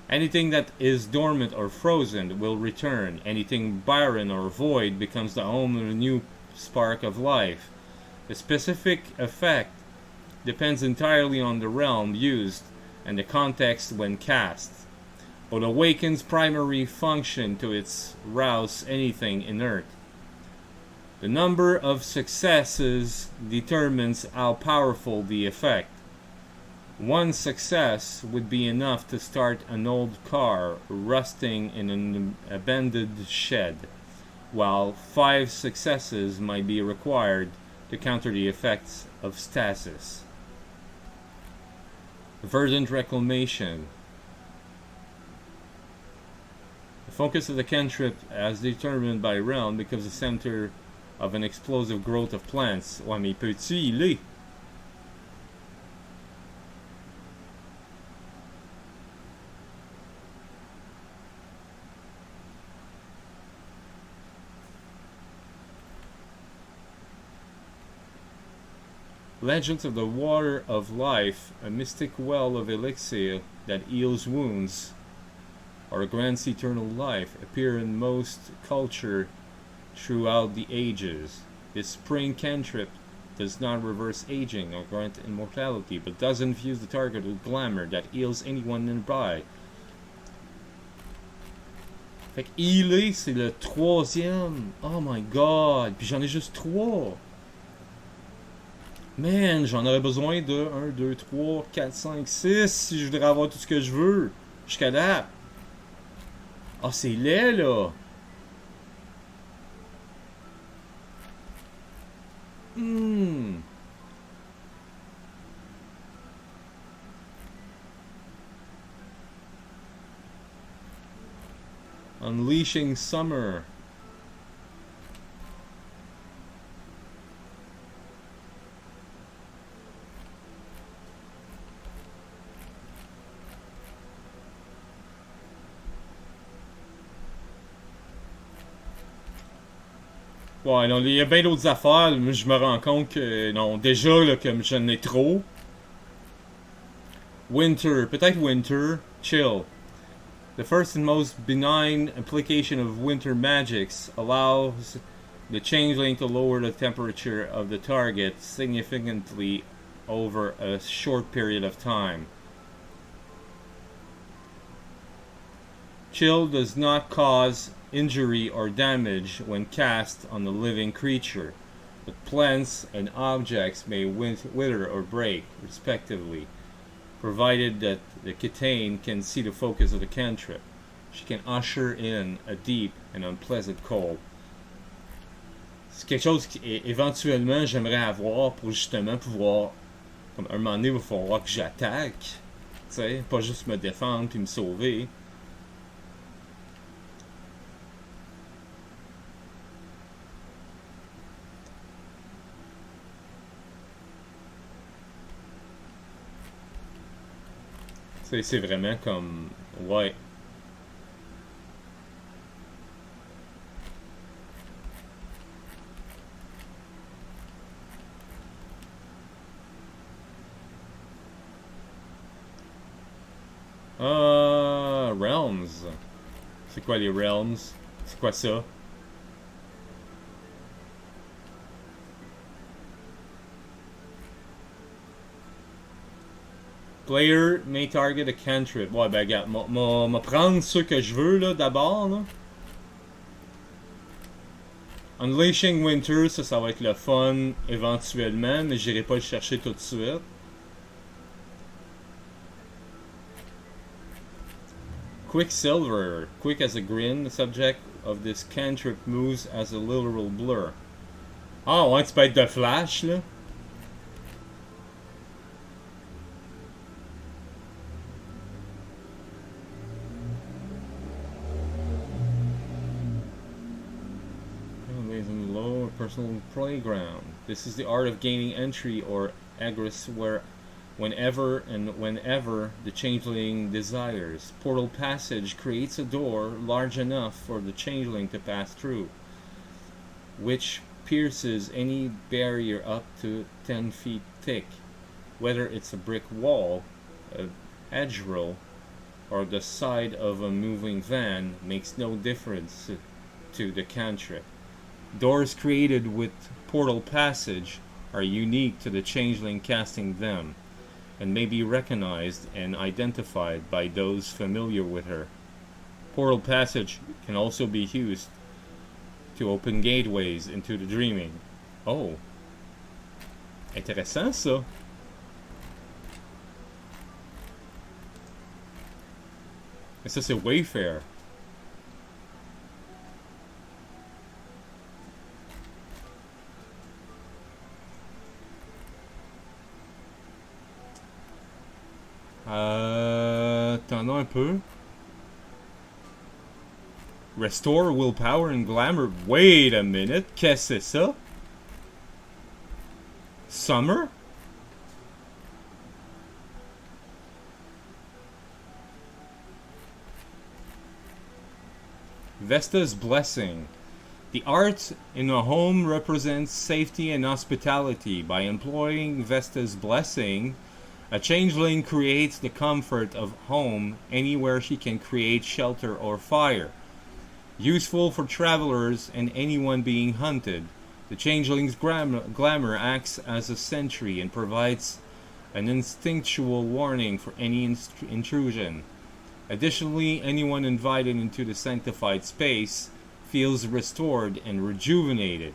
Anything that is dormant or frozen will return. Anything barren or void becomes the home of a new spark of life. The specific effect depends entirely on the realm used and the context when cast, but Awaken's primary function to its rouse anything inert. The number of successes determines how powerful the effect. One success would be enough to start an old car rusting in an abandoned shed, while 5 successes might be required to counter the effects of stasis. Verdant reclamation. The focus of the cantrip, as determined by realm, becomes the center of an explosive growth of plants. Ouais, mais peux-tu healer? Legends of the Water of Life, a mystic well of elixir that heals wounds, or grants eternal life, appear in most culture throughout the ages. This spring cantrip does not reverse aging or grant immortality, but does infuse the target with glamour that heals anyone nearby. Fait que healer, c'est le 3e. Oh my god! Puis j'en ai juste 3! Man, j'en aurais besoin de 1, 2, 3, 4, 5, 6 si je voudrais avoir tout ce que je veux. Jusqu'à date. Ah, c'est laid, là! Unleashing Summer. Ouais, non, il y a bien d'autres affaires, mais je me rends compte que, non, déjà, là, comme j'en ai trop. Winter, peut-être Winter, chill. The first and most benign application of winter magics allows the changeling to lower the temperature of the target significantly over a short period of time. Chill does not cause injury or damage when cast on the living creature, but plants and objects may wither or break, respectively, provided that the Kitane can see the focus of the cantrip. She can usher in a deep and unpleasant cold. C'est quelque chose éventuellement j'aimerais avoir pour justement pouvoir, comme un moment donné, il va falloir que j'attaque, tu sais, pas juste me défendre puis me sauver. C'est vraiment comme... Ouais. Realms. C'est quoi les realms? C'est quoi ça? Player may target a cantrip. Ouais, ben regarde, m'a prendre ceux que je veux là d'abord là. Unleashing Winter, ça va être le fun éventuellement, mais j'irai pas le chercher tout de suite. Quicksilver. Quick as a grin, the subject of this cantrip moves as a literal blur. Ah ouais, tu peux être de flash là. Personal playground. This is the art of gaining entry or egress whenever the changeling desires. Portal passage creates a door large enough for the changeling to pass through, which pierces any barrier up to 10 feet thick. Whether it's a brick wall, a hedgerow, or the side of a moving van makes no difference to the cantrip. Doors created with portal passage are unique to the changeling casting them, and may be recognized and identified by those familiar with her. Portal passage can also be used to open gateways into the dreaming. Oh. Intéressant, ça. Et ça, c'est Wayfair. Attendons un peu. Restore willpower and glamour. Wait a minute. Qu'est-ce que c'est ça? Summer? Vesta's blessing. The art in a home represents safety and hospitality. By employing Vesta's blessing, a changeling creates the comfort of home anywhere she can create shelter or fire. Useful for travelers and anyone being hunted, the changeling's glamour acts as a sentry and provides an instinctual warning for any intrusion. Additionally, anyone invited into the sanctified space feels restored and rejuvenated.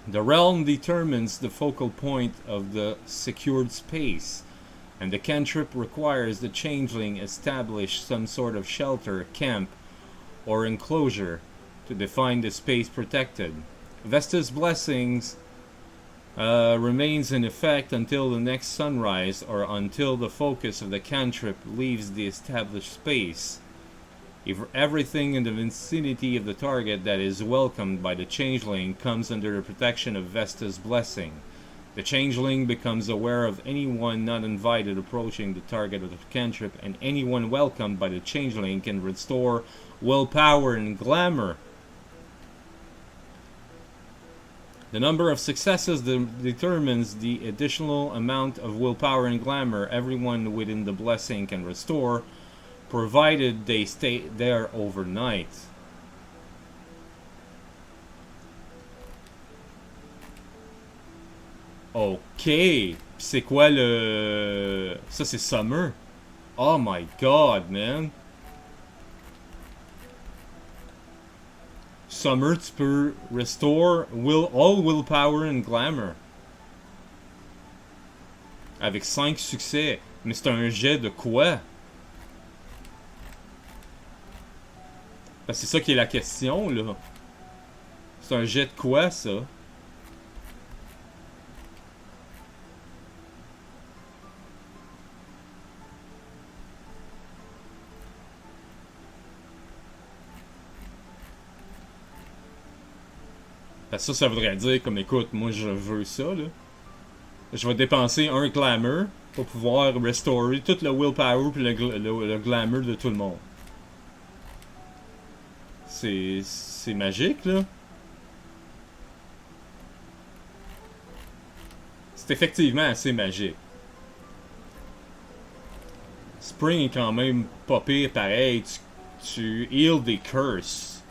The realm determines the focal point of the secured space, and the cantrip requires the changeling establish some sort of shelter, camp, or enclosure to define the space protected. Vesta's blessings remains in effect until the next sunrise or until the focus of the cantrip leaves the established space. If everything in the vicinity of the target that is welcomed by the changeling comes under the protection of Vesta's blessing, the changeling becomes aware of anyone not invited approaching the target of the cantrip, and anyone welcomed by the changeling can restore willpower and glamour. The number of successes determines the additional amount of willpower and glamour everyone within the blessing can restore, provided they stay there overnight. Ok. C'est quoi le... Ça, c'est Summer. Oh my god, man. Summer, tu peux restore all willpower and glamour. Avec 5 succès. Mais c'est un jet de quoi? Parce que c'est ça qui est la question, là. C'est un jet de quoi, ça? Parce que ça voudrait dire, comme écoute, moi je veux ça, là. Je vais dépenser un glamour pour pouvoir restorer tout le willpower et le glamour de tout le monde. C'est magique, là. C'est effectivement assez magique. Spring est quand même pas pire pareil. Tu heal des curses.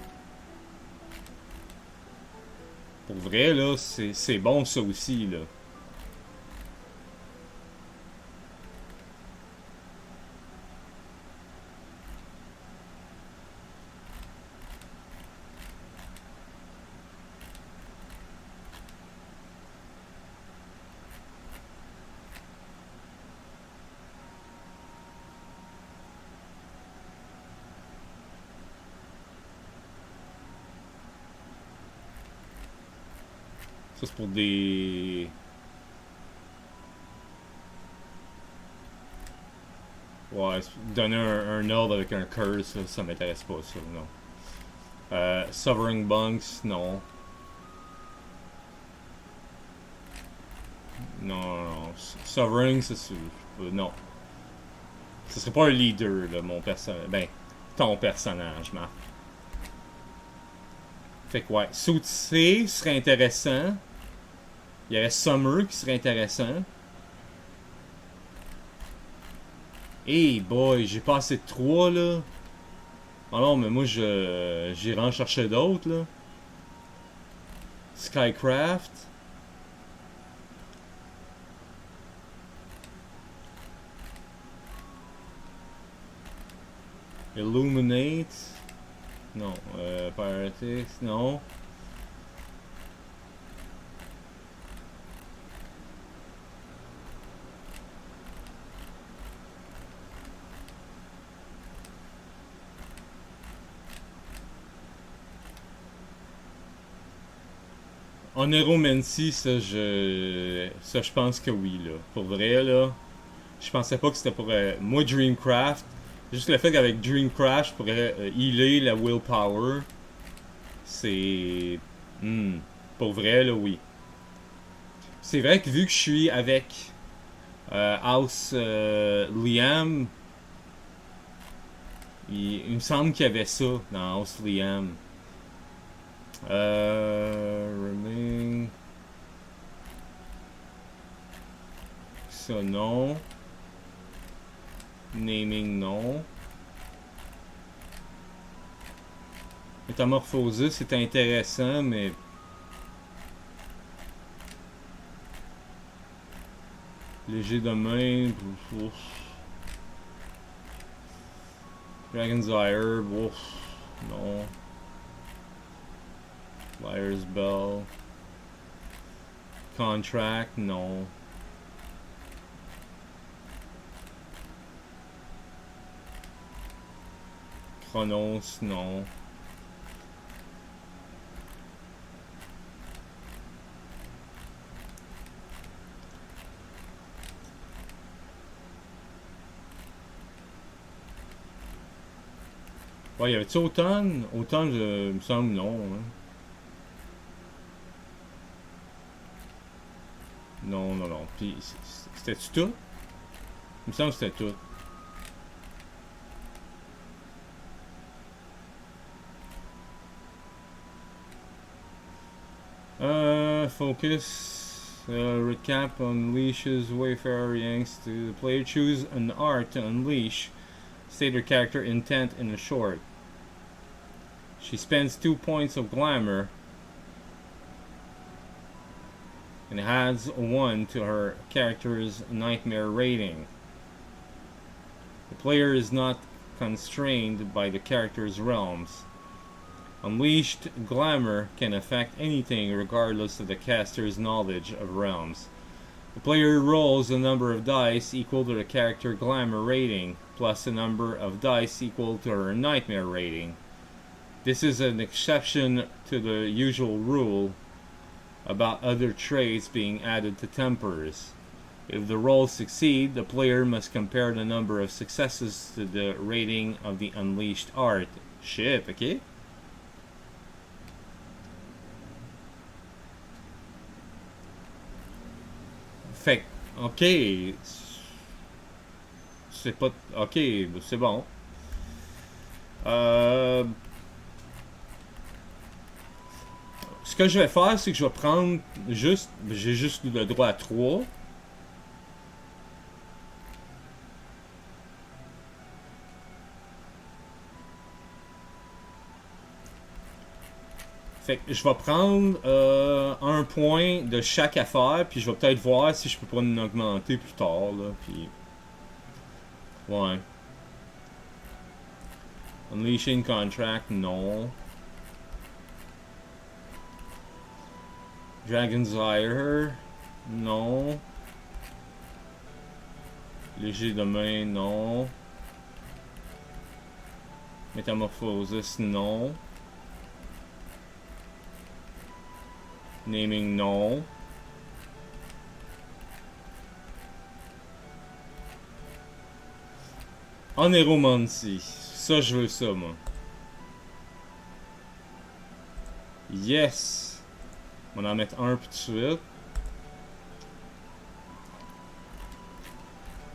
Pour vrai, là, c'est bon ça aussi, là. Ça, c'est pour des... Ouais, donner un ordre avec un curse, ça m'intéresse pas, ça, non. Sovereign Bunks, non. Non. Sovereign, c'est... Non. Ce serait pas un leader, là, mon personnage. Ben, ton personnage, Marc. Fait que, ouais, Soutissé serait intéressant. Il y aurait Summer qui serait intéressant. Hey boy, j'ai pas assez de 3 là. Ah non, mais moi j'irai en chercher d'autres là. Skycraft. Illuminate. Non. Pirates, non. Oneromancy, ça, je pense que oui, là. Pour vrai, là. Je pensais pas que c'était pour. Moi, Dreamcraft. Juste le fait qu'avec Dreamcraft, je pourrais healer la willpower. C'est. Pour vrai, là, oui. C'est vrai que vu que je suis avec House Liam, il me semble qu'il y avait ça dans House Liam. Remain. Ça, non. Naming, non. Métamorphosis, c'est intéressant, mais. Léger de main. Dragon's Ire, ouf, non. Liar's Bell. Contract, non. Chronos, non. Ouais, y avait-tu automne? Automne, il me semble, non. Hein. Non, non, non. Puis, c'était-tu tout? Il me semble que c'était tout. Focus. Recap unleashes Wayfarer Yanks to the player choose an art to unleash. State her character intent in a short. She spends 2 points of glamour and adds 1 to her character's nightmare rating. The player is not constrained by the character's realms. Unleashed glamour can affect anything regardless of the caster's knowledge of realms. The player rolls a number of dice equal to the character glamour rating, plus a number of dice equal to her nightmare rating. This is an exception to the usual rule about other traits being added to tempers. If the rolls succeed, the player must compare the number of successes to the rating of the unleashed art. Shit, ok? Fait ok. C'est pas. Ok, c'est bon. Ce que je vais faire, c'est que je vais prendre juste. J'ai juste le droit à 3. Fait que je vais prendre 1 point de chaque affaire, puis je vais peut-être voir si je peux pas en augmenter plus tard, là, puis... Ouais. Unleashing Contract, non. Dragon's Ire, non. Léger de main, non. Métamorphosis, non. Naming, non. Oneromancy. Ça, je veux ça, moi. Yes! On va en mettre un tout de suite.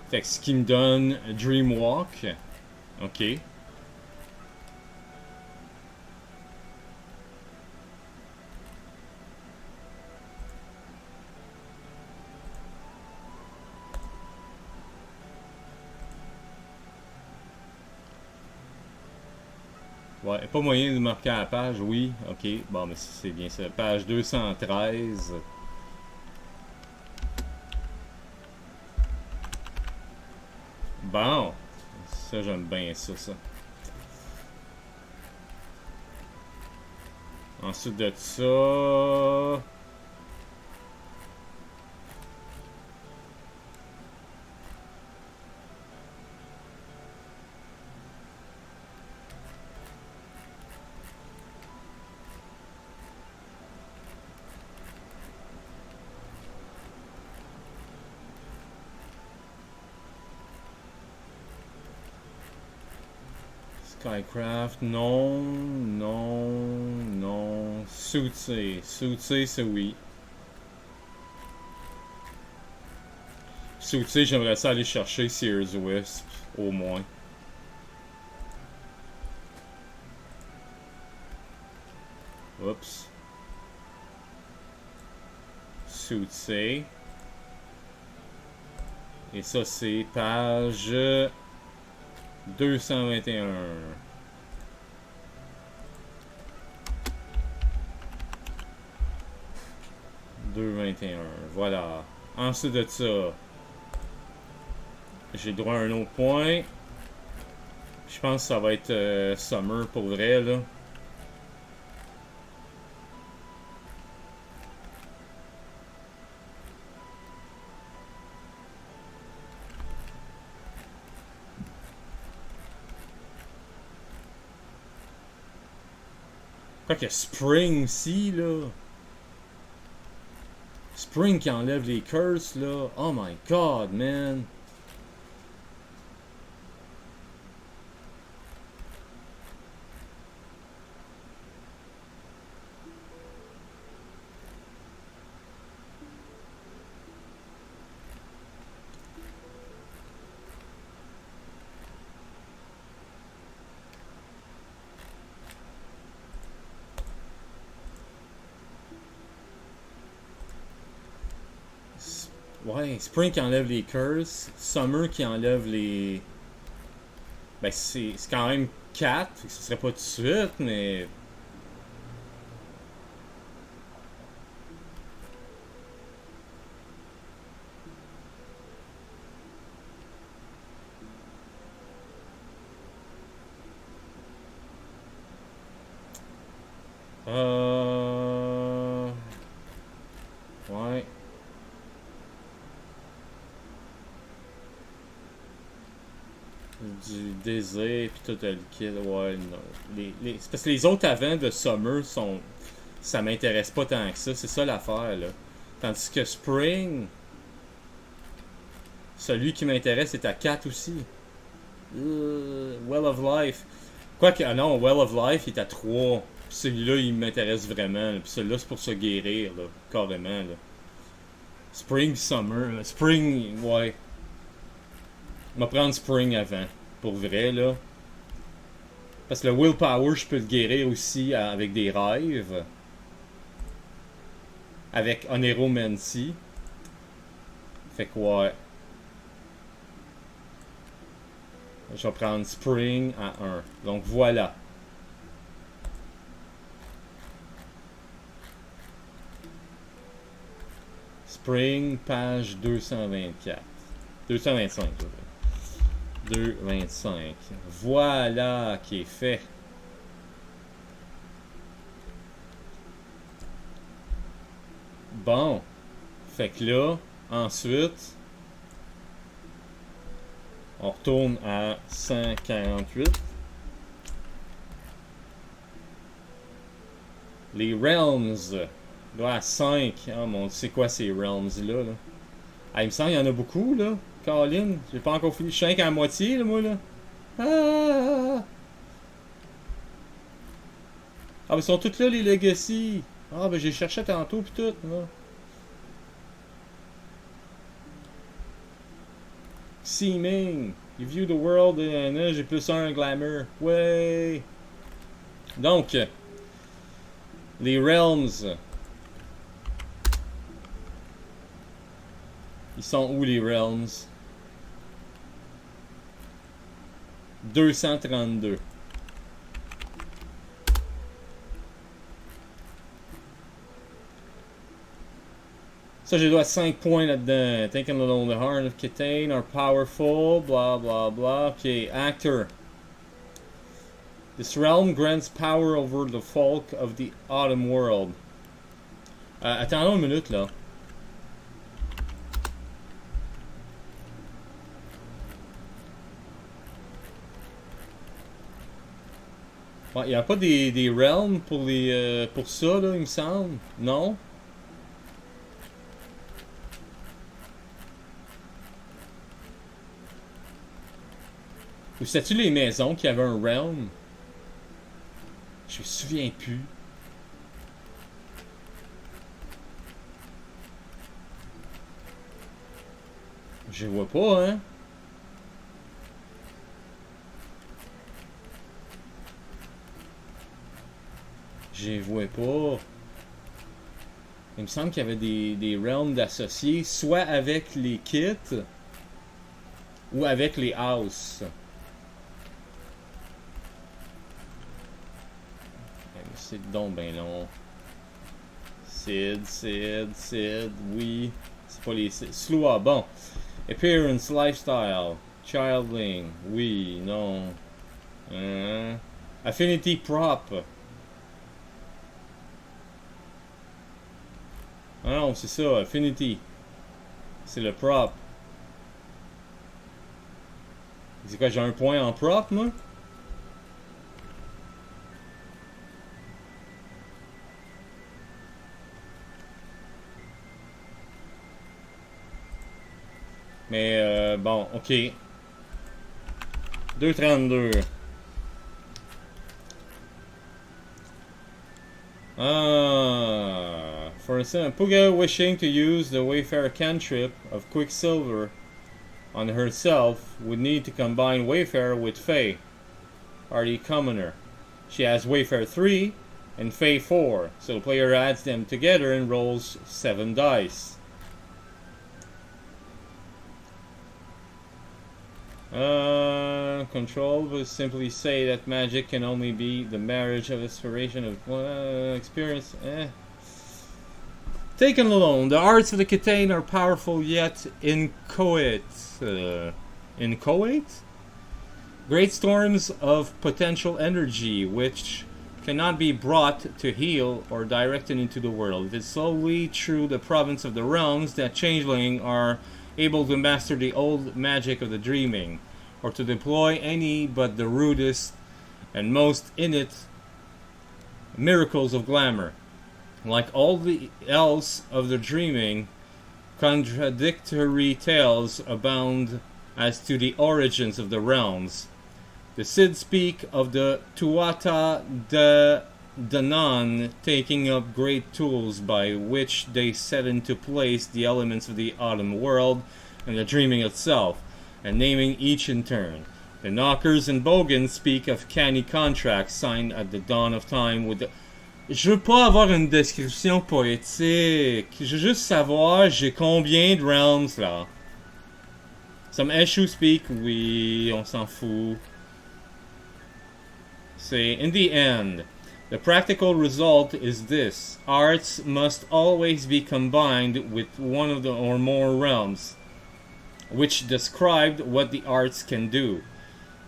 Fait que ce qui me donne Dreamwalk. Ok. Ouais, pas moyen de marquer à la page, oui. Ok, bon, mais c'est bien ça. Page 213. Bon. Ça, j'aime bien ça, ça. Ensuite de ça... Skycraft, non, non, non. Suitsé, c'est oui. Suitsé, j'aimerais ça aller chercher Sears Wisp, au moins. Oups. Suitsé. Et ça, c'est page 221. 221. Voilà. Ensuite de ça, j'ai droit à un autre point. Je pense que ça va être Summer pour vrai, là. Quoi qu'il y a Spring aussi, là. Spring qui enlève les curses, là. Oh my god, man. Ouais, Spring qui enlève les curses, Summer qui enlève les... Ben c'est quand même 4, ce serait pas tout de suite, mais... Ouais. Du désir puis tout le liquide, ouais, non. C'est parce que les autres avant de Summer sont... Ça m'intéresse pas tant que ça, c'est ça l'affaire, là. Tandis que Spring... Celui qui m'intéresse est à 4 aussi. Well of Life. Quoique, ah non, Well of Life est à 3. Puis celui-là, il m'intéresse vraiment. Puis celui-là, c'est pour se guérir, là. Carrément, là. Spring, Summer. Spring, ouais. Je vais prendre Spring avant. Pour vrai, là. Parce que le Willpower, je peux le guérir aussi avec des rêves. Avec Oneromancy. Fait que, ouais. Je vais prendre Spring à 1. Donc voilà. Spring, page 224. 225, je veux dire. 225. Voilà qui est fait. Bon. Fait que là, ensuite... On retourne à 148. Les Realms. Là, à 5. Oh mon Dieu, c'est quoi ces Realms-là? Là? Ah, il me semble qu'il y en a beaucoup, là. Colin, j'ai pas encore fini. Je suis à moitié, là, moi, là. Ah, ben, ils sont tous là, les Legacy. Ah, ben, j'ai cherché tantôt, pis tout, là. Seeming. You view the world, j'ai plus un glamour. Ouais. Donc, les Realms. Ils sont où les Realms? 232. Ça, j'ai droit à 5 points là-dedans. Taking alone the heart of Kitane are powerful, blah blah blah. Ok, actor. This realm grants power over the folk of the autumn world. Attendons une minute là. Il n'y a pas des realms pour les pour ça là, il me semble. Non? Ou c'était-tu les maisons qui avaient un realm? Je me souviens plus. Je les vois pas, hein? Je les vois pas. Il me semble qu'il y avait des realms d'associés, soit avec les kits, ou avec les houses. C'est donc ben long. Sid, oui. C'est pas les Sid. Sloa, bon. Appearance, lifestyle, childling, oui, non. Affinity prop. Ah non, c'est ça, affinity. C'est le prop. C'est quoi, j'ai un point en prop, moi? Mais bon, ok. 2,32. For instance, Puga wishing to use the Wayfarer cantrip of Quicksilver on herself would need to combine Wayfarer with Fae, already commoner. She has Wayfarer 3 and Fae 4, so the player adds them together and rolls 7 dice. Control will simply say that magic can only be the marriage of inspiration of experience. Taken alone, the arts of the Catane are powerful yet inchoate. Inchoate? Great storms of potential energy which cannot be brought to heal or directed into the world. It is solely through the province of the realms that changeling are able to master the old magic of the dreaming, or to deploy any but the rudest and most innate miracles of glamour. Like all the else of the dreaming, contradictory tales abound as to the origins of the realms. The Cid speak of the Tuatha de Danann taking up great tools by which they set into place the elements of the autumn world and the dreaming itself, and naming each in turn. The Knockers and Bogans speak of canny contracts signed at the dawn of time with the... Je veux pas avoir une description poétique. Je veux juste savoir j'ai combien de realms là. Some Eshu speak, oui, on s'en fout. Say, in the end, the practical result is this. Arts must always be combined with one of the or more realms, which described what the arts can do.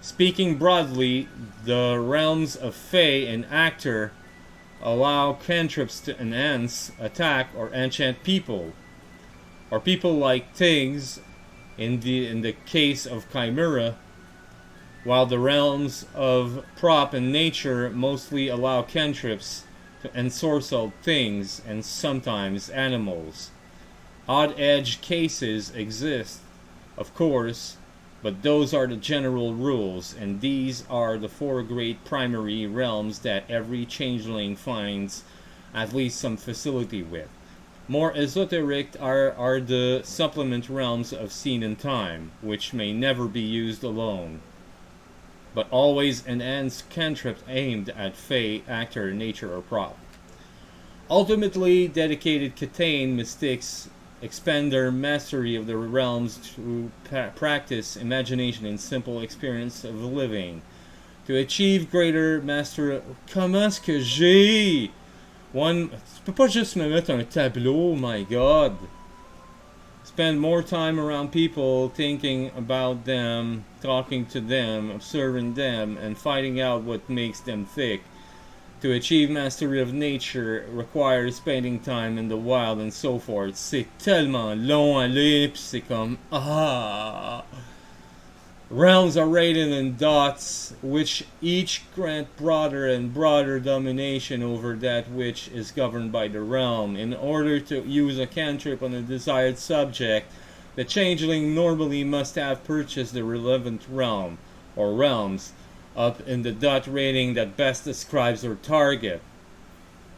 Speaking broadly, the realms of Fae and Actor allow cantrips to enhance, attack, or enchant people, or people like Tiggs in the case of Chimera, while the realms of Prop and Nature mostly allow cantrips to ensorcel things and sometimes animals. Odd edge cases exist, of course, but those are the general rules, and these are the 4 great primary realms that every changeling finds at least some facility with. More esoteric are the supplement realms of scene and time, which may never be used alone, but always enhance cantrips aimed at Fae, Actor, Nature, or Prop. Ultimately, dedicated Catane mystics expand their mastery of the realms through practice, imagination, and simple experience of living. To achieve greater mastery... Comment est-ce que j'ai... Tu peux pas juste me mettre un tableau, my god. Spend more time around people, thinking about them, talking to them, observing them, and finding out what makes them tick. To achieve mastery of nature requires spending time in the wild and so forth. C'est tellement long à lire, pis c'est comme ah. Realms are rated in dots, which each grant broader and broader domination over that which is governed by the realm. In order to use a cantrip on a desired subject, the changeling normally must have purchased the relevant realm, or realms, up in the dot rating that best describes her target.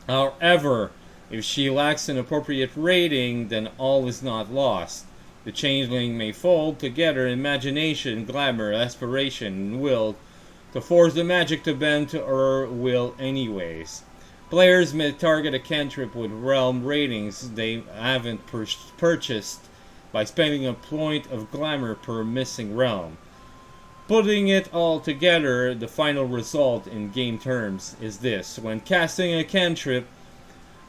However, if she lacks an appropriate rating, then all is not lost. The changeling may fold together imagination, glamour, aspiration, and will to force the magic to bend to her will anyways. Players may target a cantrip with realm ratings they haven't purchased by spending a point of glamour per missing realm. Putting it all together, the final result in game terms is this. When casting a cantrip,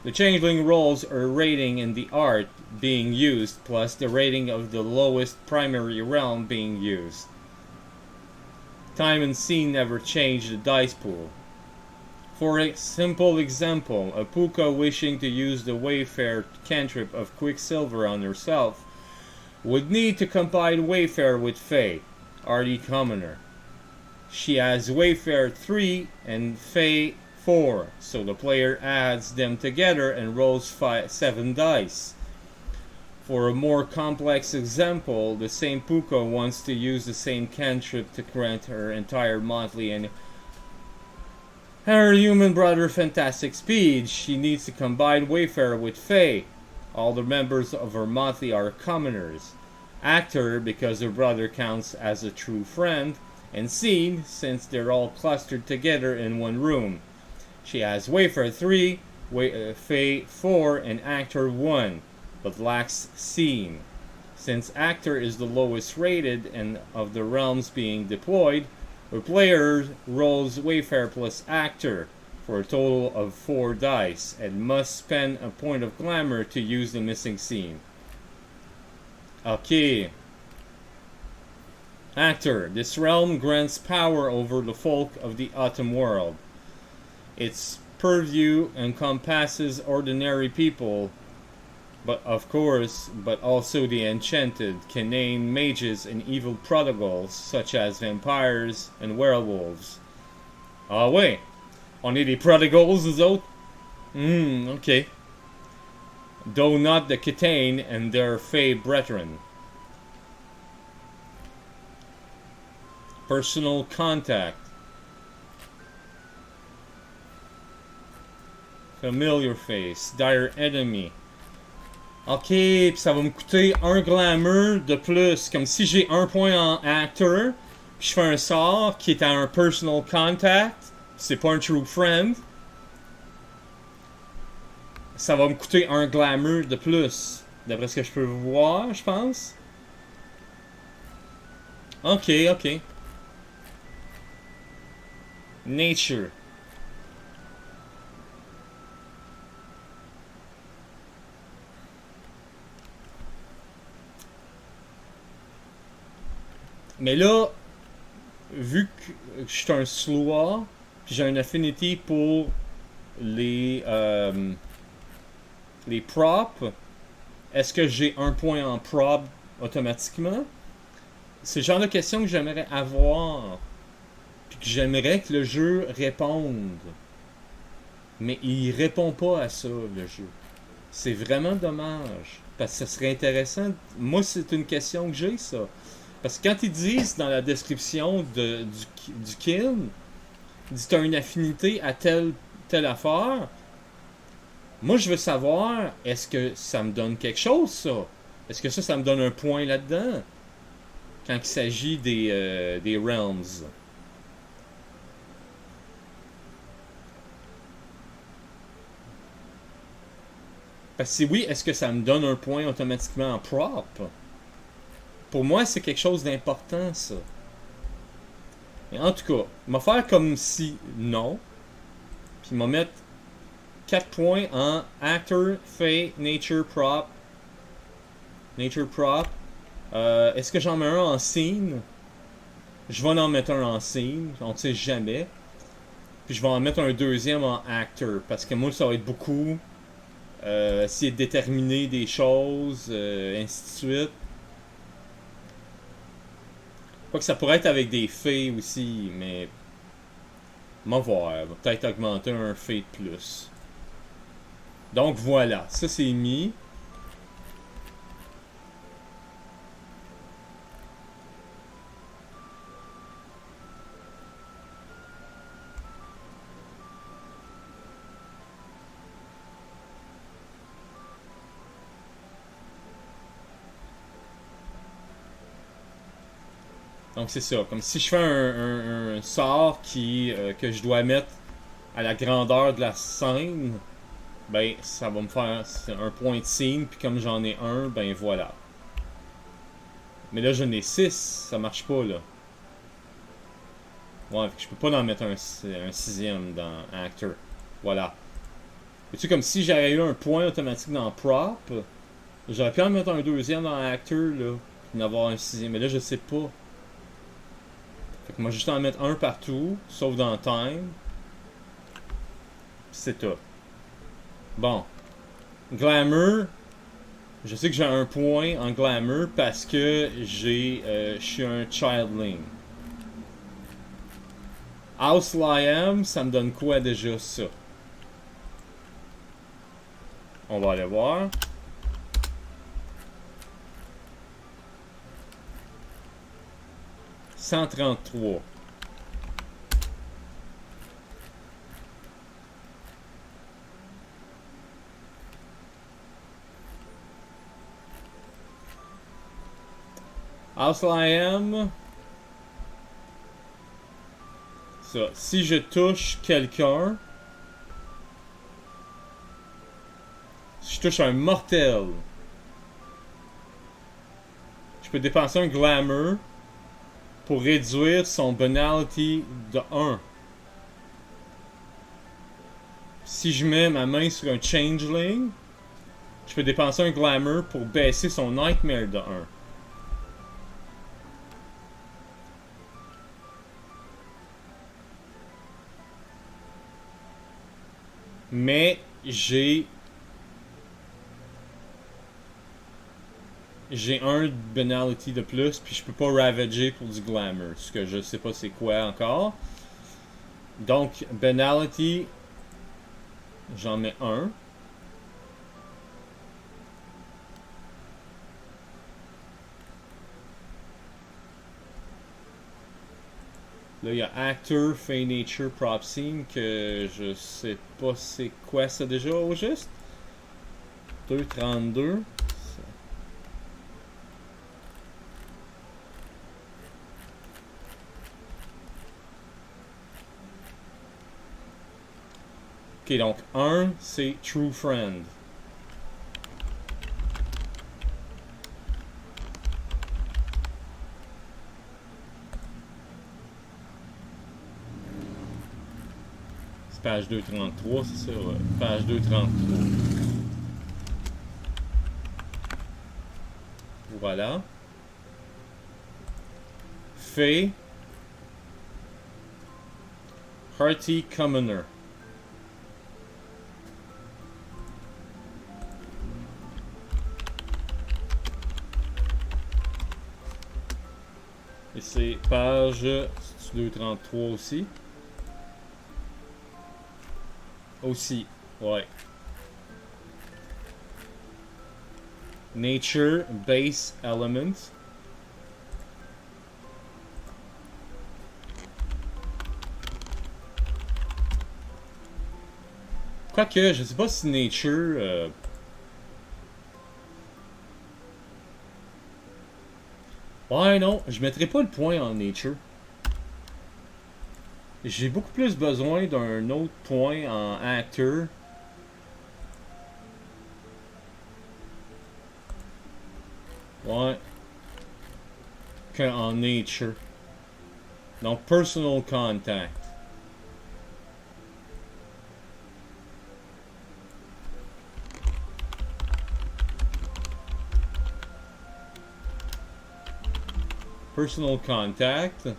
the changeling rolls her rating in the art being used plus the rating of the lowest primary realm being used. Time and scene never change the dice pool. For a simple example, a Puka wishing to use the Wayfair cantrip of Quicksilver on herself would need to combine Wayfair with Fae, Artie Commoner. She has Wayfair 3 and Fae 4, so the player adds them together and rolls 7 dice. For a more complex example, the same Puka wants to use the same cantrip to grant her entire monthly and her human brother fantastic speed. She needs to combine Wayfarer with Fae. All the members of her monthly are commoners. Actor, because her brother counts as a true friend, and Scene, since they're all clustered together in one room. She has Wayfarer 3, Fae 4, and Actor 1, but lacks Scene. Since Actor is the lowest rated and of the realms being deployed, the player rolls Wayfarer plus Actor for a total of 4 dice and must spend a point of glamour to use the missing Scene. Okay. Actor. This realm grants power over the folk of the Autumn world. Its purview encompasses ordinary people, but also the enchanted, canine mages and evil prodigals, such as vampires and werewolves. Ah ouais, on est des prodigals, nous autres? Okay. Though not the Kitane and their Fey brethren. Personal contact. Familiar face. Dire enemy. Ok, puis ça va me coûter 1 glamour de plus. Comme si j'ai 1 point en actor, puis je fais un sort qui est à un personal contact. C'est pas un true friend. Ça va me coûter 1 glamour de plus. D'après ce que je peux voir, je pense. Ok. Nature. Mais là, vu que je suis un slower, puis j'ai une affinity pour les props, est-ce que j'ai 1 point en prop automatiquement? C'est le genre de question que j'aimerais avoir, puis que j'aimerais que le jeu réponde. Mais il répond pas à ça, le jeu. C'est vraiment dommage, parce que ça serait intéressant. Moi, c'est une question que j'ai, ça. Parce que quand ils disent dans la description du kill, ils disent que tu as une affinité à telle affaire, moi je veux savoir, est-ce que ça me donne quelque chose, ça? Est-ce que ça me donne un point là-dedans? Quand il s'agit des realms. Parce que si oui, est-ce que ça me donne un point automatiquement en prop? Pour moi, c'est quelque chose d'important, ça. Mais en tout cas, il va faire comme si non. Puis il va mettre 4 points en Actor, Fate, Nature, Prop. Nature prop. Est-ce que j'en mets un en scene? Je vais en mettre un en scene, on ne sait jamais. Puis je vais en mettre un deuxième en actor, parce que moi ça va être beaucoup essayer de déterminer des choses, ainsi de suite. Quoi que ça pourrait être avec des fées aussi, mais on va voir, on va peut-être augmenter un fée de plus. Donc voilà, ça c'est mis. Donc c'est ça, comme si je fais un sort que je dois mettre à la grandeur de la scène, ben ça va me faire un point de scene, puis comme j'en ai un, ben voilà. Mais là j'en ai 6, ça marche pas là. Ouais, je peux pas en mettre un sixième dans Actor. Voilà. Et tu sais, comme si j'avais eu un point automatique dans Prop, j'aurais pu en mettre un deuxième dans Actor là, puis en avoir un sixième, mais là je sais pas. Fait que moi, juste en mettre un partout, sauf dans Time. C'est tout. Bon. Glamour. Je sais que j'ai un point en Glamour parce que je suis un Childling. House Liam, ça me donne quoi déjà ça? On va aller voir. « 133. House Liam. Ça. Si je touche quelqu'un, si je touche un mortel, je peux dépenser un glamour pour réduire son banality de 1. Si je mets ma main sur un changeling, je peux dépenser un glamour pour baisser son nightmare de 1. Mais j'ai un banality de plus, puis je peux pas ravager pour du glamour, ce que je sais pas c'est quoi encore. Donc banality, j'en mets un. Là, il y a Actor, Fey Nature, Prop Scene, que je sais pas c'est quoi ça déjà au juste. 2,32. Ok, donc 1, c'est True Friend. C'est page 233, c'est ça, ouais. Page 233. Voilà. Fée. Hearty Commoner. Et c'est page 233 aussi. Aussi, ouais. Nature Base Element. Quoique, je sais pas si Nature... Ouais, non, je mettrai pas le point en Nature. J'ai beaucoup plus besoin d'un autre point en Actor. Ouais. Qu'en Nature. Donc, Personal Contact. Personal contact.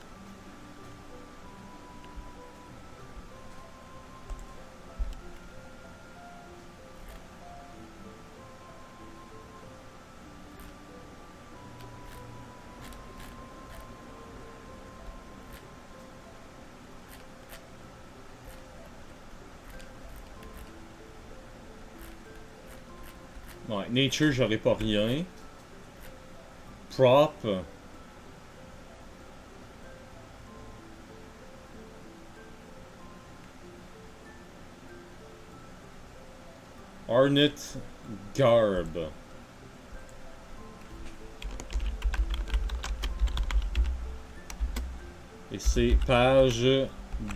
Ouais, nature, j'aurais pas rien. Prop. Ornate garb. Et c'est page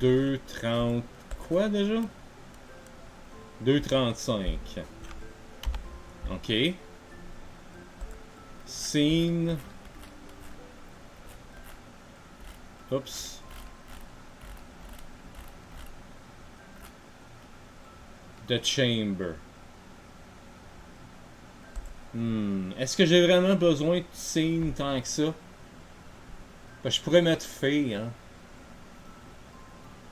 230. Quoi déjà? 235. Ok. Scene. Oups. The chamber. Est-ce que j'ai vraiment besoin de scene tant que ça? Ben, je pourrais mettre fée, hein.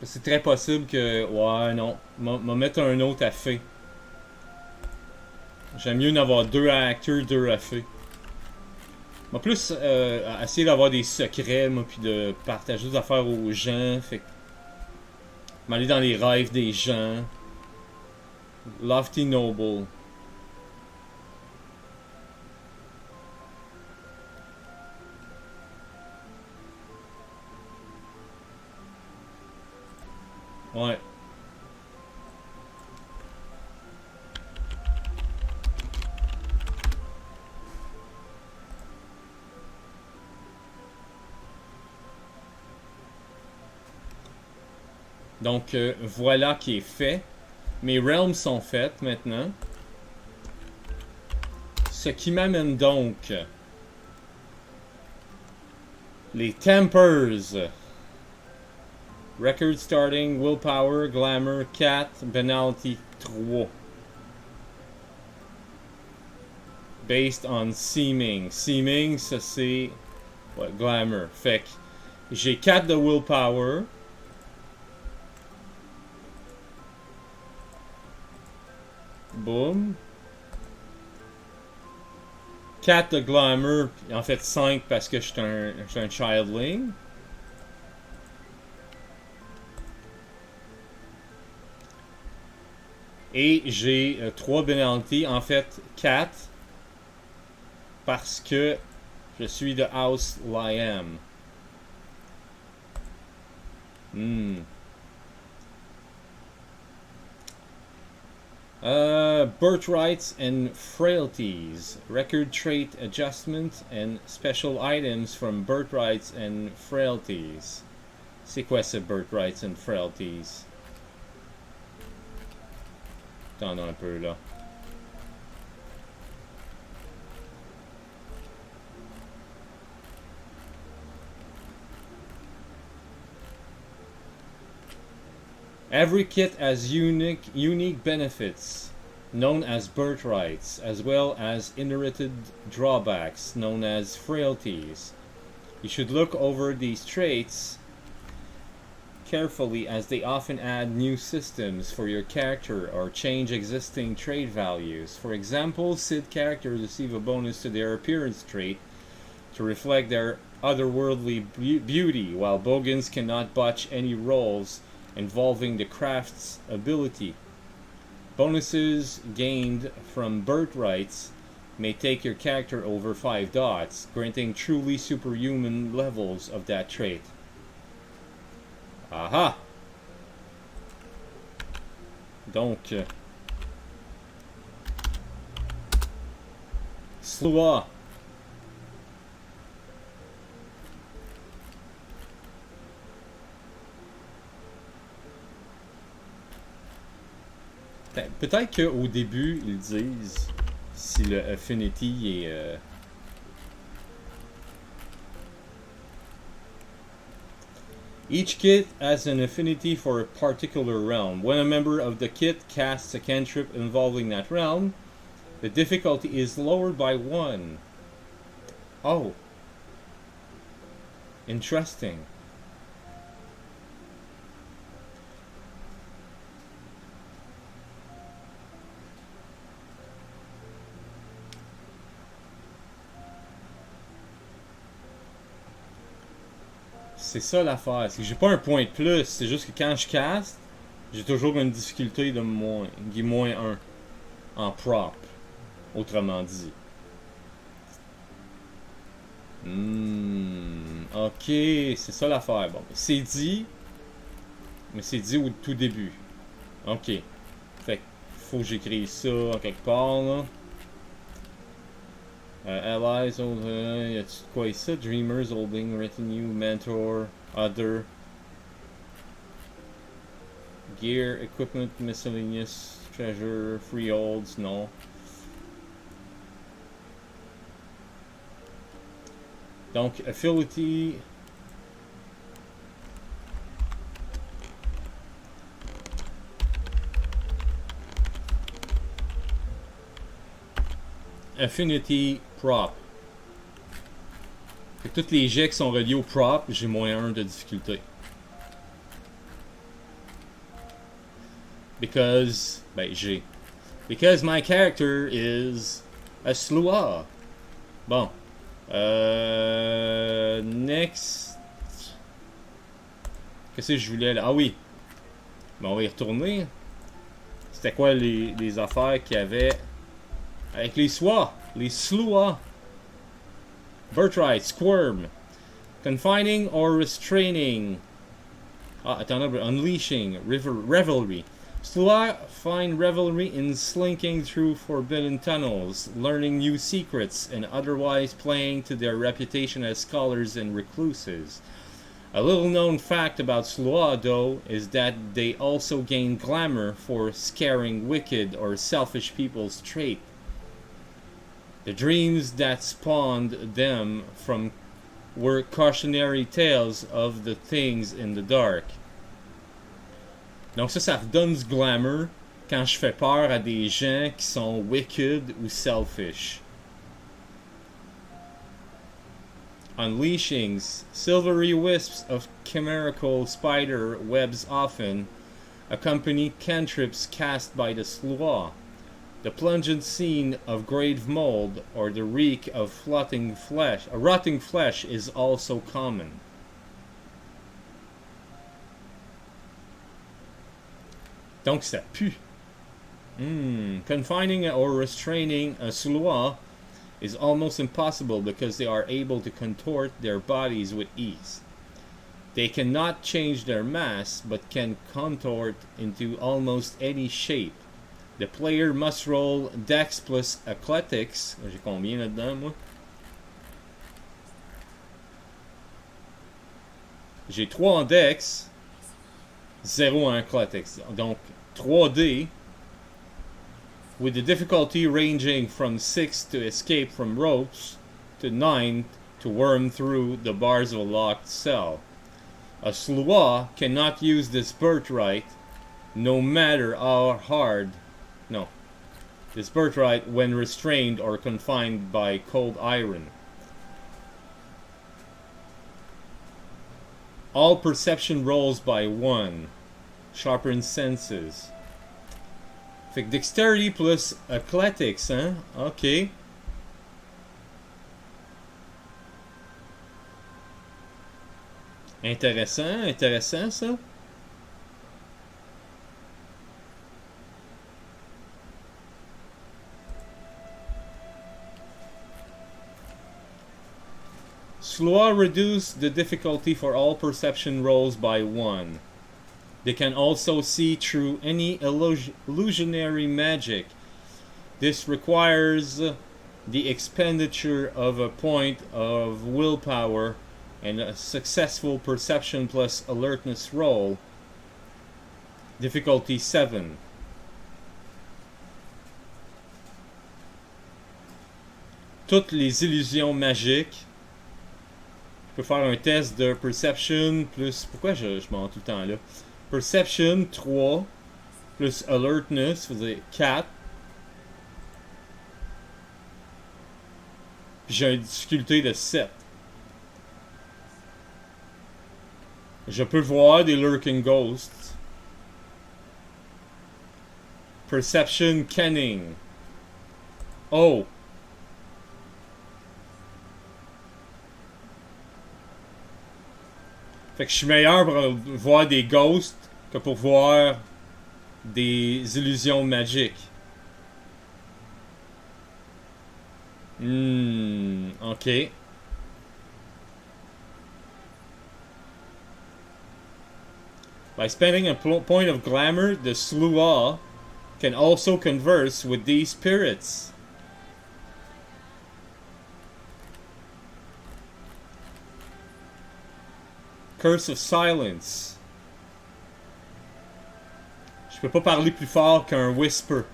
C'est très possible que... Ouais, non. M'a mettre un autre à fée. J'aime mieux en avoir deux à acteurs, deux à fée. En plus, essayer d'avoir des secrets, moi, puis de partager des affaires aux gens. Fait que... m'aller dans les rêves des gens. Lofty Noble. Ouais. Donc, voilà qui est fait. Mes realms sont faites maintenant. Ce qui m'amène donc... les Tempers. Record starting, willpower, glamour, 4, penalty 3. Based on seeming. Seeming, ça c'est... ouais, glamour. Fait que j'ai 4 de willpower. Boom. 4 de glamour. En fait 5 parce que je suis un childling. Et j'ai 3 penalties, en fait 4, parce que je suis de House Liam. Birthrights and frailties. Record trait adjustment and special items from birthrights and frailties. C'est quoi ce birthrights and frailties? Attends un peu là. Every kit has unique benefits, known as birthrights, as well as inherited drawbacks, known as frailties. You should look over these traits carefully as they often add new systems for your character or change existing trait values. For example, Sid characters receive a bonus to their appearance trait to reflect their otherworldly beauty, while Bogans cannot botch any rolls involving the craft's ability. Bonuses gained from birthrights may take your character over 5 dots, granting truly superhuman levels of that trait. Aha! Donc... Sloa. Peut-être qu'au début, ils disent si le Affinity est... Each kit has an affinity for a particular realm. When a member of the kit casts a cantrip involving that realm, the difficulty is lowered by 1. Oh. Interesting. C'est ça l'affaire, c'est que j'ai pas un point de plus, c'est juste que quand je caste, j'ai toujours une difficulté de moins, qui est moins 1 en prop, autrement dit. Ok, c'est ça l'affaire. Bon, c'est dit, mais c'est dit au tout début. Ok. Fait que faut que j'écrive ça en quelque part, là. Allies, y a-tu de quoi ça? Dreamers, holding, retinue, mentor, other. Gear, equipment, miscellaneous, treasure, freeholds, non. Donc, affinity. Affinity prop. Fait que tous les jets qui sont reliés au prop, j'ai moins 1 de difficulté. Because, because my character is a sloa. Bon. Next. Qu'est-ce que je voulais là? Ah oui. Bon, on va y retourner. C'était quoi les affaires qu'il y avait avec les SWA? Les SLUA. Birthright, Squirm. Confining or restraining. Ah, attends, unleashing. Revelry. SLUA find revelry in slinking through forbidden tunnels, learning new secrets, and otherwise playing to their reputation as scholars and recluses. A little known fact about SLUA, though, is that they also gain glamour for scaring wicked or selfish people's trait. The dreams that spawned them from were cautionary tales of the things in the dark. Donc ça donne du glamour quand je fais peur à des gens qui sont wicked ou selfish. Unleashings, silvery wisps of chimerical spider webs often accompany cantrips cast by the SLUA. The plungent scene of grave mold or the reek of rotting flesh is also common. Donc ça pue. Confining or restraining a SLUA is almost impossible because they are able to contort their bodies with ease. They cannot change their mass but can contort into almost any shape. The player must roll Dex plus Athletics. J'ai combien là-dedans, moi? J'ai 3 en Dex, 0 en Athletics. Donc, 3D, with the difficulty ranging from 6 to escape from ropes, to 9 to worm through the bars of a locked cell. A SLUA cannot use this birthright, no matter how hard. No. This birthright when restrained or confined by cold iron. All perception rolls by 1. Sharpen senses. Fait que dexterity plus athletics, hein? Ok. Intéressant ça. SLUA reduce the difficulty for all perception rolls by 1. They can also see through any illusionary magic. This requires the expenditure of a point of willpower and a successful perception plus alertness roll. Difficulty 7. Toutes les illusions magiques. Je peux faire un test de perception plus... Pourquoi je m'en tout le temps là? Perception 3 plus alertness faisait 4. Puis j'ai une difficulté de 7. Je peux voir des lurking ghosts. Perception kenning. Oh. Fait que je suis meilleur pour voir des ghosts que pour voir des illusions magiques. Ok. By spending a point of glamour, the Sluagh can also converse with these spirits. Curse of Silence. Je peux pas parler plus fort qu'un whisper.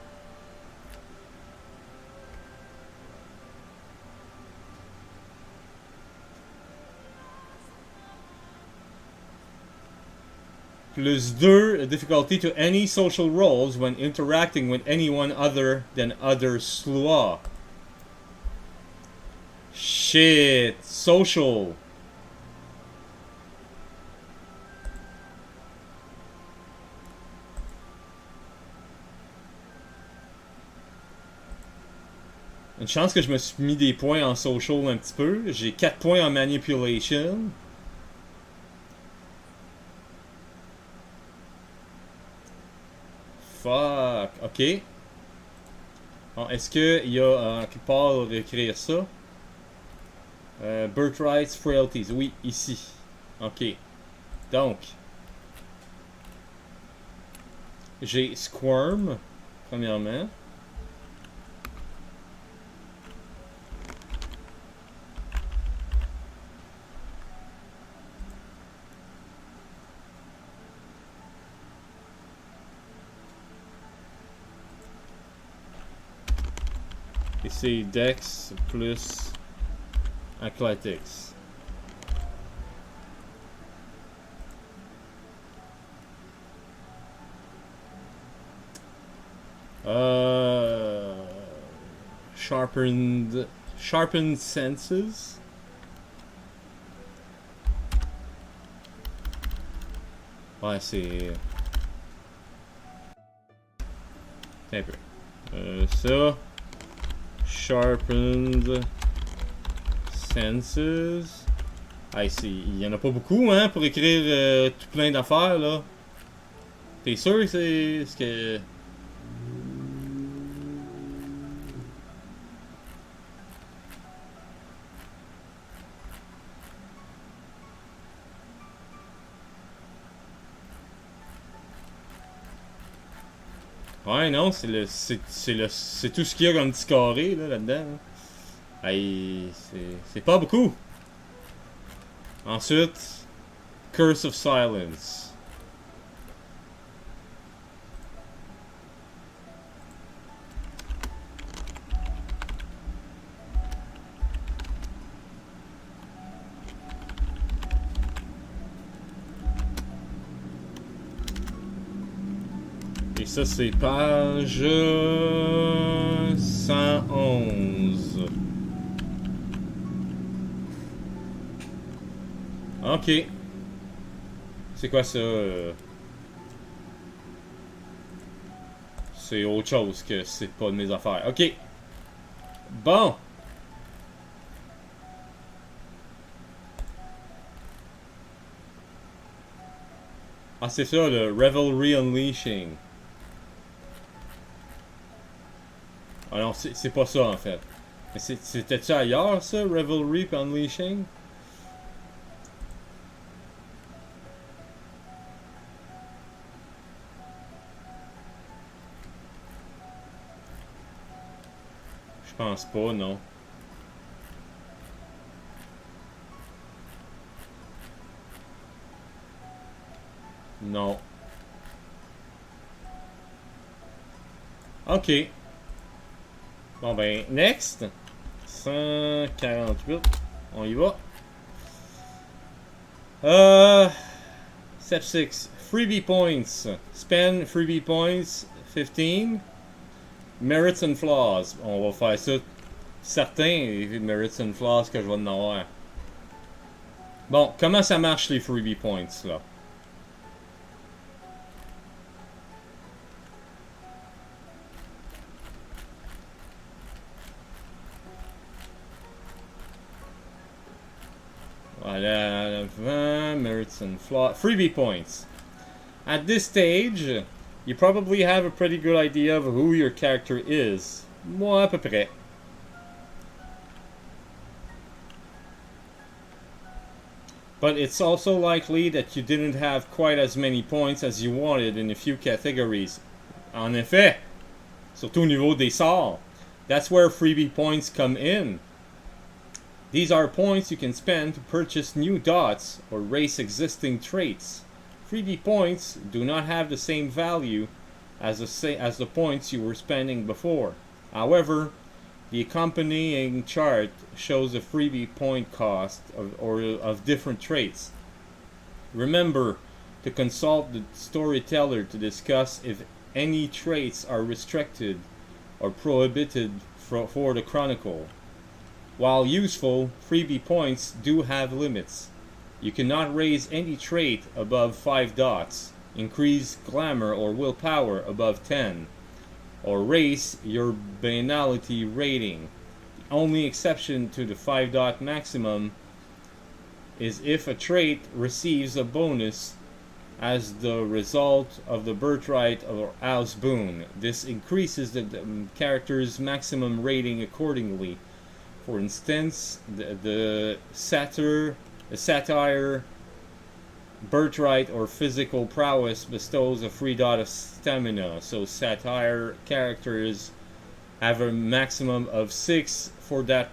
Plus 2 difficulty to any social roles when interacting with anyone other than other Sluagh. Shit. Social. Une chance que je me suis mis des points en social un petit peu. J'ai 4 points en manipulation. Fuck. Ok. Bon, est-ce qu'il y a quelque part à écrire ça? Birthrights, frailties. Oui, ici. Ok. Donc. J'ai Squirm, premièrement. Et c'est Dex plus Athletics. Sharpened senses. Ouais, c'est... Un peu. Ça... Sharpened senses. Ah, il y en a pas beaucoup, hein, pour écrire tout plein d'affaires, là. T'es sûr que c'est ce que... Ouais, non, c'est tout ce qu'il y a comme petit carré là-dedans. Là. Hey, c'est pas beaucoup. Ensuite, Curse of Silence. Et ça, c'est page 111. Ok. C'est quoi ça? C'est autre chose que c'est pas de mes affaires. Ok. Bon. Ah, c'est ça, le Revelry Unleashing. Ah non, c'est pas ça en fait. Mais c'était-tu ailleurs ça, Revelry et Unleashing? Je pense pas, non. Non. Ok. Bon ben, next. 148. On y va. Step 6. Freebie points. Spend freebie points 15. Merits and flaws. On va faire ça. Certains merits and flaws que je vais en avoir. Bon, comment ça marche les freebie points, là? Voilà, 20, merits and flaws. Freebie points. At this stage, you probably have a pretty good idea of who your character is. Moi, à peu près. But it's also likely that you didn't have quite as many points as you wanted in a few categories. En effet, surtout au niveau des sorts. That's where freebie points come in. These are points you can spend to purchase new dots or raise existing traits. Freebie points do not have the same value as the points you were spending before. However, the accompanying chart shows the freebie point cost of different traits. Remember to consult the storyteller to discuss if any traits are restricted or prohibited for the chronicle. While useful, freebie points do have limits. You cannot raise any trait above 5 dots, increase glamour or willpower above 10, or raise your banality rating. The only exception to the 5 dot maximum is if a trait receives a bonus as the result of the birthright or house boon. This increases the character's maximum rating accordingly. For instance, the satire, birthright, or physical prowess bestows a free dot of stamina. So satire characters have a maximum of 6 for that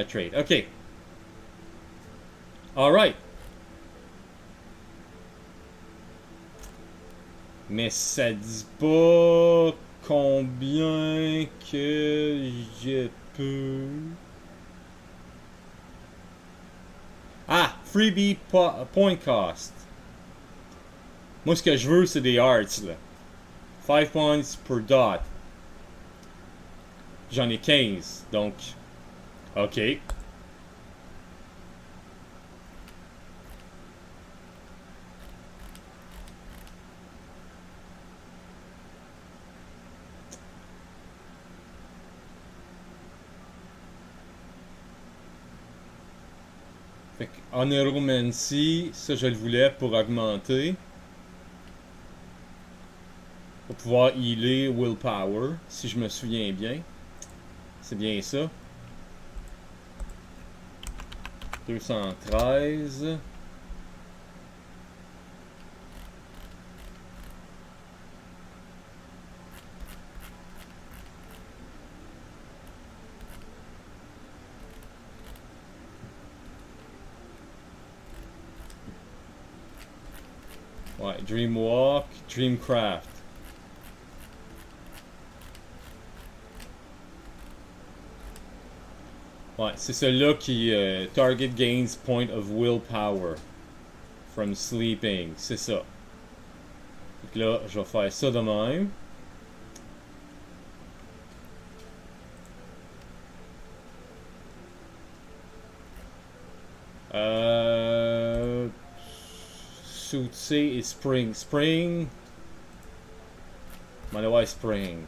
trait. Okay. All right. Mais ça dit pas combien que je peux. Ah, freebie point cost. Moi, ce que je veux, c'est des hearts, là. 5 points per dot. J'en ai 15, donc... OK. Fait que Honoromancy, ça je le voulais pour augmenter. Pour pouvoir healer Willpower, si je me souviens bien. C'est bien ça. 213. Ouais, Dreamwalk, Dreamcraft. Ouais, c'est celui-là qui target gains point of willpower from sleeping. C'est ça. Donc là, je vais faire ça de même. Suit C et Spring. Spring. On va aller voir Spring.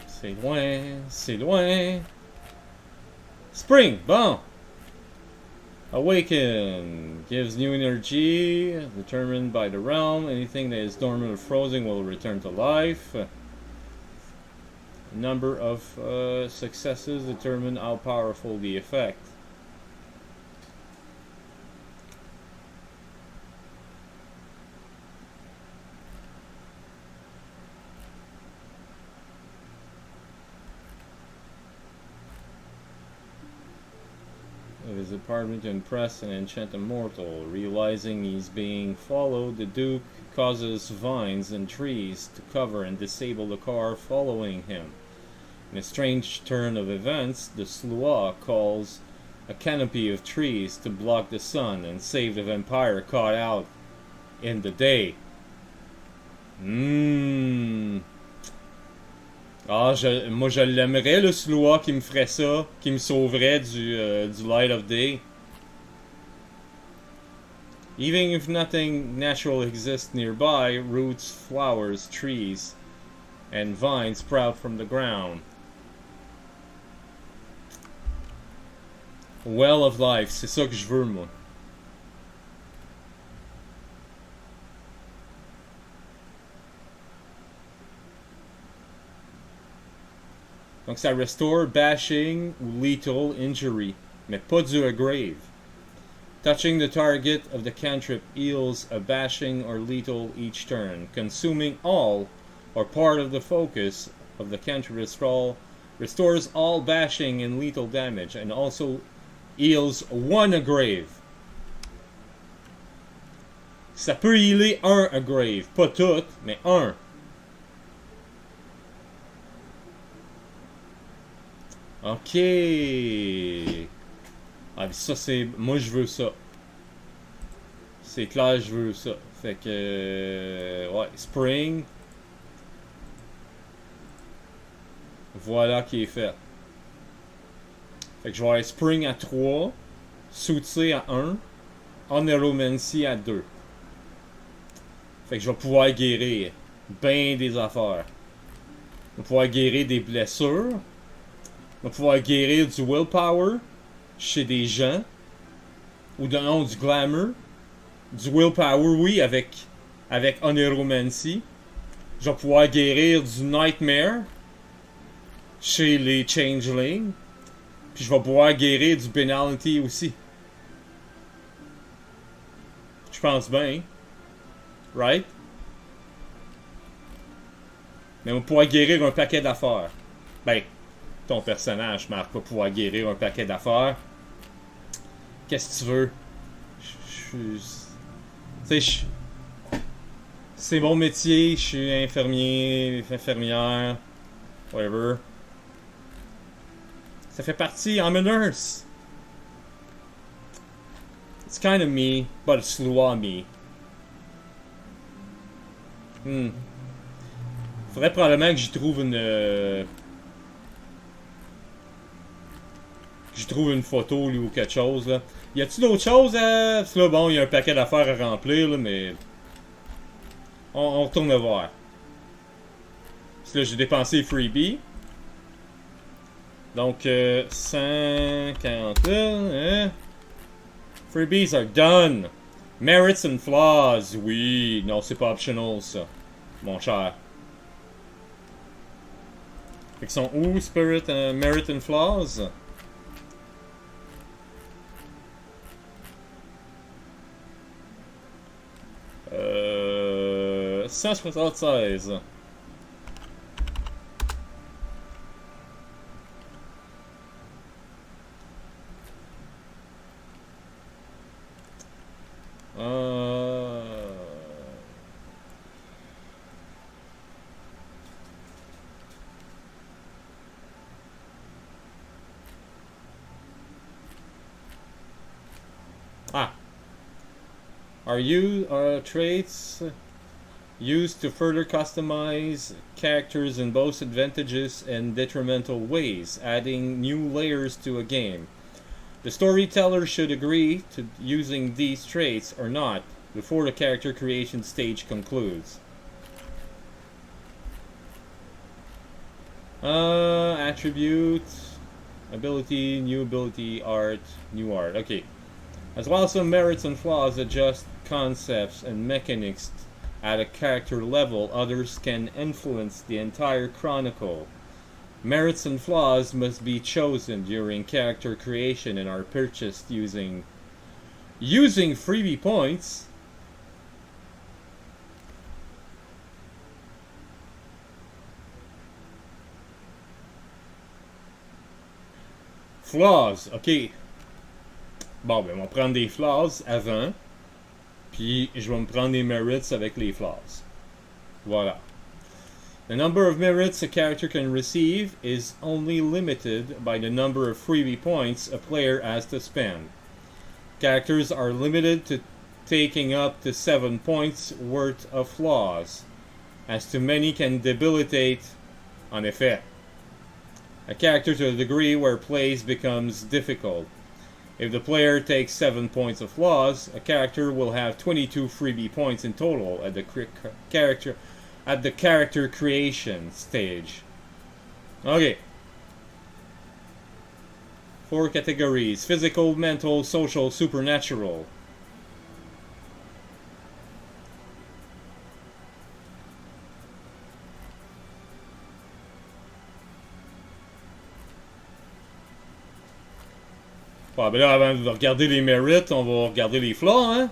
C'est loin, c'est loin. Spring, bon. Awaken gives new energy determined by the realm. Anything that is dormant or frozen will return to life. Number of successes determine how powerful the effect. of his apartment to impress and enchant a mortal. Realizing he's being followed, the Duke causes vines and trees to cover and disable the car following him. In a strange turn of events, the Slough calls a canopy of trees to block the sun and save the vampire caught out in the day. Ah, moi je l'aimerais le Slough qui me ferait ça, qui me sauverait du light of day. Even if nothing natural exists nearby, roots, flowers, trees, and vines sprout from the ground. Well of life, c'est ça que je veux, moi. Donc ça restore bashing ou lethal injury, mais pas du aggrave. Touching the target of the cantrip heals a bashing or lethal each turn. Consuming all or part of the focus of the cantrip scroll restores all bashing and lethal damage and also heals one aggrave. Ça peut healer un aggrave, pas tout, mais un. Ok. Ah, ça c'est... Moi je veux ça. C'est clair, je veux ça. Fait que... ouais, Spring. Voilà qui est fait. Fait que je vais avoir Spring à 3. Soutien à 1. Honoromancy à 2. Fait que je vais pouvoir guérir ben des affaires. Je vais pouvoir guérir des blessures. Je vais pouvoir guérir du willpower chez des gens. Ou non, du glamour. Du willpower, oui, avec Honoromancy. Je vais pouvoir guérir du nightmare chez les changelings. Puis je vais pouvoir guérir du penalty aussi. Je pense bien. Right? Mais on va pouvoir guérir un paquet d'affaires. Ben, ton personnage, Marc, va pouvoir guérir un paquet d'affaires. Qu'est-ce que tu veux? Tu sais, c'est mon métier, je suis infirmier, infirmière, whatever. Ça fait partie, I'm a nurse. It's kind of me, but it's Slough me. Faudrait probablement que j'y trouve une photo là, ou quelque chose là. Y a-tu d'autres choses à... Parce que là, bon, y a un paquet d'affaires à remplir là, mais... On retourne le voir. Parce que là, j'ai dépensé freebie. Donc, 140 hein? Freebies are done. Merits and flaws. Oui, non, c'est pas optional, ça. Mon cher. Fait qu'ils sont où, Spirit, Merit and flaws? 176. Are traits used to further customize characters in both advantageous and detrimental ways, adding new layers to a game. The storyteller should agree to using these traits or not before the character creation stage concludes. Attribute, ability, new ability, art, new art. Okay. As well as some merits and flaws adjust concepts and mechanics at a character level, others can influence the entire chronicle. Merits and flaws must be chosen during character creation and are purchased using freebie points. Flaws, okay. Bon, ben, on va prendre des flaws avant. Puis, je vais me prendre des merits avec les flaws. Voilà. The number of merits a character can receive is only limited by the number of freebie points a player has to spend. Characters are limited to taking up to 7 points worth of flaws, as too many can debilitate. En effet, a character to a degree where plays becomes difficult. If the player takes 7 points of flaws, a character will have 22 freebie points in total at the character creation stage. Okay. 4 categories: physical, mental, social, supernatural. Bon, ben là, avant de regarder les mérites, on va regarder les flaws, hein?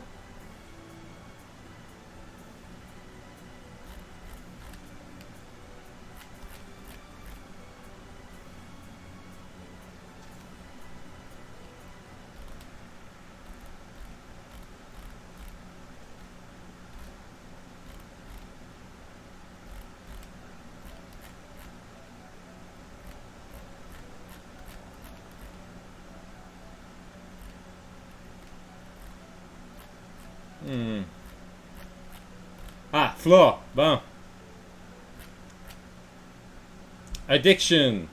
Ah, flaw. Bon. Addiction.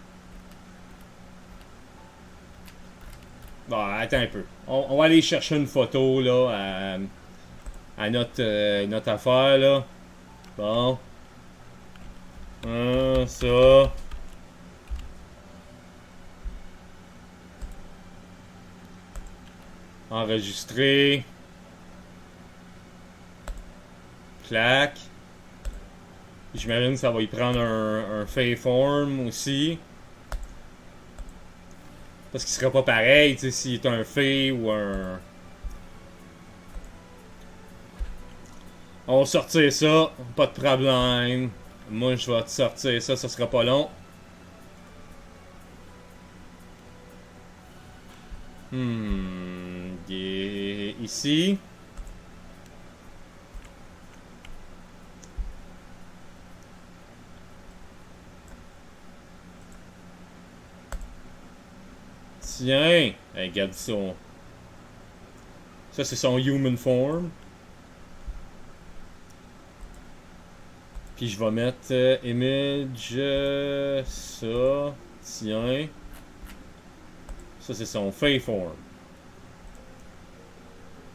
Bon, attends un peu. On va aller chercher une photo, là, à notre affaire, là. Bon. Ça. Enregistrer. Clac. J'imagine que ça va y prendre un Faeform aussi. Parce qu'il sera pas pareil, tu sais, s'il est un Fey ou un... On va sortir ça, pas de problème. Moi, je vais te sortir ça, ça sera pas long. Ici. Tiens, regarde son. Ça, c'est son human form. Puis je vais mettre image. Ça. Tiens. Ça, c'est son face form.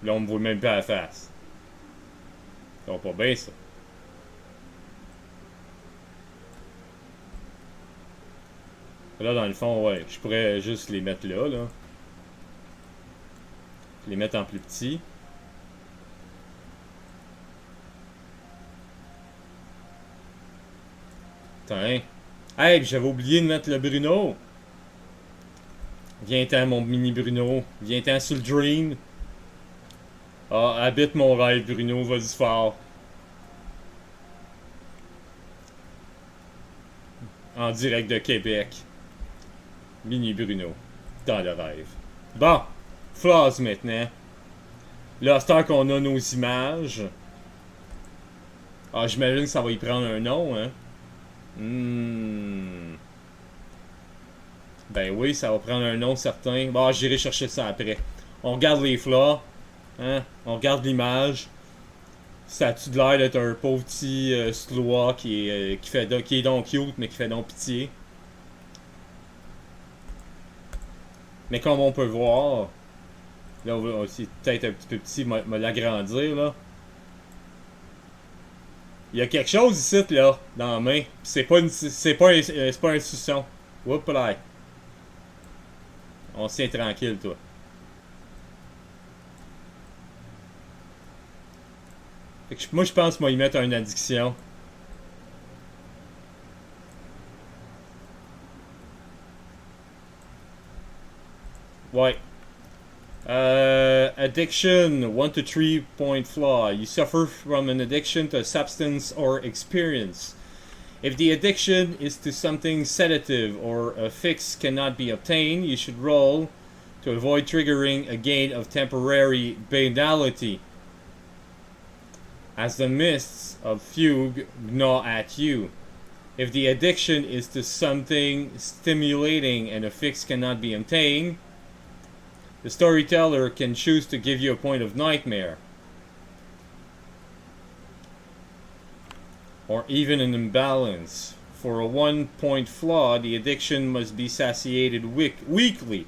Là, on me voit même pas à la face. Ça va pas bien, ça. Là, dans le fond, ouais, je pourrais juste les mettre là, là. Les mettre en plus petit. Tiens. Hey, j'avais oublié de mettre le Bruno. Viens-t'en, mon mini Bruno. Viens-t'en sur le Dream. Ah, habite mon rêve, Bruno. Vas-y fort. En direct de Québec. Mini Bruno. Dans le rêve. Bon. Flaws maintenant. Là, c'est temps qu'on a nos images. Ah, j'imagine que ça va y prendre un nom, hein. Ben oui, ça va prendre un nom certain. Bon, j'irai chercher ça après. On regarde les flaws. Hein? On regarde l'image. Ça a-tu de l'air d'être un pauvre petit sloa qui est donc cute, mais qui fait donc pitié? Mais comme on peut voir, là, on va aussi peut-être un petit peu petit, me l'agrandir, là. Il y a quelque chose ici, là, dans la main. C'est pas un suçon. Oups là. On se tient tranquille, toi. Fait que moi, je pense qu'on va y mettre une addiction. Ouais. Addiction, 1 to 3 point flaw. You suffer from an addiction to a substance or experience. If the addiction is to something sedative or a fix cannot be obtained, you should roll to avoid triggering a gain of temporary banality, as the mists of fugue gnaw at you. If the addiction is to something stimulating and a fix cannot be obtained, the storyteller can choose to give you a point of nightmare, or even an imbalance. For a 1-point flaw, the addiction must be satiated weekly.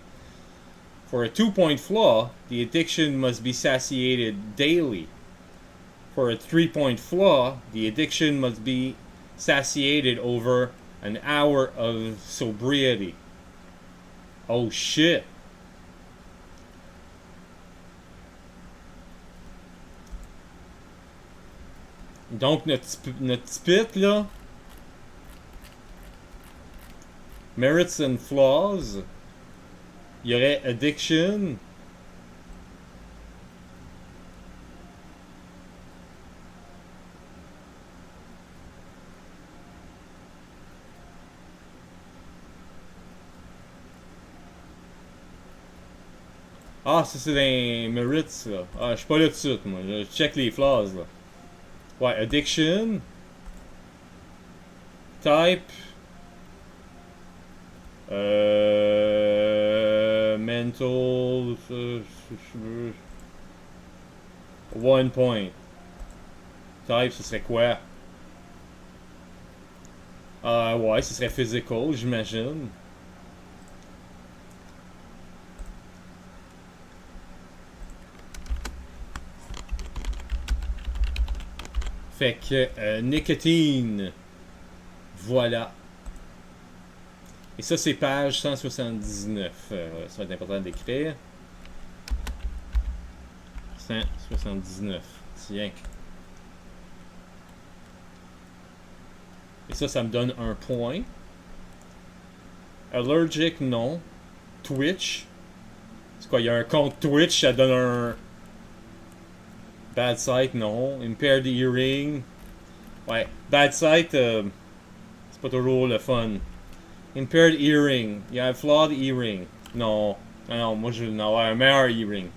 For a 2-point flaw, the addiction must be satiated daily. For a 3-point flaw, the addiction must be satiated over an hour of sobriety. Oh shit. Donc notre spit là, merits and flaws, il y aurait addiction, ah ça c'est des merits là, ah je suis pas là tout de suite moi, je check les flaws là. Ouais, addiction, type, mental, 1 point. Type, ce serait quoi? Ouais, ce serait physical, j'imagine. Fait que nicotine. Voilà. Et ça, c'est page 179. Ça va être important d'écrire. 179. Tiens. Et ça me donne 1 point. Allergic, non. Twitch. C'est quoi, il y a un compte Twitch, ça donne un... Bad sight, non. Impaired hearing. Ouais, bad sight, c'est pas toujours le fun. Impaired hearing. You have flawed hearing. Non. Non, moi je veux avoir un meilleur hearing.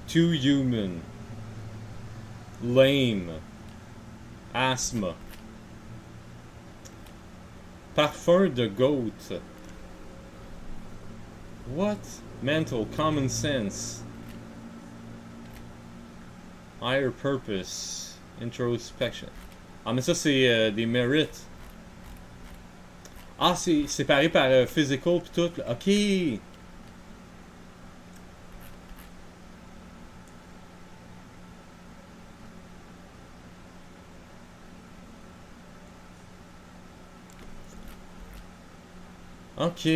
Too human. Lame. Asthma. Parfum de goat. What? Mental, common sense. Higher purpose. Introspection. Ah, mais ça, c'est des mérites. Ah, c'est séparé par physical pis tout. Ok. Ok.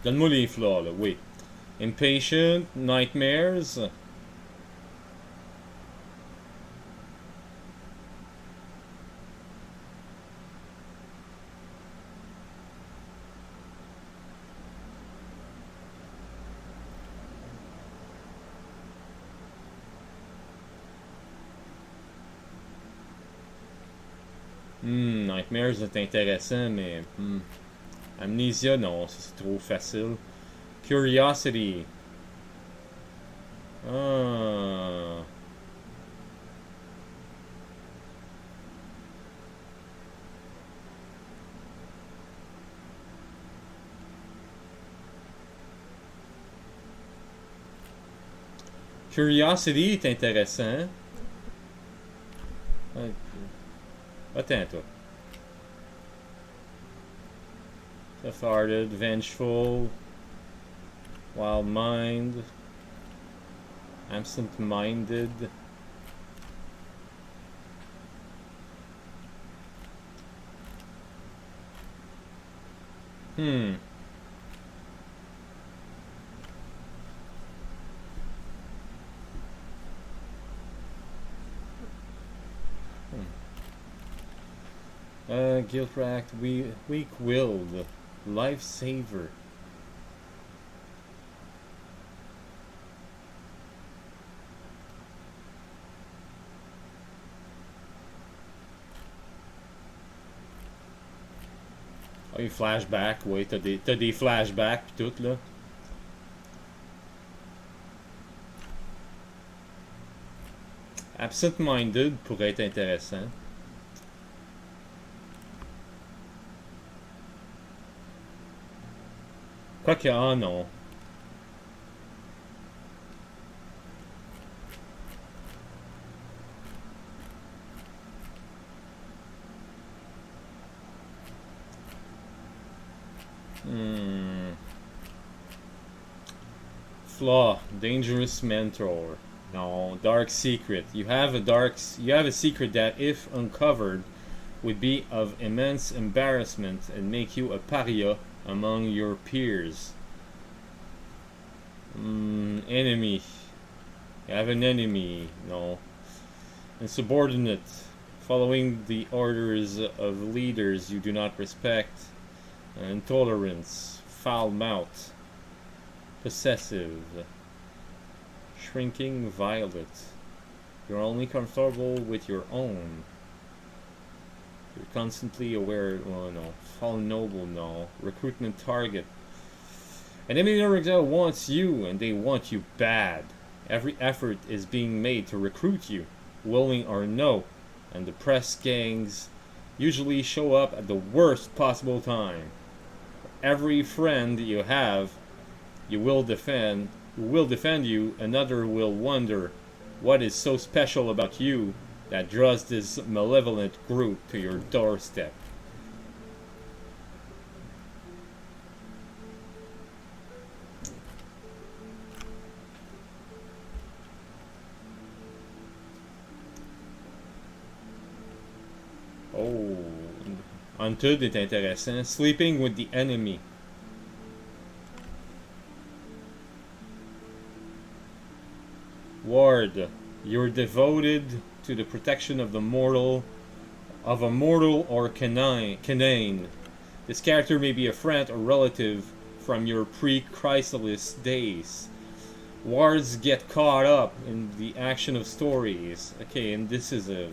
Donne-moi les flaws, là, oui. Impatient, nightmares. Nightmares est intéressant, mais... Amnesia, non, c'est trop facile. Curiosity. Ah. Curiosity est intéressant. Attends, toi. Half-hearted, vengeful, wild mind, absent-minded. Guilt-racked, weak-willed, lifesaver. Ah, les flashbacks, oui, t'as des flashbacks pis tout, là. Absent-minded pourrait être intéressant. Quoique, ah non. Flaw, dangerous mentor. No, dark secret. You have a secret that, if uncovered, would be of immense embarrassment and make you a pariah among your peers. Enemy. You have an enemy. No. Insubordinate. Following the orders of leaders you do not respect. Intolerance. Foul mouth. Possessive. Shrinking violet. You're only comfortable with your own. You're constantly aware. Oh no. Fallen noble, no. Recruitment target. An enemy wants you, and they want you bad. Every effort is being made to recruit you, willing or no, and the press gangs usually show up at the worst possible time. Every friend you have, will defend you, another will wonder what is so special about you that draws this malevolent group to your doorstep. Oh, Hunted est intéressant. Sleeping with the enemy. Ward, you're devoted to the protection of a mortal or canine. This character may be a friend or relative from your pre-Chrysalis days. Wards get caught up in the action of stories. Okay, and this is a...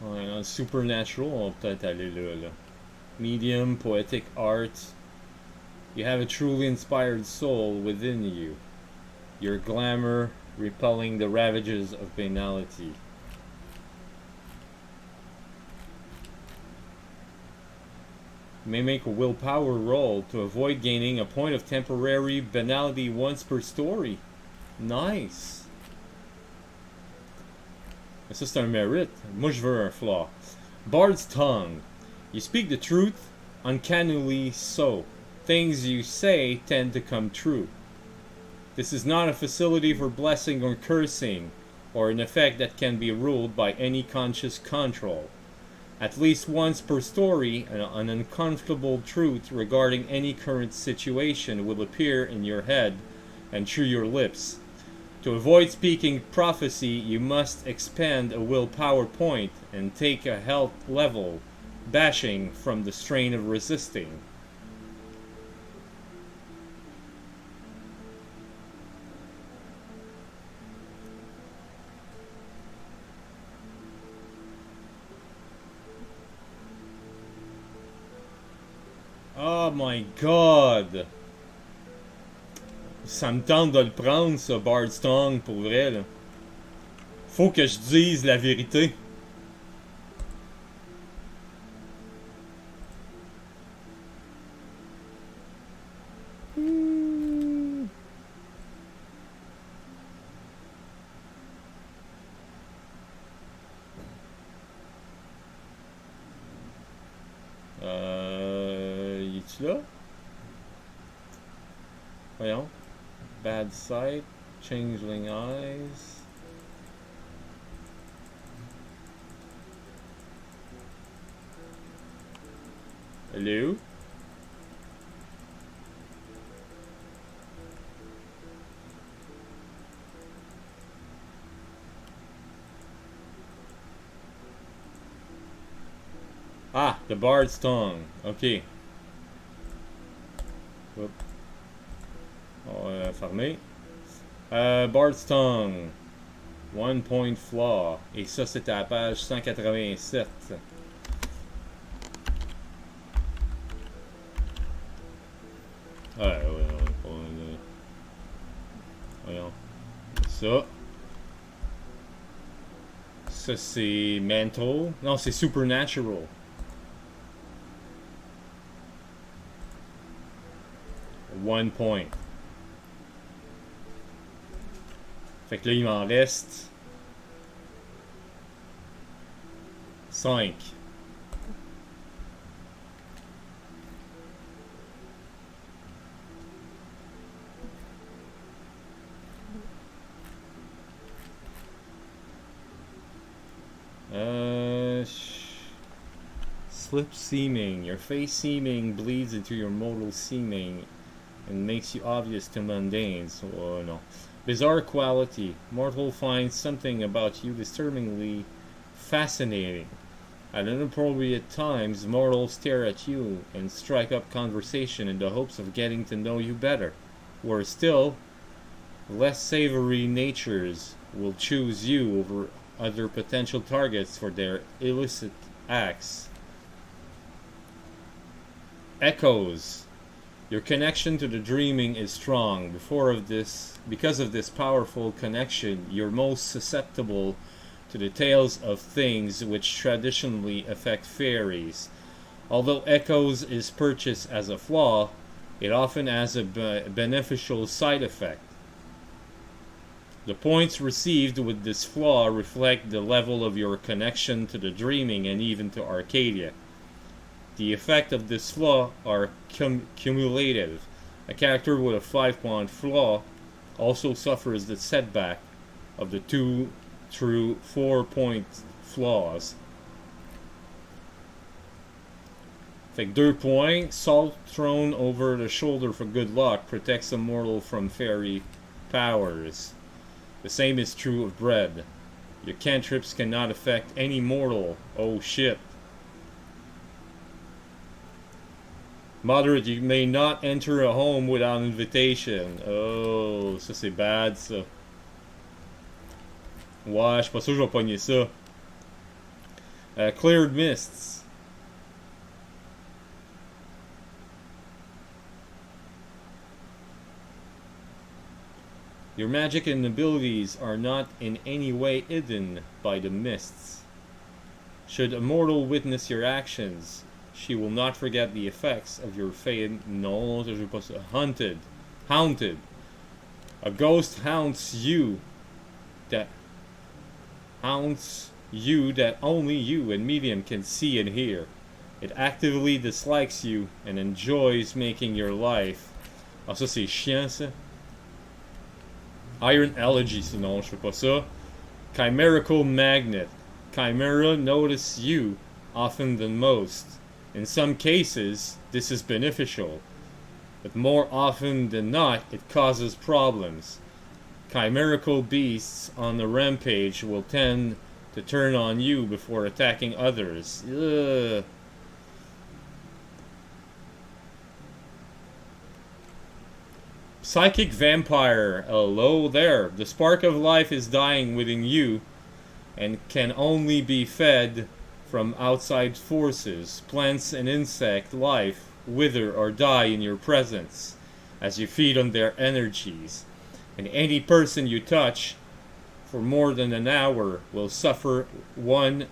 Ouais, dans le supernatural, on va peut-être aller là. Medium, poetic art. You have a truly inspired soul within you. Your glamour repelling the ravages of banality. You may make a willpower roll to avoid gaining a point of temporary banality once per story. Nice! Ça, c'est un mérite. Moi, je veux un flaw. Bard's tongue. You speak the truth, uncannily so. Things you say tend to come true. This is not a facility for blessing or cursing, or an effect that can be ruled by any conscious control. At least once per story, an uncomfortable truth regarding any current situation will appear in your head and through your lips. To avoid speaking prophecy, you must expend a willpower point and take a health level, bashing from the strain of resisting. Oh my god! Ça me tente de le prendre, ça, Bard's Tongue, pour vrai, là. Faut que je dise la vérité. Y est-tu là? Voyons. Bad sight, changeling eyes. Hello? Ah, the Bard's Tongue. Ok. Hop. On va fermer. Bard's Tongue. One point flaw. Et ça, c'est à la page 187. Ouais, voyons. Ça. Ça, c'est mental. Non, c'est supernatural. One point. Fait que là, il m'en reste 5. Slip seeming. Your face seeming bleeds into your mortal seeming and makes you obvious to mundanes. Oh no. Bizarre quality. Mortal finds something about you disturbingly fascinating. At inappropriate times, mortals stare at you and strike up conversation in the hopes of getting to know you better. Worse still, less savory natures will choose you over other potential targets for their illicit acts. Echoes. Your connection to the dreaming is strong. Because of this powerful connection, you're most susceptible to the tales of things which traditionally affect fairies. Although echoes is purchased as a flaw, it often has a beneficial side effect. The points received with this flaw reflect the level of your connection to the dreaming and even to Arcadia. The effect of this flaw are cumulative. A character with a 5-point flaw also suffers the setback of the 2 through 4-point flaws. Fait que 2 points, salt thrown over the shoulder for good luck protects a mortal from fairy powers. The same is true of bread. Your cantrips cannot affect any mortal. Oh shit. Moderate, you may not enter a home without invitation. Oh, ça c'est bad, ça. Ouais, je suis pas sûr que je vais pogner ça. Cleared mists. Your magic and abilities are not in any way hidden by the mists. Should a mortal witness your actions, she will not forget the effects of your fate. No, je veux pas ça. Haunted. A ghost haunts you that only you and medium can see and hear. It actively dislikes you and enjoys making your life. Ah, ça c'est chiant, ça. Iron Elegy, sinon je fais pas ça. Chimerical Magnet. Chimera notice you often than most. In some cases, this is beneficial, but more often than not, it causes problems. Chimerical beasts on the rampage will tend to turn on you before attacking others. Ugh. Psychic Vampire. Hello there. The spark of life is dying within you and can only be fed from outside forces. Plants and insect life wither or die in your presence as you feed on their energies. And any person you touch for more than an hour will suffer 1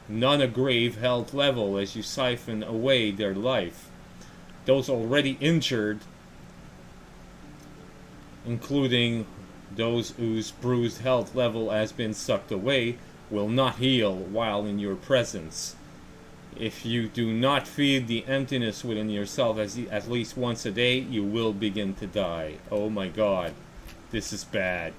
non-grave health level as you siphon away their life. Those already injured, including those whose bruised health level has been sucked away, will not heal while in your presence. If you do not feed the emptiness within yourself at least once a day, you will begin to die. Oh my god. This is bad.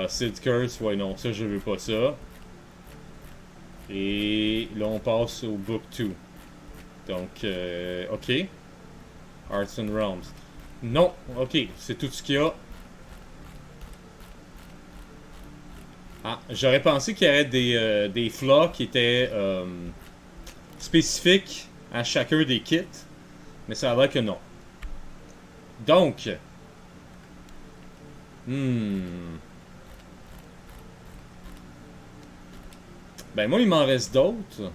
Sid Curse, ouais, non, ça, je veux pas ça. Et là, on passe au Book 2. Donc, ok. Arts and Realms. Non, ok, c'est tout ce qu'il y a. Ah, j'aurais pensé qu'il y aurait des flaws qui étaient spécifiques à chacun des kits, mais ça a l'air que non. Donc, ben moi il m'en reste d'autres.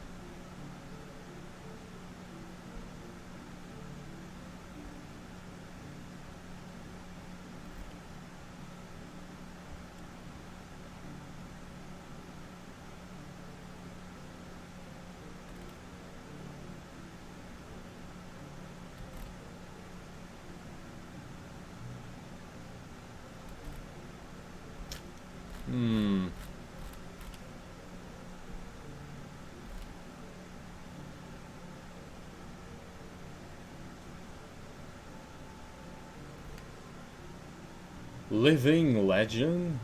Living Legend?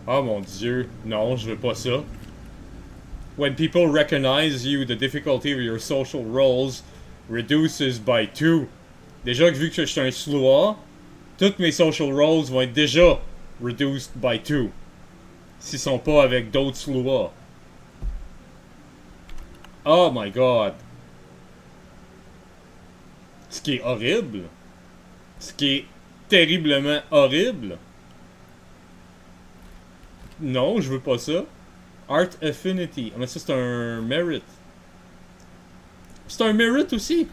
Oh mon dieu, non, je veux pas ça. When people recognize you, the difficulty of your social roles reduces by 2. Déjà, vu que je suis un slower, toutes mes social roles vont être déjà reduced by 2. S'ils sont pas avec d'autres slowers. Oh my god. Ce qui est horrible. Ce qui est terriblement horrible. Non, je veux pas ça. Art Affinity. Ah, mais ça, c'est un merit. C'est un merit aussi.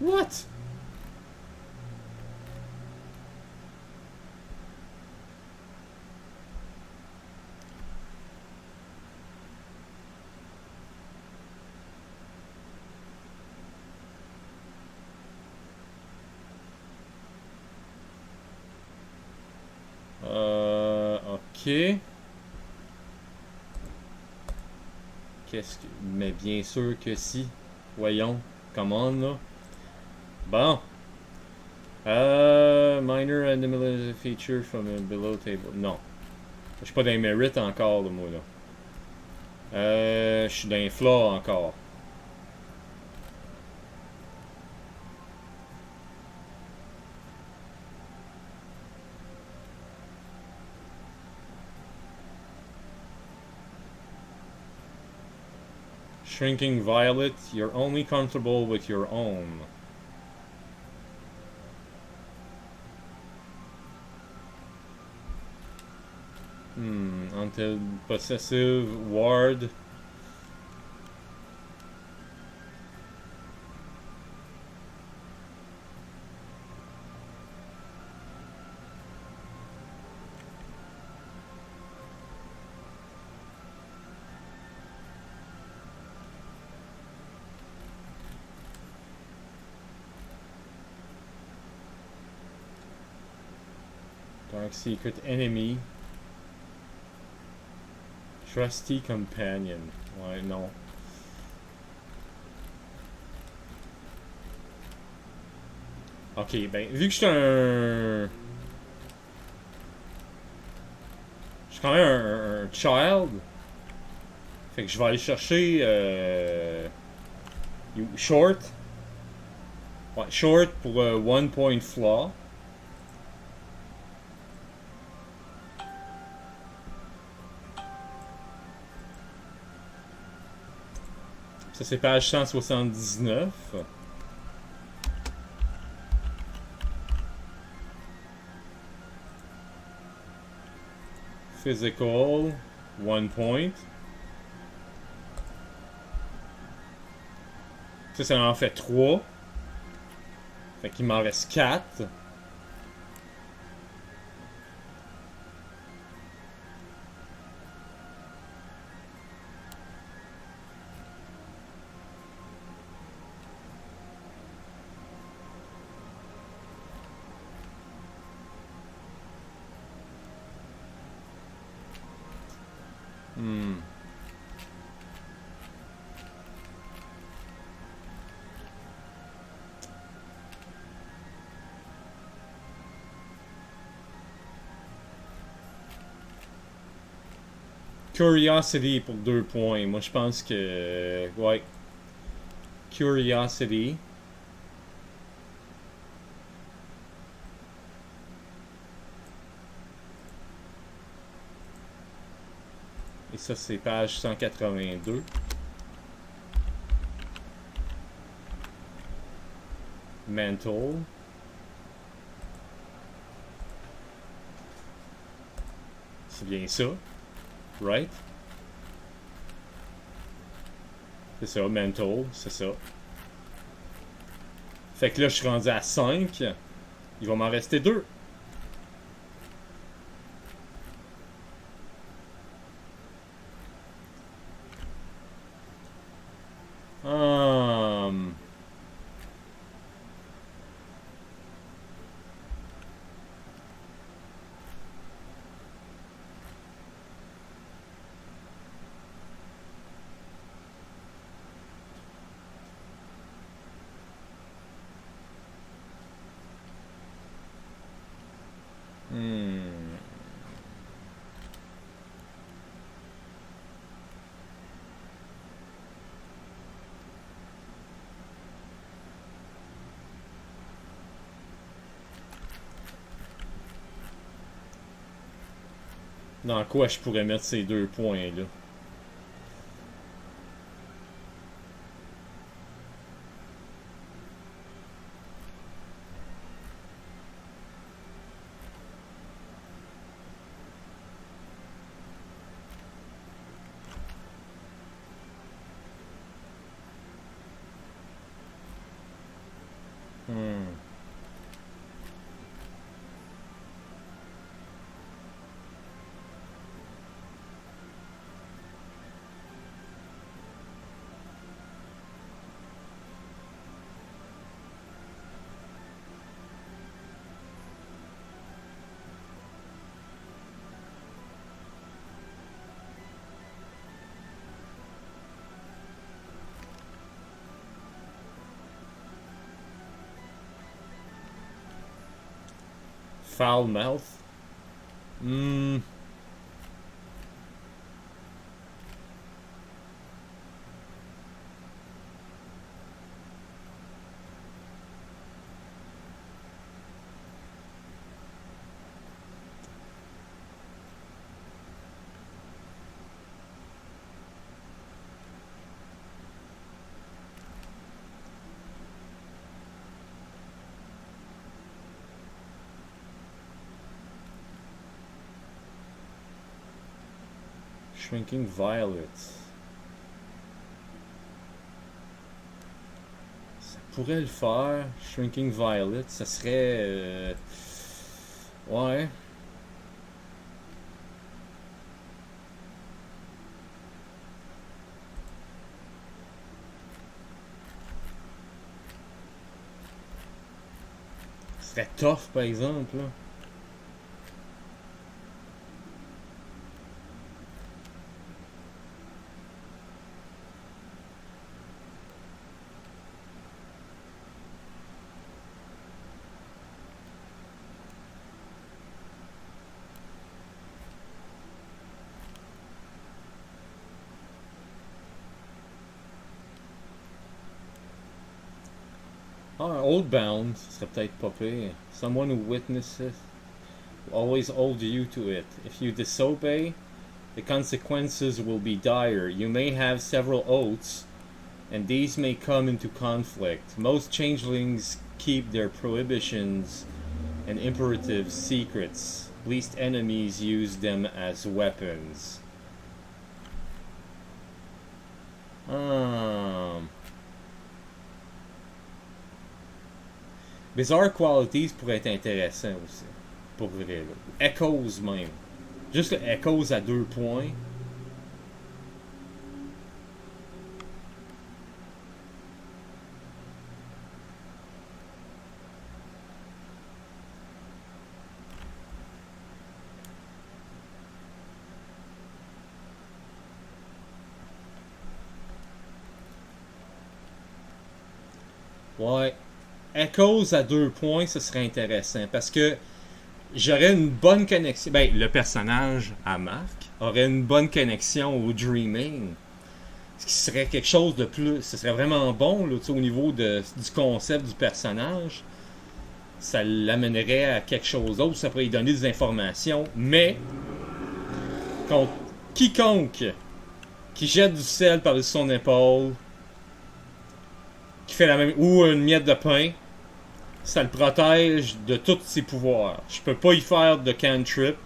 What? Ok. Qu'est-ce que... Mais bien sûr que si. Voyons. Comment là? Bon. Minor animal feature from a below table. Non. Je suis pas dans les mérites encore, là, moi, là. Je suis dans les flaws encore. Shrinking Violet, you're only comfortable with your own. Until possessive ward. Dark Secret Enemy. Trusty Companion. Ouais, non. Ok, ben, vu que je suis un... Je suis quand même un child. Fait que je vais aller chercher... Short. Ouais, short pour 1 point flaw. Ça, c'est page 179. Physical, 1 point. Ça en fait 3. Fait qu'il m'en reste 4. Curiosity pour 2 points. Moi, je pense que... ouais. Curiosity. Et ça, c'est page 182. Mental. C'est bien ça. Right? C'est ça, mental, c'est ça. Fait que là, je suis rendu à 5. Il va m'en rester 2. Dans quoi je pourrais mettre ces 2 points-là? Foul mouth. Shrinking Violet. Ça pourrait le faire. Shrinking Violet, ça serait... ouais. Ça serait tough, par exemple, là. Ah, Oldbound, ce serait peut-être pas pire. Someone who witnesses will always hold you to it. If you disobey, the consequences will be dire. You may have several oaths, and these may come into conflict. Most changelings keep their prohibitions and imperatives secrets, lest enemies use them as weapons. Bizarre Qualities pourrait être intéressant aussi. Pour vrai, là. Echoes même. Juste le Echoes à 2 points. Ouais. Echoes à 2 points, ce serait intéressant. Parce que j'aurais une bonne connexion. Ben, le personnage à Marc, aurait une bonne connexion au dreaming. Ce qui serait quelque chose de plus. Ce serait vraiment bon là, au niveau du concept du personnage. Ça l'amènerait à quelque chose d'autre. Ça pourrait lui donner des informations. Mais, contre quiconque qui jette du sel par-dessus son épaule, qui fait la même. Ou une miette de pain, ça le protège de tous ses pouvoirs. Je peux pas y faire de cantrip.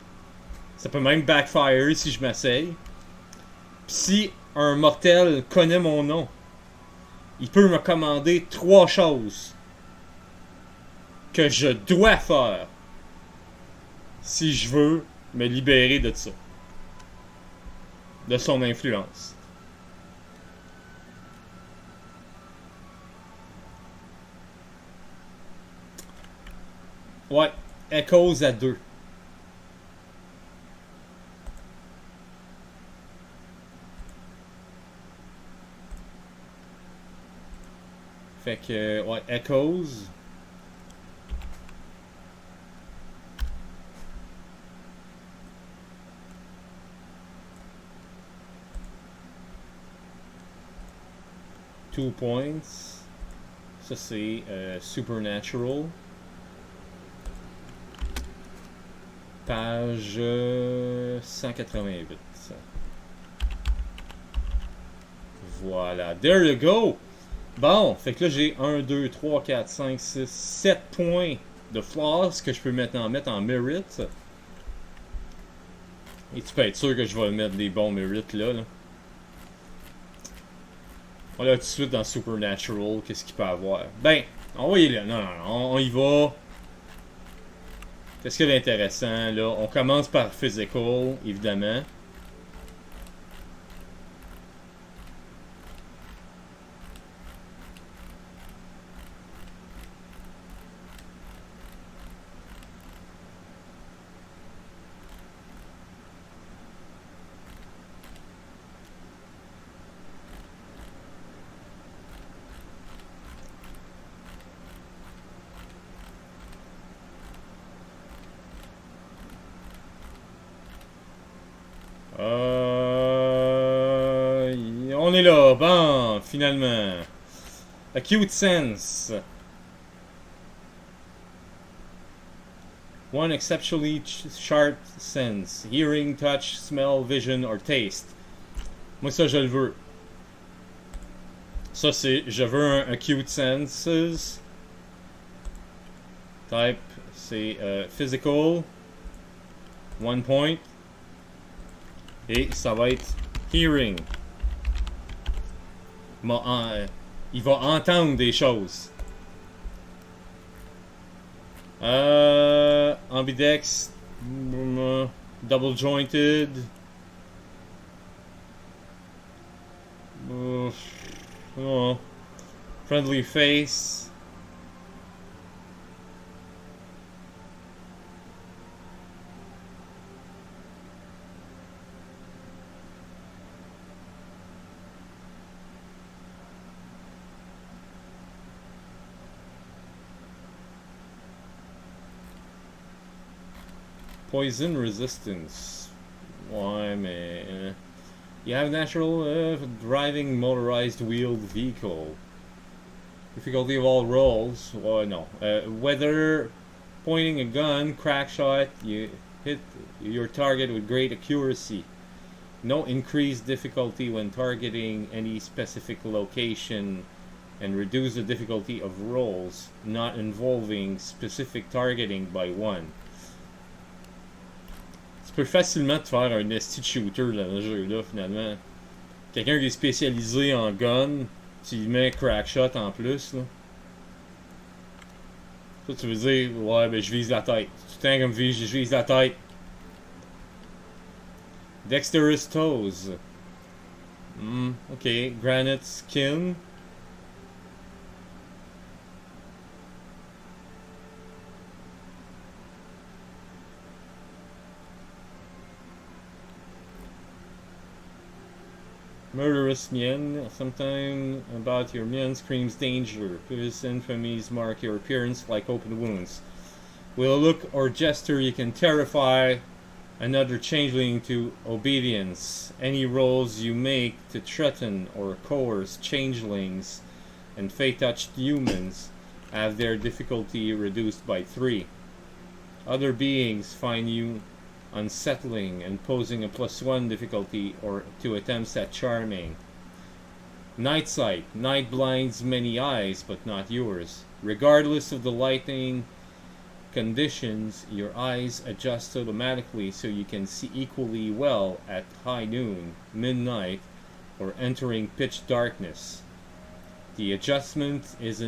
Ça peut même backfire si je m'essaye. Pis si un mortel connaît mon nom, il peut me commander 3 choses que je dois faire si je veux me libérer de ça. De son influence. Ouais, Echoes à 2. Fait que, ouais, Echoes. Two points. Ça, c'est Supernatural. Page 188. Voilà. There you go! Bon, fait que là, j'ai 1, 2, 3, 4, 5, 6, 7 points de flaws que je peux maintenant mettre en merit. Et tu peux être sûr que je vais mettre des bons mérites là. On va tout de suite dans Supernatural, qu'est-ce qu'il peut avoir? Ben, envoyez-le. Non, on y va. Qu'est-ce qu'il y a d'intéressant là? On commence par Physical, évidemment. On est là, bon, finalement. Acute sense. One exceptionally sharp sense. Hearing, touch, smell, vision or taste. Moi ça je le veux. Ça c'est, je veux un acute senses. Type, c'est physical. 1 point. Et ça va être hearing. Il va entendre des choses. Ambidex. Double jointed. Oh. Friendly face. Poison resistance. Ouais, mais... you have natural driving motorized wheeled vehicle. Difficulty of all rolls. Well, no. Whether pointing a gun, crack shot, you hit your target with great accuracy. No increased difficulty when targeting any specific location, and reduce the difficulty of rolls not involving specific targeting by 1. Tu peux facilement te faire un esti shooter dans le jeu là finalement. Quelqu'un qui est spécialisé en gun, tu lui mets crack shot en plus là. Ça tu veux dire, ouais ben je vise la tête. Tu t'en comme je vise la tête. Dexterous toes. Ok, granite skin. Murderous mien. Something about your mien screams danger. His infamies mark your appearance like open wounds. With a look or gesture you can terrify another changeling to obedience. Any rolls you make to threaten or coerce changelings and fey-touched humans have their difficulty reduced by 3. Other beings find you unsettling and posing a +1 difficulty or to attempts at charming. Night sight. Night blinds many eyes, but not yours. Regardless of the lighting conditions, your eyes adjust automatically so you can see equally well at high noon, midnight, or entering pitch darkness. The adjustment is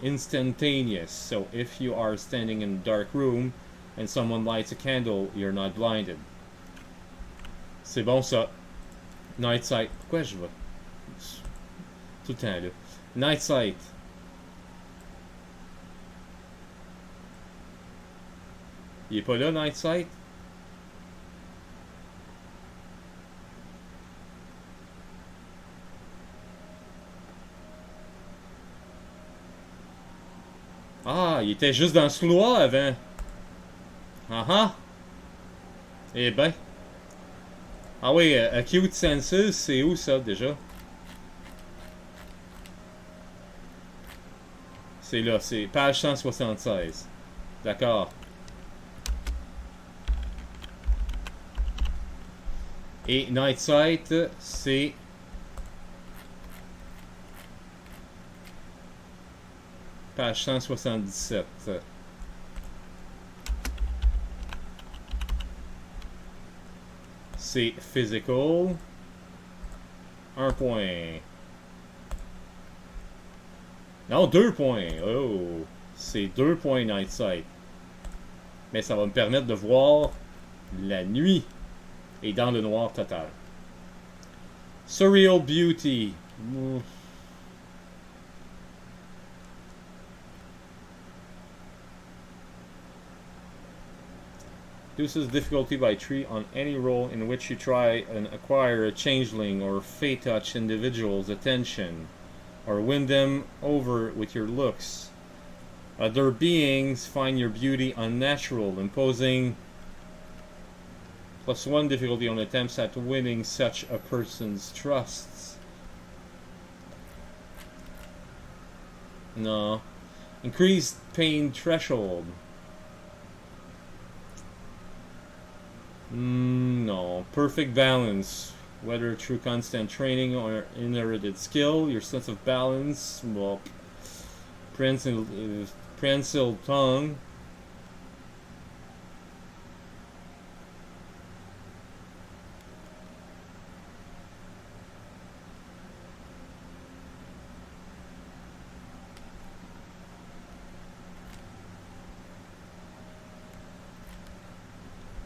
instantaneous, so if you are standing in a dark room and someone lights a candle, you're not blinded. C'est bon ça. Night sight. Pourquoi je vais tout le temps là? Night sight. Il est pas là, Night sight? Ah, il était juste dans ce couloir avant. Ah ah. Eh ben. Ah oui, Acute Senses, c'est où ça déjà? C'est là, c'est page 176. D'accord. Et Night Sight, c'est... page 177. C'est Physical. 1 point. Non, 2 points. Oh. C'est 2 points Night Sight. Mais ça va me permettre de voir la nuit. Et dans le noir total. Surreal Beauty. Reduces difficulty by 3 on any roll in which you try and acquire a changeling or fey-touch individual's attention, or win them over with your looks. Other beings find your beauty unnatural, imposing +1 difficulty on attempts at winning such a person's trusts. No. Increased pain threshold. No. Perfect balance. Whether through constant training or inherited skill, your sense of balance, well, prehensile tongue.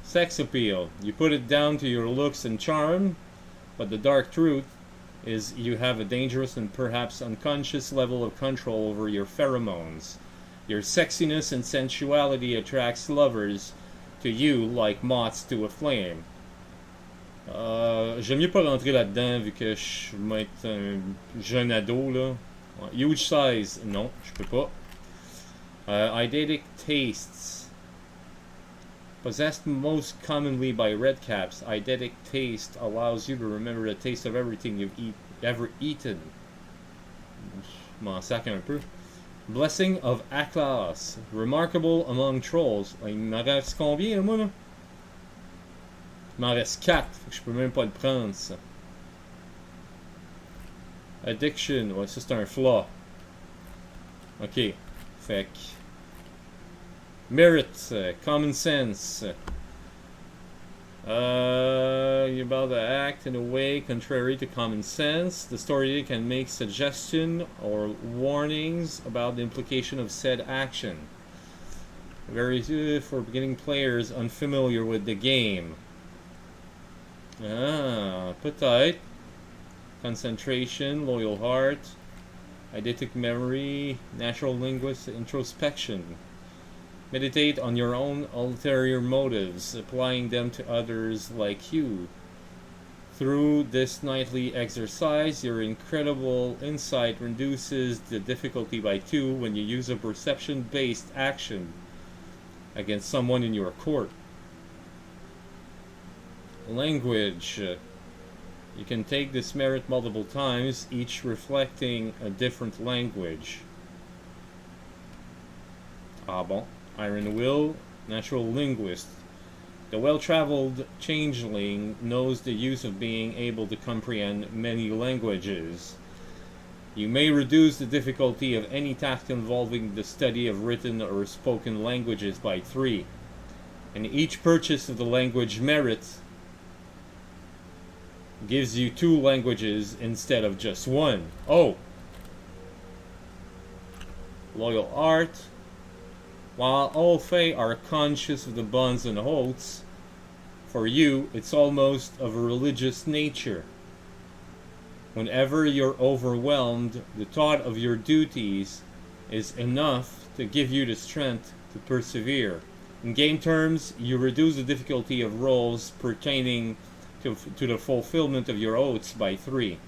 Sex appeal. You put it down to your looks and charm, but the dark truth is you have a dangerous and perhaps unconscious level of control over your pheromones. Your sexiness and sensuality attracts lovers to you like moths to a flame. J'aime mieux pas rentrer là-dedans vu que je vais être un jeune ado là. Huge size, non, je peux pas. Eidetic tastes. Possessed most commonly by redcaps, eidetic taste allows you to remember the taste of everything you've ever eaten. Je m'en sac un peu. Blessing of Aklas, remarkable among trolls. Il m'en reste combien là, moi là? Il m'en reste 4, fait que je peux même pas le prendre ça. Addiction, ouais, ça c'est un flaw. Ok, fait que... Merit, common sense. You're about to act in a way contrary to common sense. The story can make suggestion or warnings about the implication of said action. Very good for beginning players unfamiliar with the game. Ah, peut-être. Concentration, loyal heart, eidetic memory, natural linguist introspection. Meditate on your own ulterior motives, applying them to others like you. Through this nightly exercise, your incredible insight reduces the difficulty by 2 when you use a perception-based action against someone in your court. language. You can take this merit multiple times, each reflecting a different language. Ah bon. Iron Will, natural linguist. The well-traveled changeling knows the use of being able to comprehend many languages. You may reduce the difficulty of any task involving the study of written or spoken languages by 3. And each purchase of the language merit gives you 2 languages instead of just 1. Oh! Loyal Art. While all Fae are conscious of the bonds and oaths, for you it's almost of a religious nature. Whenever you're overwhelmed, the thought of your duties is enough to give you the strength to persevere. In game terms, you reduce the difficulty of roles pertaining to the fulfillment of your oaths by 3.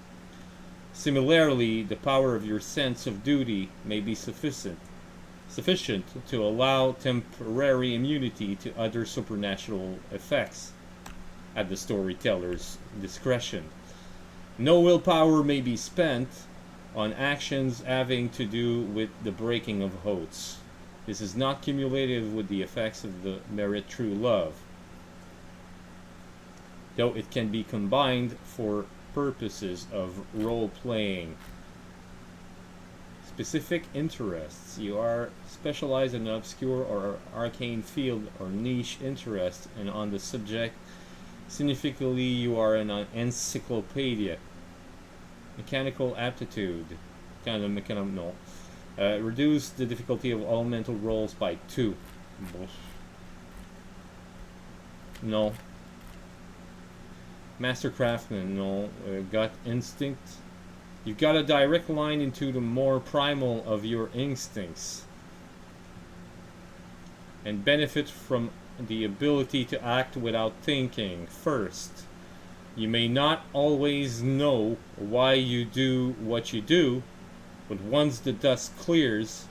Similarly, the power of your sense of duty may be sufficient to allow temporary immunity to other supernatural effects at the storyteller's discretion. No willpower may be spent on actions having to do with the breaking of oaths. This is not cumulative with the effects of the merit true love, though it can be combined for purposes of role-playing. Specific interests. You are specialized in an obscure or arcane field or niche interest, and on the subject, significantly you are an encyclopedia. Mechanical aptitude. Reduce the difficulty of all mental rolls by 2. No. Master Craftsman, no. Gut instinct. You've got a direct line into the more primal of your instincts, and benefit from the ability to act without thinking first. You may not always know why you do what you do, but once the dust clears,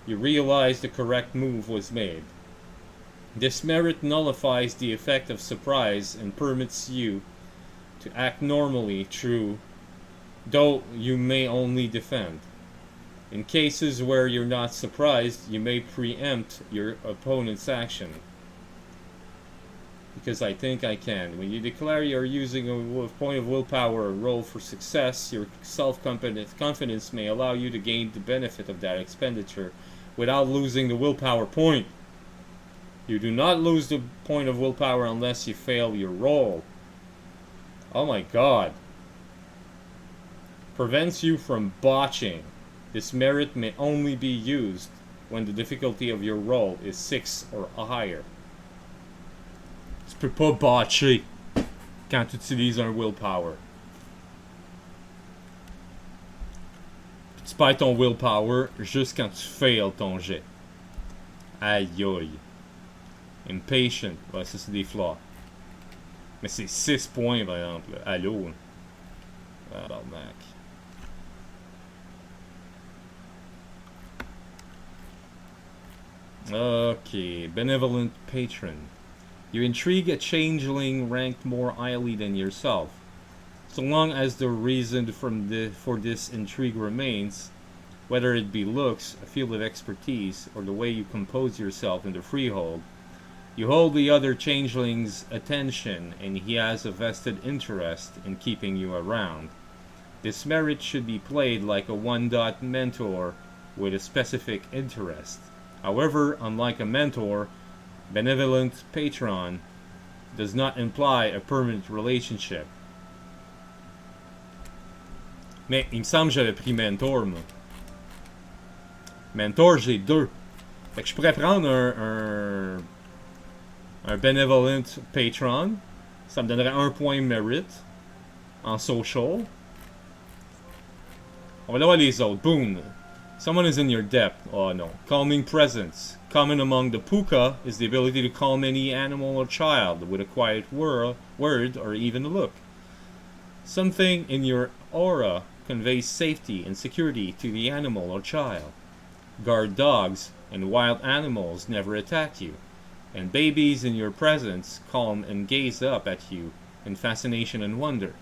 you realize the correct move was made. This merit nullifies the effect of surprise and permits you to act normally through, though you may only defend. In cases where you're not surprised, you may preempt your opponent's action. Because I think I can. When you declare you're using a point of willpower or roll for success, your self-confidence may allow you to gain the benefit of that expenditure without losing the willpower point. You do not lose the point of willpower unless you fail your roll. Oh my god. Prevents you from botching. This merit may only be used when the difficulty of your roll is 6 or higher. Tu peux pas botcher quand tu utilises un willpower. Tu perds ton willpower juste quand tu fails ton jet. Aïe aïe. Impatient. Ouais, ça c'est des flaws. Mais c'est 6 points par exemple. Allô. Tabarnak. Okay, benevolent patron. You intrigue a changeling ranked more highly than yourself. So long as the reason for this intrigue remains, whether it be looks, a field of expertise, or the way you compose yourself in the freehold, you hold the other changeling's attention, and he has a vested interest in keeping you around. This merit should be played like a one-dot mentor with a specific interest. However, unlike a mentor, benevolent patron does not imply a permanent relationship. Mais il me semble que j'avais pris mentor, moi. Mentor, j'ai 2. Fait que je pourrais prendre un benevolent patron. Ça me donnerait 1 point mérite en social. On va aller voir les autres. Boom. Someone is in your debt. Oh no. Calming presence. Common among the puka is the ability to calm any animal or child with a quiet word or even a look. Something in your aura conveys safety and security to the animal or child. Guard dogs and wild animals never attack you, and babies in your presence calm and gaze up at you and fascination and wonder.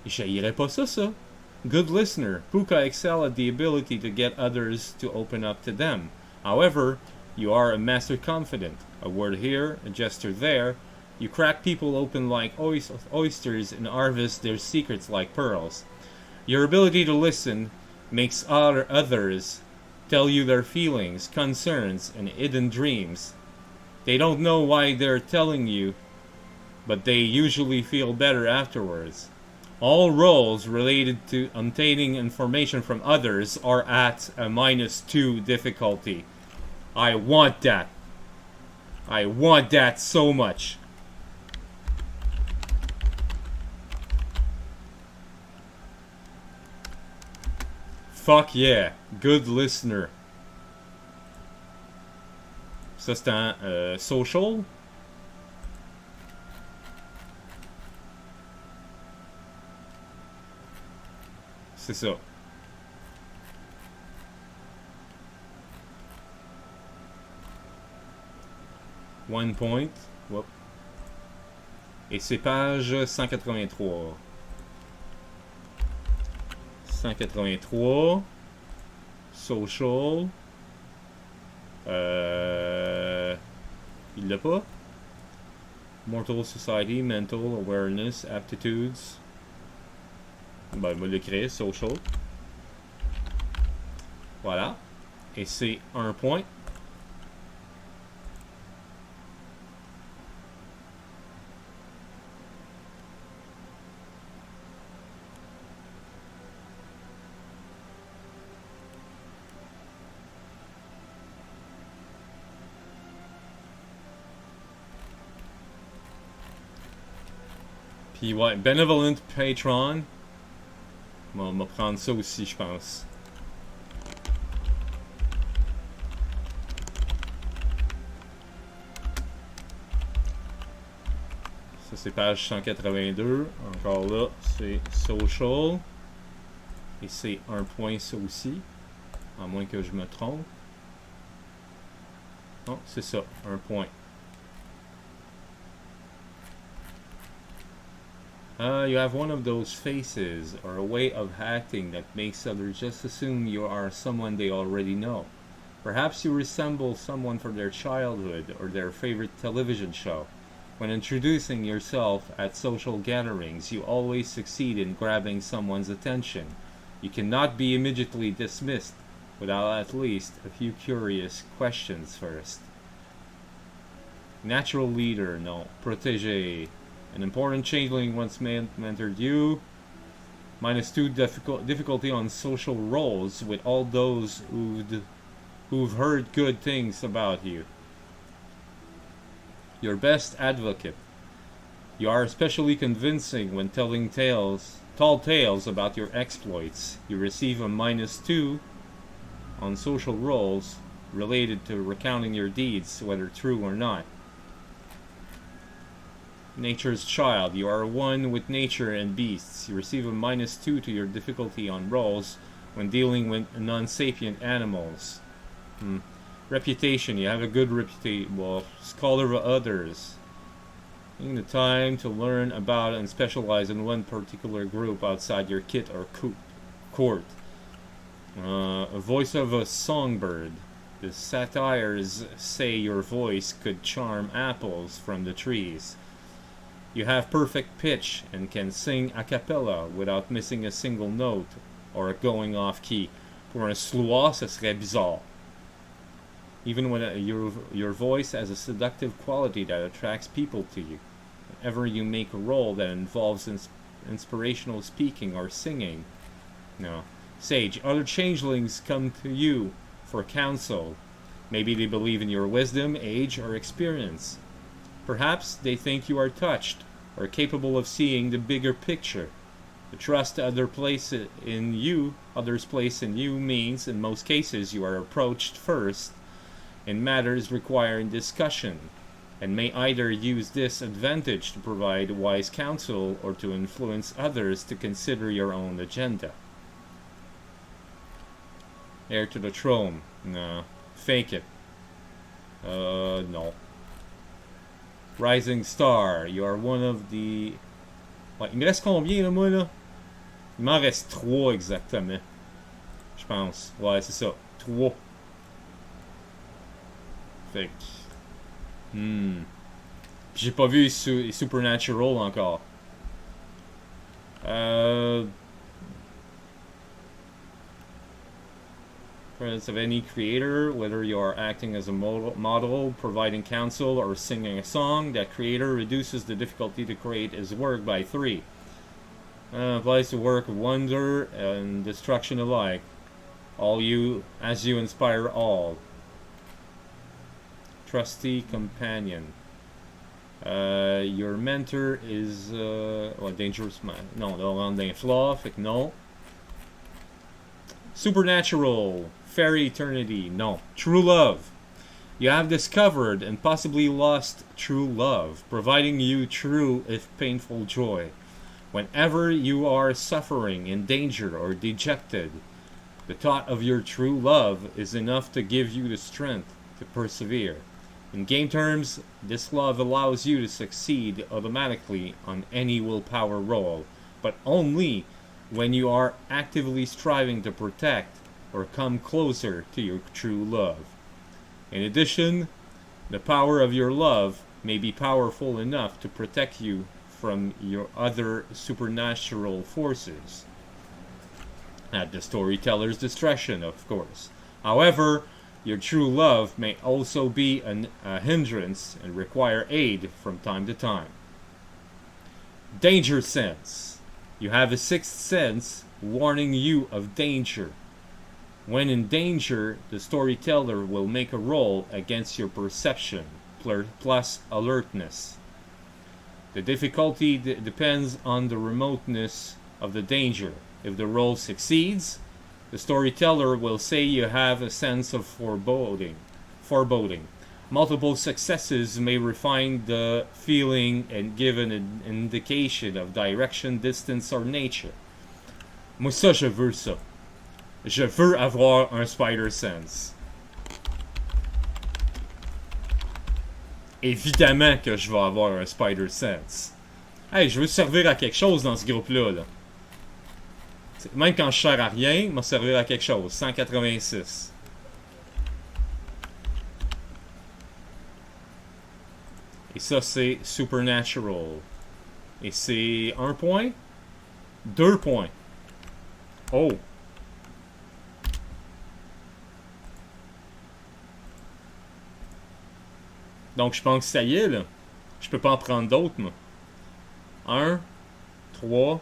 Je pas ça. Good listener, Puka excel at the ability to get others to open up to them. However, you are a master confident. A word here, a gesture there. You crack people open like oysters and harvest their secrets like pearls. Your ability to listen makes others tell you their feelings, concerns, and hidden dreams. They don't know why they're telling you, but they usually feel better afterwards. All roles related to obtaining information from others are at a -2 difficulty. I want that. I want that so much. Fuck yeah. Good listener. Ça c'est un social. C'est ça. One point. Whoop. Et c'est page 183. 183. Social. Il l'a pas. Mortal Society, Mental Awareness, Aptitudes. Ben, il va l'écrire, social. Voilà. Et c'est un point. Puis ouais, Benevolent Patron. Bon, on va prendre ça aussi, je pense. Ça, c'est page 182. Encore là, c'est social. Et c'est un point, ça aussi. À moins que je me trompe. Non, c'est ça, un point. You have one of those faces, or a way of acting that makes others just assume you are someone they already know. Perhaps you resemble someone from their childhood or their favorite television show. When introducing yourself at social gatherings, you always succeed in grabbing someone's attention. You cannot be immediately dismissed without at least a few curious questions first. Natural leader, no. Protégé. An important changeling once mentored you. -2 difficulty on social roles with all those who've heard good things about you. Your best advocate. You are especially convincing when telling tall tales about your exploits. You receive a -2 on social roles related to recounting your deeds, whether true or not. Nature's child. You are one with nature and beasts. You receive a -2 to your difficulty on rolls when dealing with non-sapient animals. Reputation. You have a good reputation. Well, scholar of others. Taking the time to learn about and specialize in one particular group outside your kit or court. A voice of a songbird. The satyrs say your voice could charm apples from the trees. You have perfect pitch and can sing a cappella without missing a single note or going off key. Pour un slois, ça serait bizarre. Even when your voice has a seductive quality that attracts people to you. Whenever you make a role that involves inspirational speaking or singing. No. Sage. Other changelings come to you for counsel. Maybe they believe in your wisdom, age, or experience. Perhaps they think you are touched, or capable of seeing the bigger picture. The trust others place in you means, in most cases, you are approached first in matters requiring discussion, and may either use this advantage to provide wise counsel or to influence others to consider your own agenda. Heir to the throne. No. Fake it. No. Rising star. You are one of the... Ouais, il me reste combien, là, moi, là? Il m'en reste 3 exactement. Je pense. Ouais, c'est ça. 3. Fait que... J'ai pas vu Supernatural encore. Presence of any creator, whether you are acting as a model, providing counsel, or singing a song, that creator reduces the difficulty to create his work by 3. Applies to work of wonder and destruction alike. All you, as you inspire all. Trusty companion. Your mentor is dangerous man. Non, là on rentre dans les flaws, fait que non. Supernatural, fairy eternity, no. True love. You have discovered and possibly lost true love, providing you true if painful joy. Whenever you are suffering, in danger, or dejected, the thought of your true love is enough to give you the strength to persevere. In game terms, this love allows you to succeed automatically on any willpower roll, but only when you are actively striving to protect or come closer to your true love. In addition, the power of your love may be powerful enough to protect you from your other supernatural forces. At the storyteller's discretion, of course. However, your true love may also be a hindrance and require aid from time to time. Danger sense. You have a sixth sense warning you of danger. When in danger, the storyteller will make a roll against your perception, plus alertness. The difficulty depends on the remoteness of the danger. If the roll succeeds, the storyteller will say you have a sense of foreboding. Multiple successes may refine the feeling and give an indication of direction, distance, or nature. Moi ça, je veux ça. Je veux avoir un spider sense. Évidemment que je vais avoir un spider sense. Hey, je veux servir à quelque chose dans ce groupe-là, là. Même quand je sers à rien, il m'a servir à quelque chose. 186. Et ça, c'est Supernatural. Et c'est 1 point? 2 points. Oh! Donc, je pense que ça y est, là. Je peux pas en prendre d'autres, moi. 1, 3,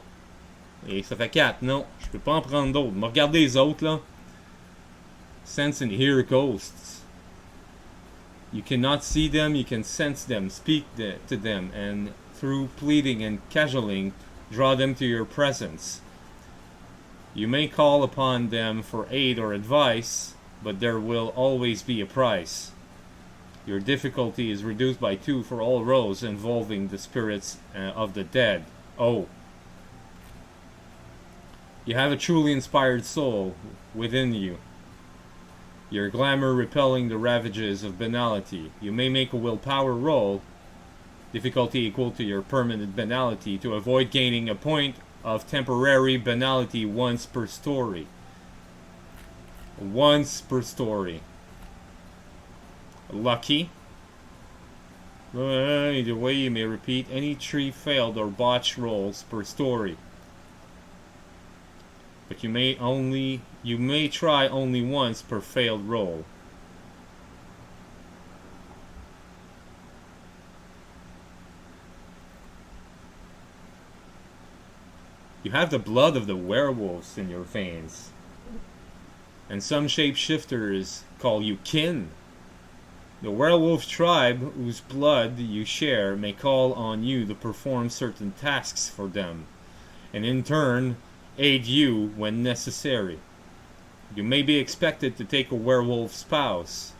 et ça fait 4. Non, je peux pas en prendre d'autres. Mais regardez les autres, là. Sense and hear ghosts. You cannot see them, you can sense them, speak to them, and through pleading and cajoling, draw them to your presence. You may call upon them for aid or advice, but there will always be a price. Your difficulty is reduced by 2 for all rolls involving the spirits of the dead. Oh. You have a truly inspired soul within you. Your glamour repelling the ravages of banality. You may make a willpower roll, difficulty equal to your permanent banality, to avoid gaining a point of temporary banality once per story. Once per story. Lucky. Either way, you may repeat any 3 failed or botched rolls per story. But you may try only once per failed roll. You have the blood of the werewolves in your veins. And some shapeshifters call you kin. The werewolf tribe whose blood you share may call on you to perform certain tasks for them, and in turn aid you when necessary. You may be expected to take a werewolf spouse,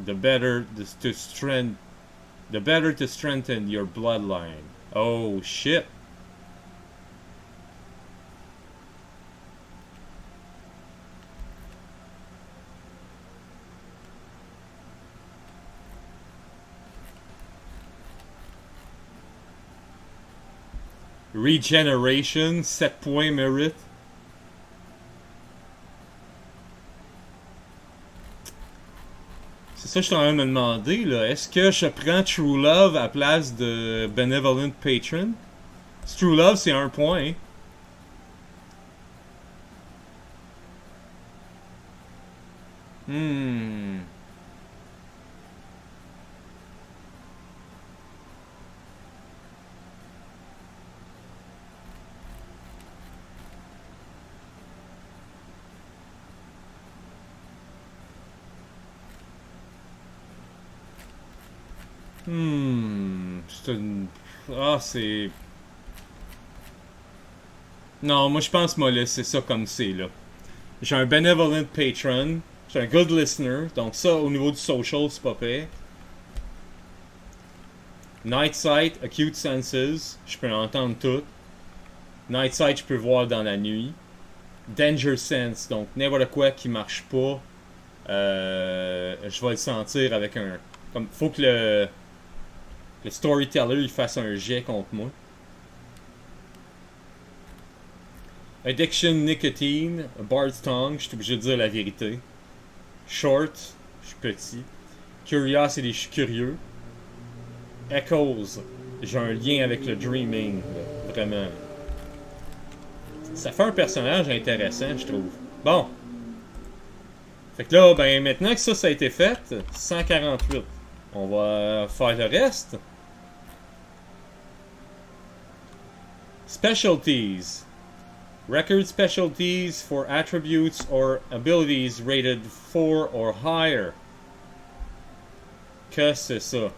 the better to strengthen your bloodline. Oh shit. Regeneration, 7 points mérite. C'est ça que je suis en train de me demander, là. Est-ce que je prends True Love à la place de Benevolent Patron? True Love, c'est 1 point. Hein? Hmm. C'est une... Ah, c'est... Non, moi je pense que moi laisser ça comme c'est, là. J'ai un Benevolent Patron. J'ai un Good Listener. Donc ça, au niveau du social, c'est pas pire. Night Sight, Acute Senses. Je peux entendre tout. Night Sight, je peux voir dans la nuit. Danger Sense. Donc n'importe quoi qui marche pas. Je vais le sentir avec un... Comme, faut que le storyteller il fasse un jet contre moi. Addiction, nicotine, Bard's Tongue, je suis obligé de dire la vérité. Short, je suis petit. Curiosity, je suis curieux. Echoes, j'ai un lien avec le dreaming, là, vraiment. Ça fait un personnage intéressant, je trouve. Bon. Fait que là, ben maintenant que ça a été fait, 148. On va faire le reste. Specialties. Record specialties for attributes or abilities rated 4 or higher. Que c'est ça?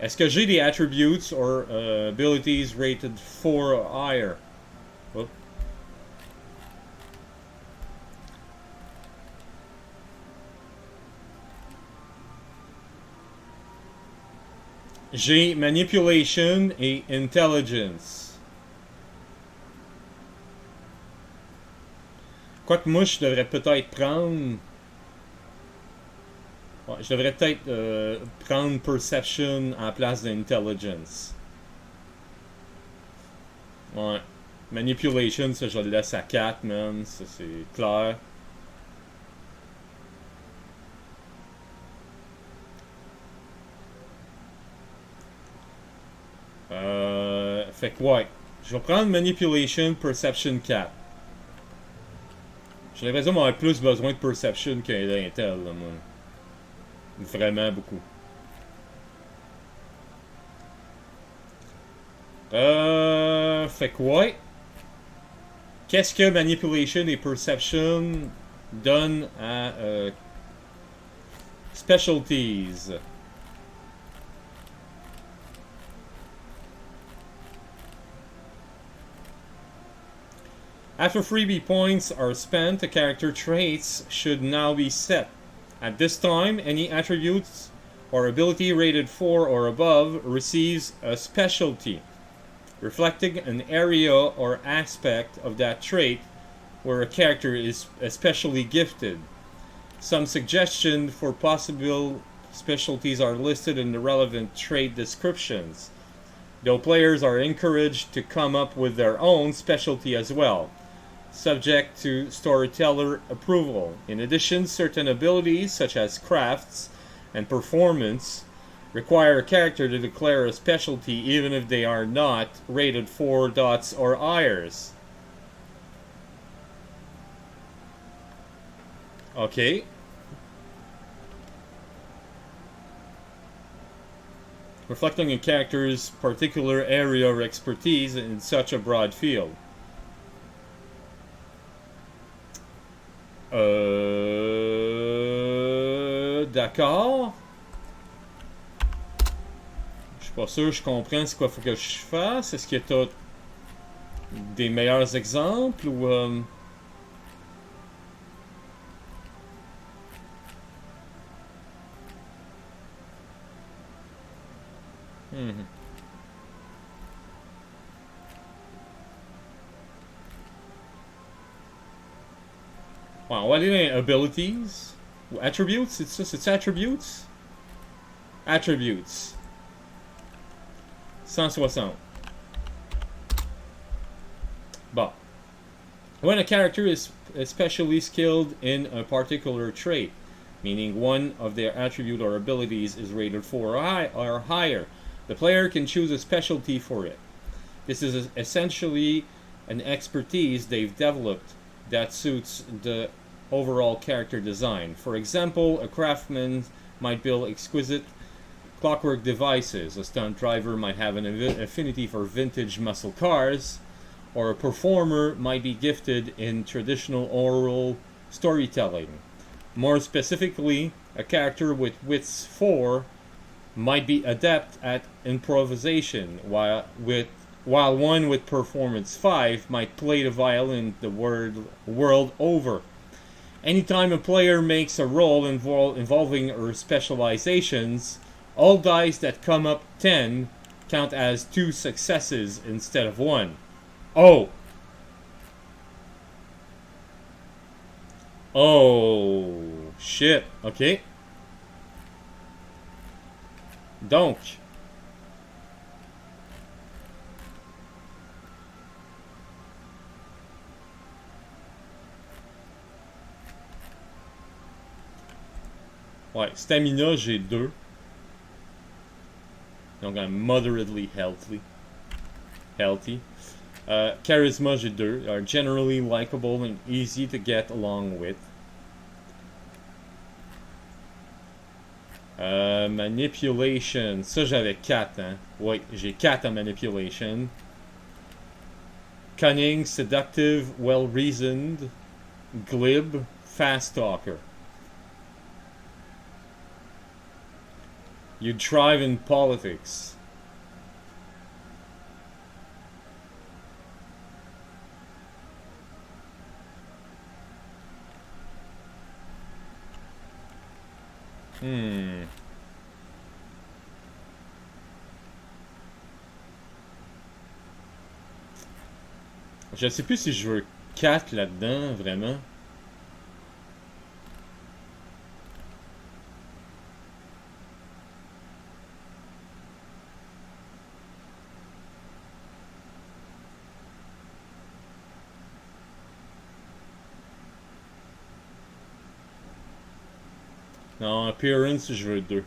Est-ce que j'ai des attributes or abilities rated 4 or higher? Oups. J'ai manipulation et intelligence. Quoique moi, je devrais peut-être prendre... Ouais, je devrais peut-être prendre perception en place d'intelligence. Ouais. Manipulation, ça, je le laisse à 4, man. Ça, c'est clair. Fait que, ouais. Je vais prendre Manipulation, Perception 4. J'ai l'impression d'avoir plus besoin de Perception qu'un d'Intel, là, moi. Vraiment beaucoup. Fait que, ouais. Qu'est-ce que Manipulation et Perception donnent à Specialties? After freebie points are spent, the character traits should now be set. At this time, any attributes or ability rated 4 or above receives a specialty, reflecting an area or aspect of that trait where a character is especially gifted. Some suggestions for possible specialties are listed in the relevant trait descriptions, though players are encouraged to come up with their own specialty as well, subject to storyteller approval. In addition, certain abilities, such as crafts and performance, require a character to declare a specialty even if they are not rated 4 dots or higher. Okay. Reflecting a character's particular area of expertise in such a broad field. D'accord. Je suis pas sûr, je comprends c'est quoi faut que je fasse. Est-ce que t'as des meilleurs exemples ou Ouais, on va aller dans abilities ou attributes, c'est ça, c'est attributes? Attributes. 160. When a character is especially skilled in a particular trait, meaning one of their attribute or abilities is rated 4 or higher, the player can choose a specialty for it. This is essentially an expertise they've developed that suits the overall character design. For example, a craftsman might build exquisite clockwork devices, a stunt driver might have an affinity for vintage muscle cars, or a performer might be gifted in traditional oral storytelling. More specifically, a character with wits 4 might be adept at improvisation, while one with performance 5 might play the violin the world over. Anytime a player makes a roll involving her specializations, all dice that come up 10 count as 2 successes instead of 1. Oh! Oh, shit. Ok. Donc. Ouais, stamina, j'ai 2. Donc, I'm moderately healthy. Charisma, j'ai 2. Are generally likable and easy to get along with. Manipulation. Ça, j'avais 4, hein. Oui, j'ai 4 en manipulation. Cunning, seductive, well-reasoned, glib, fast talker. You thrive in politics. Je sais plus si je veux 4 là-dedans, vraiment. Non, appearance, je veux 2.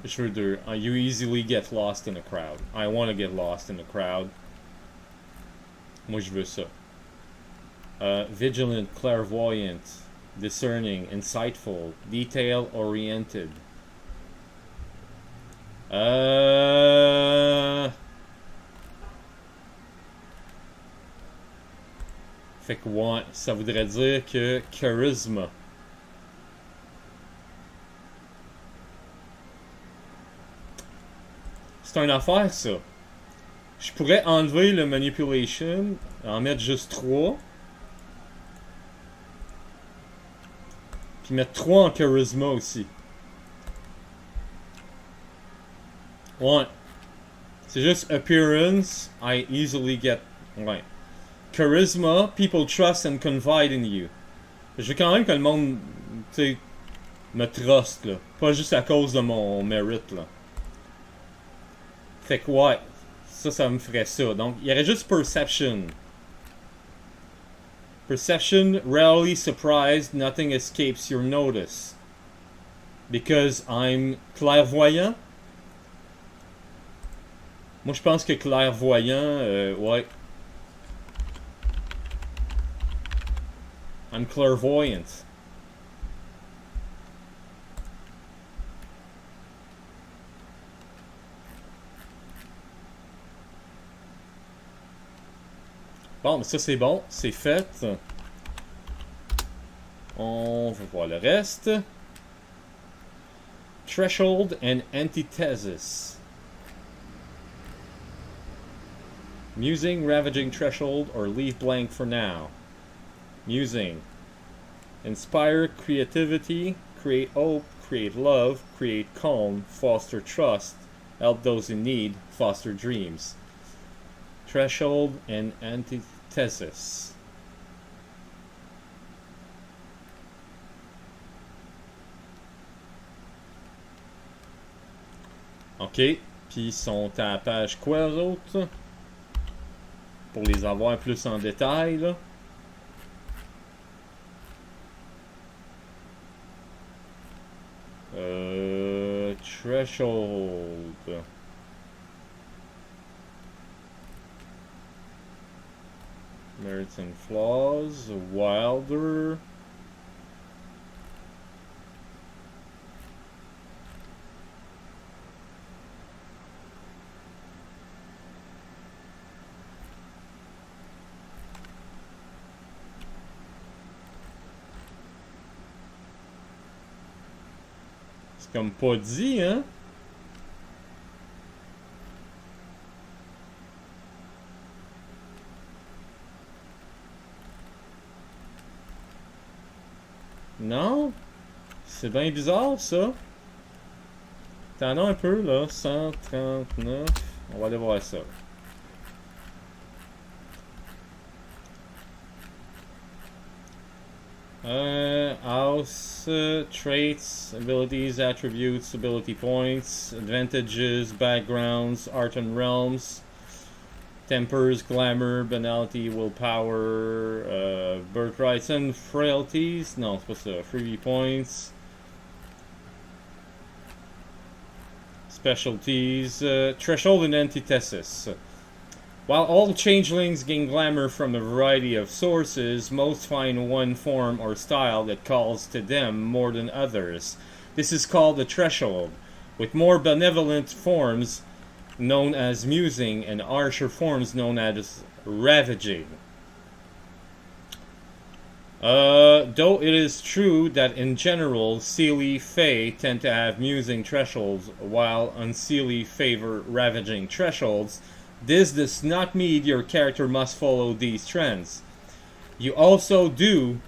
Je veux 2. You easily get lost in a crowd. I want to get lost in a crowd. Moi, je veux ça. Vigilant, clairvoyant, discerning, insightful, detail-oriented. Fait que, ouais, ça voudrait dire que charisma. C'est une affaire, ça. Je pourrais enlever le manipulation, en mettre juste 3. Puis mettre 3 en charisma aussi. Ouais. C'est juste appearance, I easily get. Ouais. Charisma, people trust and confide in you. Je veux quand même que le monde, tu sais, me truste, là. Pas juste à cause de mon mérite, là. Fait que ouais, ça me ferait ça. Donc, il y aurait juste perception. Perception, rarely surprised, nothing escapes your notice. Because I'm clairvoyant. Moi, je pense que clairvoyant, ouais. I'm clairvoyant. Bon, mais ça c'est bon, c'est fait. On va voir le reste. Threshold and antithesis. Musing, ravaging threshold, or leave blank for now. Musing. Inspire creativity, create hope, create love, create calm, foster trust, help those in need, foster dreams. Threshold and antithesis. Ok, puis ils sont à la page quoi, eux autres? pour les avoir plus en détail, là. Threshold. Merits and flaws. Wilder. C'est comme pas dit, hein? Non? C'est bien bizarre, ça. T'en as un peu, là. 139. On va aller voir ça. House, traits, abilities, attributes, ability points, advantages, backgrounds, art and realms, tempers, glamour, banality, willpower, birthrights and frailties. Non, c'est pas ça. Freebie points. Specialties, threshold and antithesis. While all changelings gain glamour from a variety of sources, most find one form or style that calls to them more than others. This is called the threshold, with more benevolent forms known as musing and harsher forms known as ravaging. Though it is true that in general, Seelie Fae tend to have musing thresholds, while Unseelie favor ravaging thresholds, this does not mean your character must follow these trends. You also do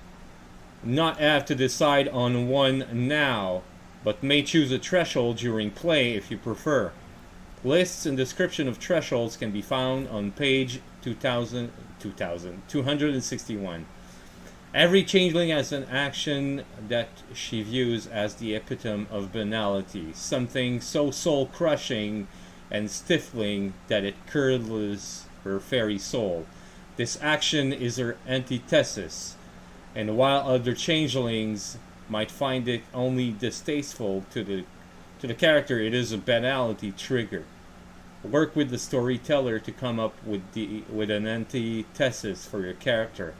not have to decide on one now, but may choose a threshold during play if you prefer. Lists and description of thresholds can be found on page 261. Every changeling has an action that she views as the epitome of banality, something so soul-crushing and stifling that it curdles her fairy soul. This action is her antithesis, and while other changelings might find it only distasteful to the character, it is a banality trigger. Work with the storyteller to come up with an antithesis for your character.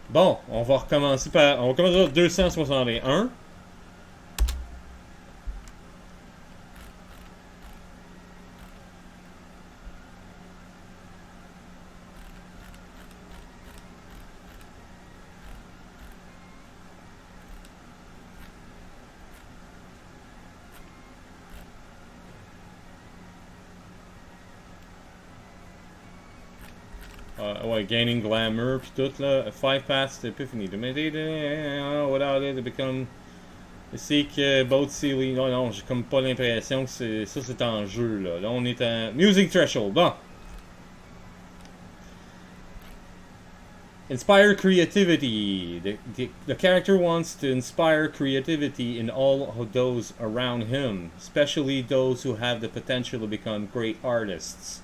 Bon, on va commencer par 261. Ouais, gaining glamour, pis tout, là. 5 paths to epiphany. Without it, to become... Seek both Seelie... Non, j'ai comme pas l'impression que c'est en jeu, là. Là, on est en... Music Threshold, bon. Inspire creativity. The character wants to inspire creativity in all of those around him, especially those who have the potential to become great artists.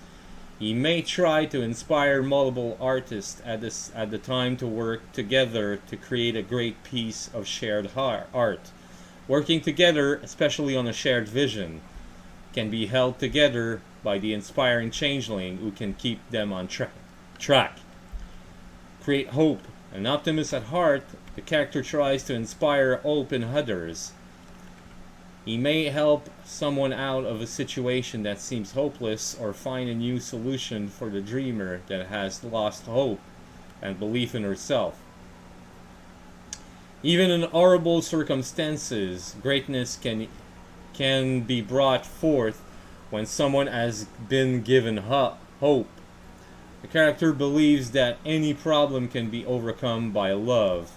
He may try to inspire multiple artists at the time to work together to create a great piece of shared art. Working together, especially on a shared vision, can be held together by the inspiring changeling who can keep them on track. Create hope. An optimist at heart, the character tries to inspire hope in others. He may help someone out of a situation that seems hopeless or find a new solution for the dreamer that has lost hope and belief in herself. Even in horrible circumstances, greatness can be brought forth when someone has been given hope. The character believes that any problem can be overcome by love.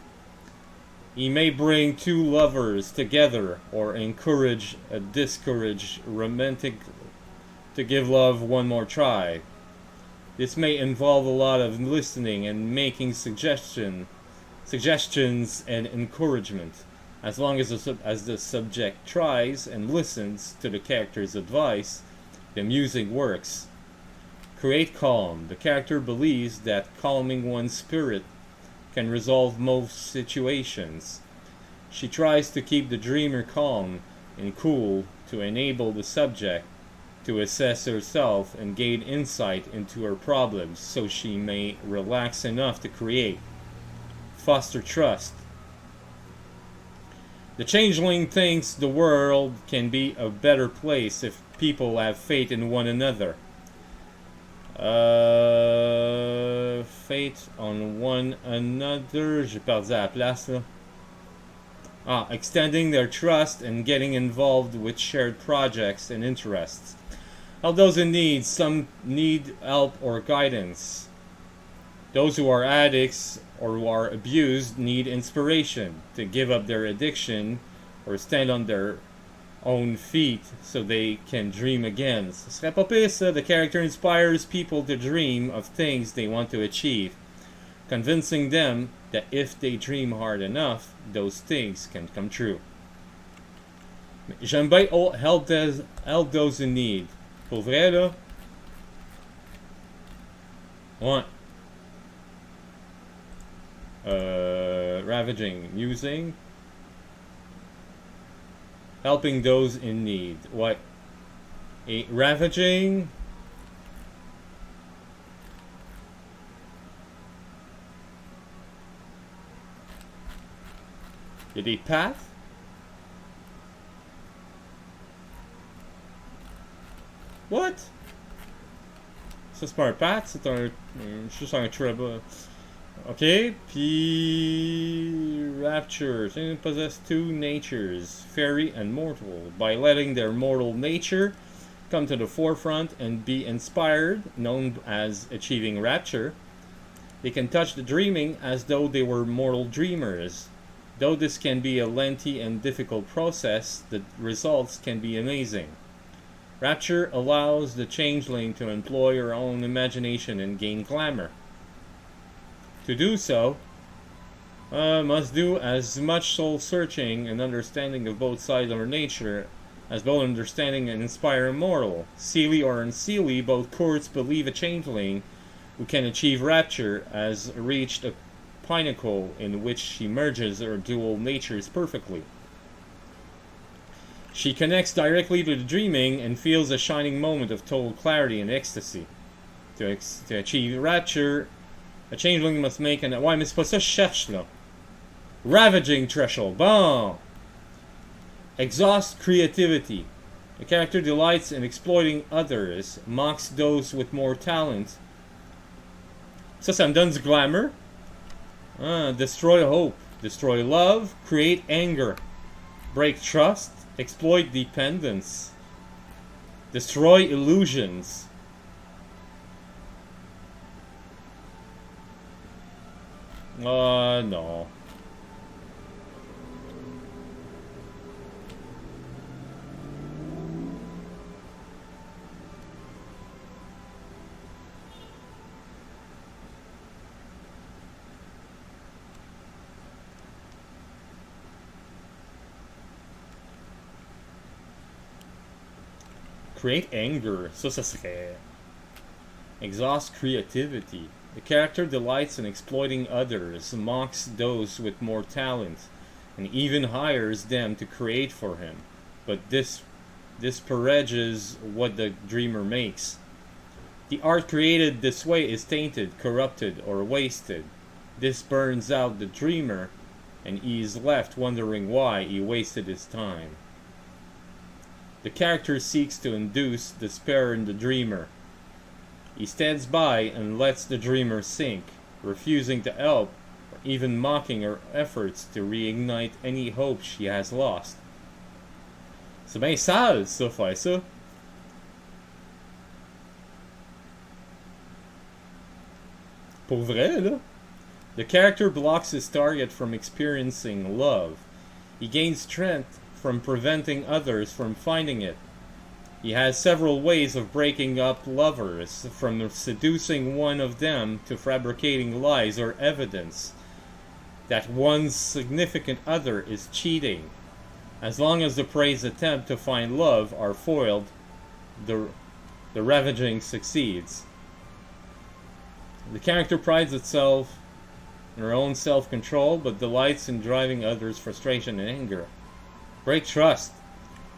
He may bring two lovers together or encourage a discouraged romantic to give love one more try. This may involve a lot of listening and making suggestions and encouragement. As long as the subject tries and listens to the character's advice, the music works. Create calm. The character believes that calming one's spirit can resolve most situations. She tries to keep the dreamer calm and cool to enable the subject to assess herself and gain insight into her problems so she may relax enough to create. Foster trust. The changeling thinks the world can be a better place if people have faith in one another. Faith on one another. J'ai perdu la place là. Extending their trust and getting involved with shared projects and interests. Help those in need. Some need help or guidance. Those who are addicts or who are abused need inspiration to give up their addiction or stand on their own feet so they can dream again. Ce serait pas pire ça. The character inspires people to dream of things they want to achieve, convincing them that if they dream hard enough, those things can come true. J'aime bien help those in need. Pour vrai, là? Ouais. Ravaging. Using. Helping those in need. What? Ravaging. Il y a des paths? What? Ça c'est pas un path, c'est juste un trouble. Ok, puis Rapture. Possess two natures, fairy and mortal. By letting their mortal nature come to the forefront and be inspired, known as achieving rapture, they can touch the dreaming as though they were mortal dreamers. Though this can be a lengthy and difficult process, the results can be amazing. Rapture allows the changeling to employ her own imagination and gain glamour. To do so, must do as much soul-searching and understanding of both sides of her nature as both understanding and inspire a mortal. Seely or unseely, both courts believe a changeling who can achieve rapture has reached a pinnacle in which she merges her dual natures perfectly. She connects directly to the dreaming and feels a shining moment of total clarity and ecstasy. To achieve rapture, a changeling must make an... Ouais, mais c'est pas ça que je cherche, là. Ravaging threshold. Bon! Exhaust creativity. The character delights in exploiting others, mocks those with more talent. Ça me donne du glamour. Destroy hope. Destroy love. Create anger. Break trust. Exploit dependence. Destroy illusions. No. Create anger. Ça serait... Exhaust creativity. The character delights in exploiting others, mocks those with more talent, and even hires them to create for him. But this disparages what the dreamer makes. The art created this way is tainted, corrupted, or wasted. This burns out the dreamer, and he is left wondering why he wasted his time. The character seeks to induce despair in the dreamer. He stands by and lets the dreamer sink, refusing to help, or even mocking her efforts to reignite any hope she has lost. C'est bien sale, ça, faire ça. Pour vrai, là. The character blocks his target from experiencing love. He gains strength from preventing others from finding it. He has several ways of breaking up lovers, from seducing one of them to fabricating lies or evidence that one's significant other is cheating. As long as the prey's attempt to find love are foiled, the ravaging succeeds. The character prides itself in her own self-control, but delights in driving others' frustration and anger. Break trust.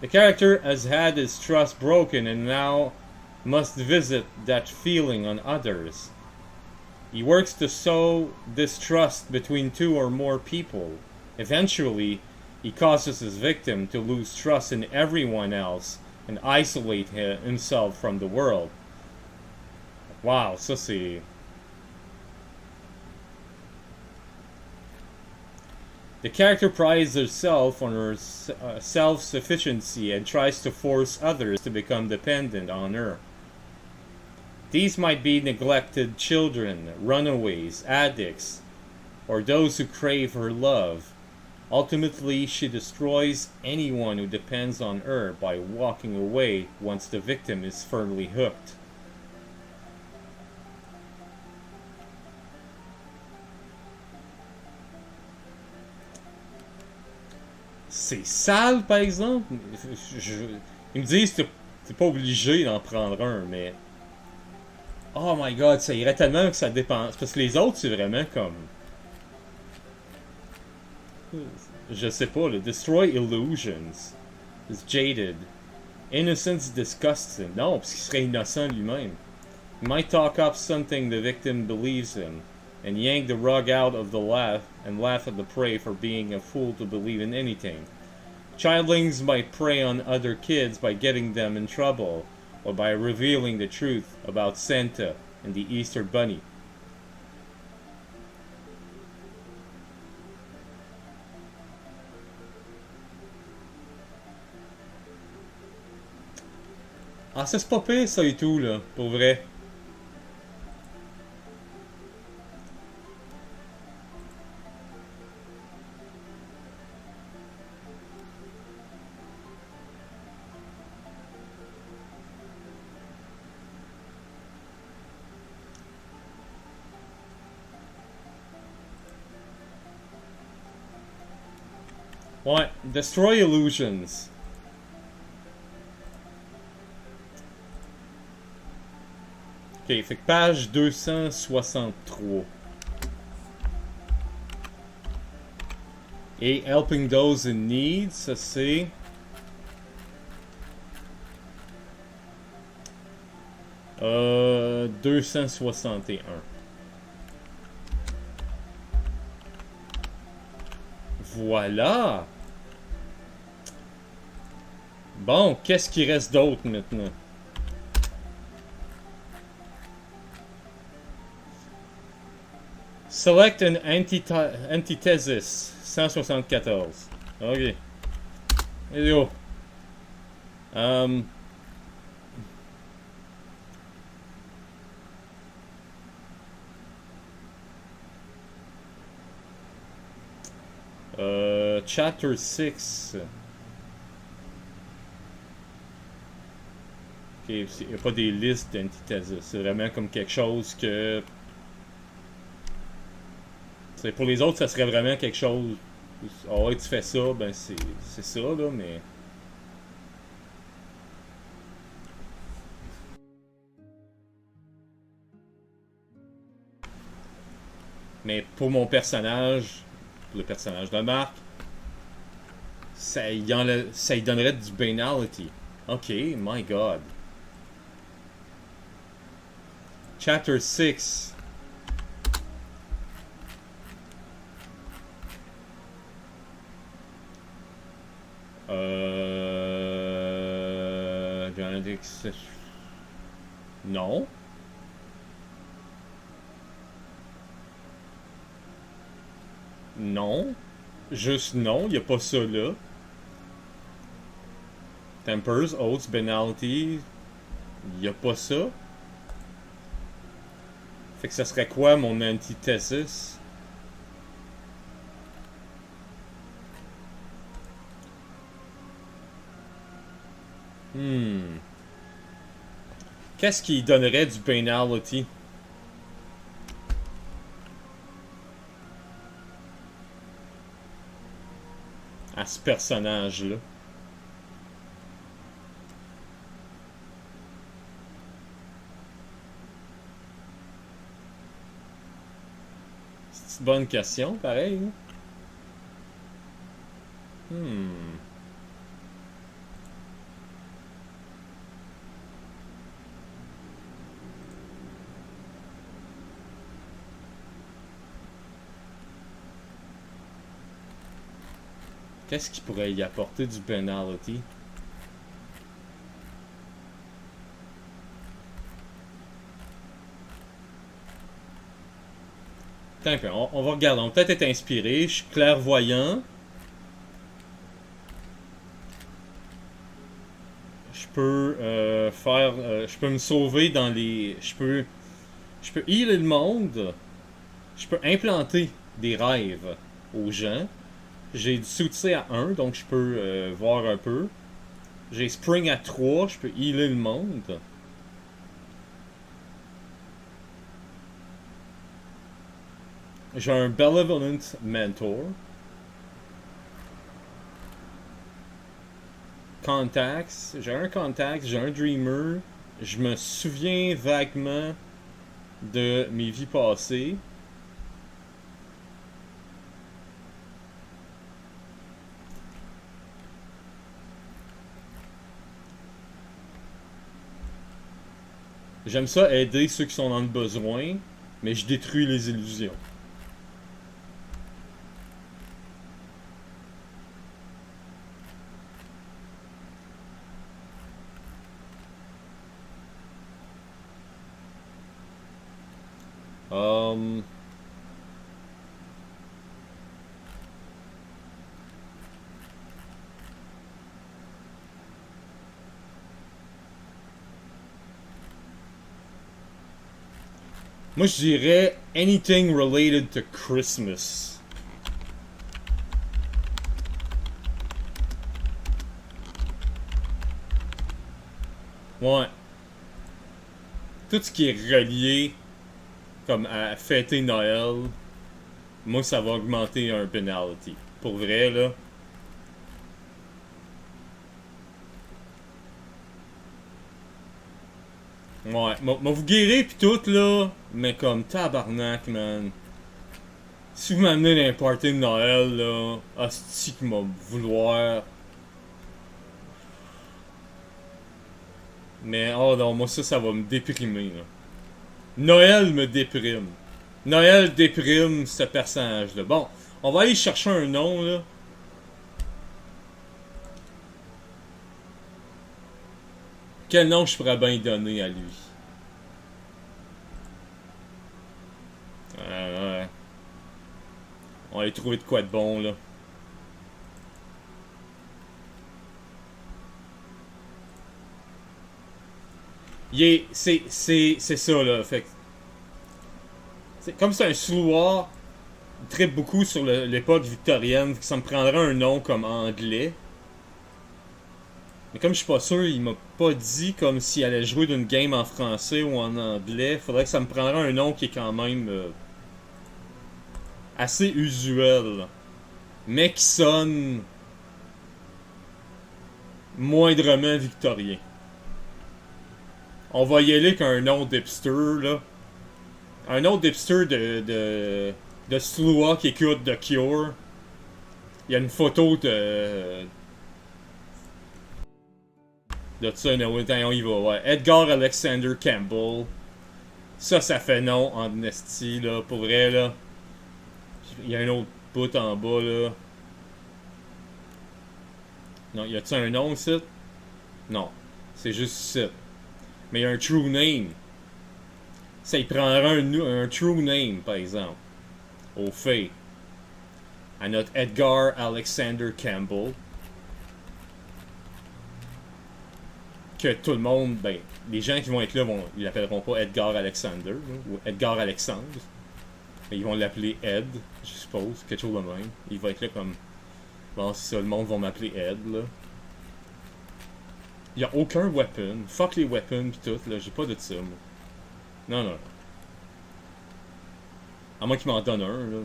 The character has had his trust broken and now must visit that feeling on others. He works to sow distrust between two or more people. Eventually, he causes his victim to lose trust in everyone else and isolate himself from the world. Wow, ça c'est... The character prides herself on her self-sufficiency and tries to force others to become dependent on her. These might be neglected children, runaways, addicts, or those who crave her love. Ultimately, she destroys anyone who depends on her by walking away once the victim is firmly hooked. C'est sale, par exemple. Ils me disent que t'es pas obligé d'en prendre un, mais... Oh my god, ça irait tellement que ça dépend. Parce que les autres, c'est vraiment comme... Je sais pas, le Destroy Illusions. Is jaded. Innocence disgusts him. Non, parce qu'il serait innocent lui-même. He might talk up something the victim believes in, and yank the rug out of the laugh, and laugh at the prey for being a fool to believe in anything. Childlings might prey on other kids by getting them in trouble, or by revealing the truth about Santa and the Easter Bunny. Ah, ça c'est pas pire ça et tout là, pour vrai. Ouais, Destroy Illusions. Ok, fait que page 263. Et Helping Those in Need, ça c'est... Euh... 261. Voilà! Bon, qu'est-ce qui reste d'autre maintenant? Select an antithesis. 174. Ok. Yo. Chapter 6. Ok, il n'y a pas des listes d'antithesis. C'est vraiment comme quelque chose que... Pour les autres, ça serait vraiment quelque chose... Ah ouais, tu fais ça, ben c'est ça, là, mais... Mais pour mon personnage, le personnage de Marc, ça y donnerait du banality. Ok, my god. Chapter 6. Non. Non. Juste non, y a pas ça là. Tempers, Oaths, Banality, y a pas ça. Fait que ça serait quoi mon antithesis? Qu'est-ce qui donnerait du banality? À ce personnage-là. C'est une bonne question, pareil. Hein? Hmm. Qu'est-ce qui pourrait y apporter du penalty? Attends un peu, on va regarder. On va peut-être être inspiré. Je suis clairvoyant. Je peux faire... je peux me sauver dans les... Je peux healer le monde. Je peux implanter des rêves aux gens. J'ai du soutien à 1, donc je peux voir un peu. J'ai Spring à 3, je peux healer le monde. J'ai un Benevolent Mentor. Contacts, j'ai un Contact, j'ai un Dreamer. Je me souviens vaguement de mes vies passées. J'aime ça aider ceux qui sont dans le besoin, mais je détruis les illusions. Um... Moi, je dirais anything related to Christmas. Ouais. Tout ce qui est relié comme à fêter Noël, moi, ça va augmenter un penalty. Pour vrai, là. Ouais, m'a vous guérir pis tout, là. Mais comme tabarnak, man. Si vous m'amenez dans un party de Noël, là, hostie qui m'a vouloir. Mais, oh non, moi ça va me déprimer, là. Noël me déprime. Noël déprime ce personnage-là. Bon, on va aller chercher un nom, là. Quel nom je pourrais bien donner à lui? Ouais. On va aller trouver de quoi de bon, là. C'est ça, là. Fait que, comme c'est un slouard, il tripe beaucoup sur l'époque victorienne. Ça me prendrait un nom comme anglais. Mais comme je suis pas sûr, il m'a pas dit comme s'il allait jouer d'une game en français ou en anglais. Faudrait que ça me prendrait un nom qui est quand même assez usuel. Mais qui sonne moindrement victorien. On va y aller qu'un nom d'hipster, là. Un nom d'hipster de Sloua qui écoute The Cure. Il y a une photo de ça, on y va, ouais. Edgar-Alexander Campbell. Ça fait non en Dynasty, là. Pour vrai, là. Il y a un autre bout en bas, là. Non, y a-tu un nom ici? Non. C'est juste ici. Mais il y a un true name. Ça, il prendra un true name, par exemple. Au fait. À notre Edgar-Alexander Campbell. Que tout le monde, ben, les gens qui vont être là, ils l'appelleront pas Edgar-Alexander, ou Edgar-Alexandre. Mais ils vont l'appeler Ed, je suppose, quelque chose de même. Il va être là comme... Bon, c'est ça, le monde va m'appeler Ed, là. Il y a aucun weapon. Fuck les weapons pis tout, là. J'ai pas de ça, moi. Non, non. À moins qu'il m'en donne un, là.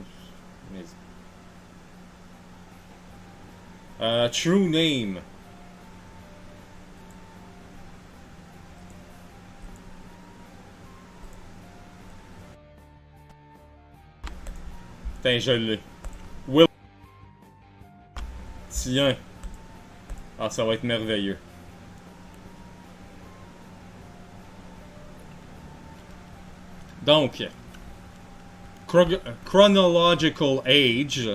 Mais... true name. Putain, je l'ai. Will. Tiens. Ah, ça va être merveilleux. Donc, chronological age.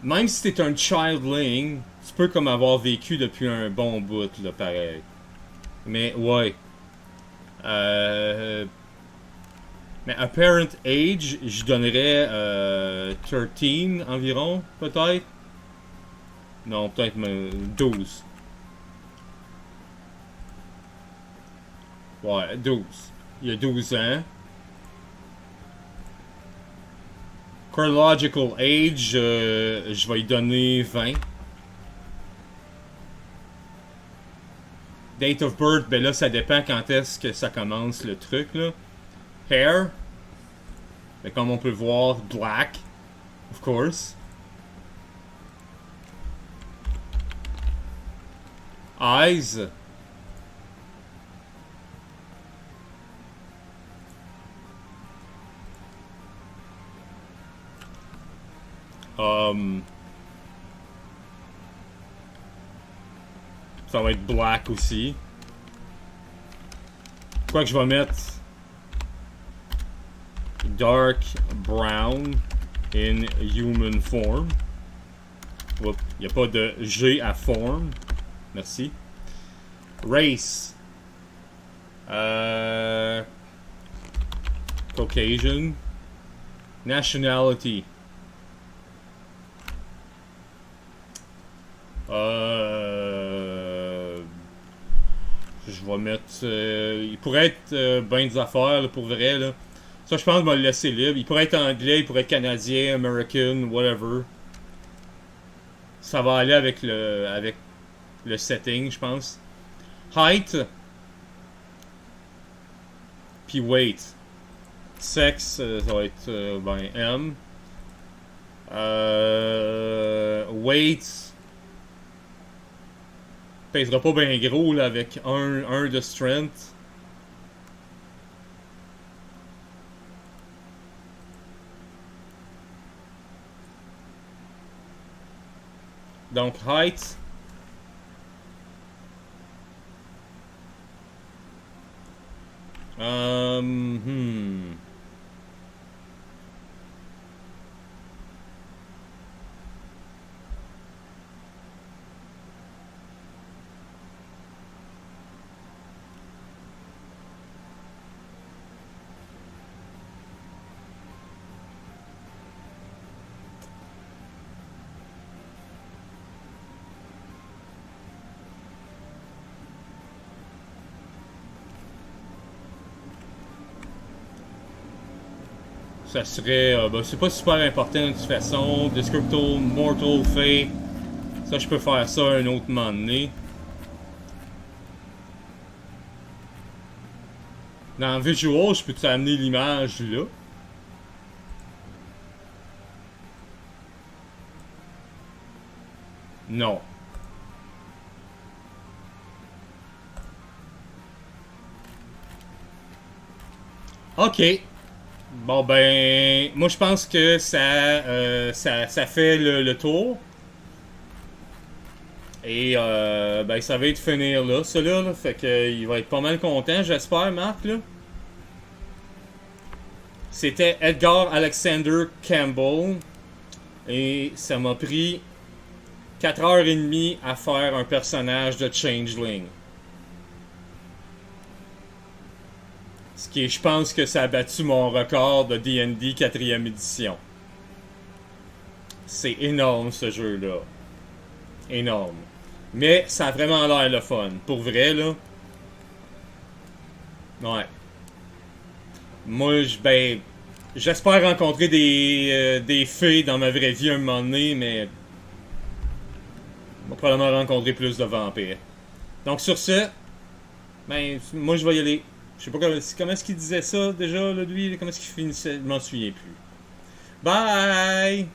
Même si t'es un childling, tu peux comme avoir vécu depuis un bon bout, là, pareil. Mais, ouais. Mais apparent age, je donnerais 13 environ, peut-être. Non, peut-être 12. Ouais, 12. Il y a 12 ans. Chronological age, je vais lui donner 20. Date of birth, ben là, ça dépend quand est-ce que ça commence le truc, là. Hair, ben comme on peut voir, black, of course. Eyes. Ça va être black aussi. Quoi que je vais mettre dark brown in human form. Il n'y a pas de G à form. Merci. Race. Caucasian. Nationality. Je vais mettre... il pourrait être ben des affaires, là, pour vrai, là. Ça, je pense que je vais le laisser libre. Il pourrait être anglais, il pourrait être canadien, American, whatever. Ça va aller avec le setting, je pense. Height. Puis weight. Sexe, ça va être ben M. Weight. Pèsera pas bien gros là, avec 1 de strength. Donc height. Ça serait... ben, c'est pas super important de toute façon. Descriptal, Mortal, Fate. Ça, je peux faire ça un autre moment donné. Dans Visual, je peux-tu amener l'image là? Non. Ok. Bon ben, moi je pense que ça fait le tour. Et ben ça va être finir là, celui-là, là, fait que il va être pas mal content, j'espère, Marc, là. C'était Edgar-Alexander Campbell. Et ça m'a pris 4h30 à faire un personnage de Changeling. Ce qui est, je pense que ça a battu mon record de D&D 4e édition. C'est énorme ce jeu-là. Énorme. Mais ça a vraiment l'air le fun. Pour vrai, là. Ouais. Moi, ben, j'espère rencontrer des fées dans ma vraie vie un moment donné, mais... on va probablement rencontrer plus de vampires. Donc sur ce, ben, moi je vais y aller. Je sais pas comment est-ce qu'il disait ça déjà, là, lui, comment est-ce qu'il finissait, je m'en souviens plus. Bye!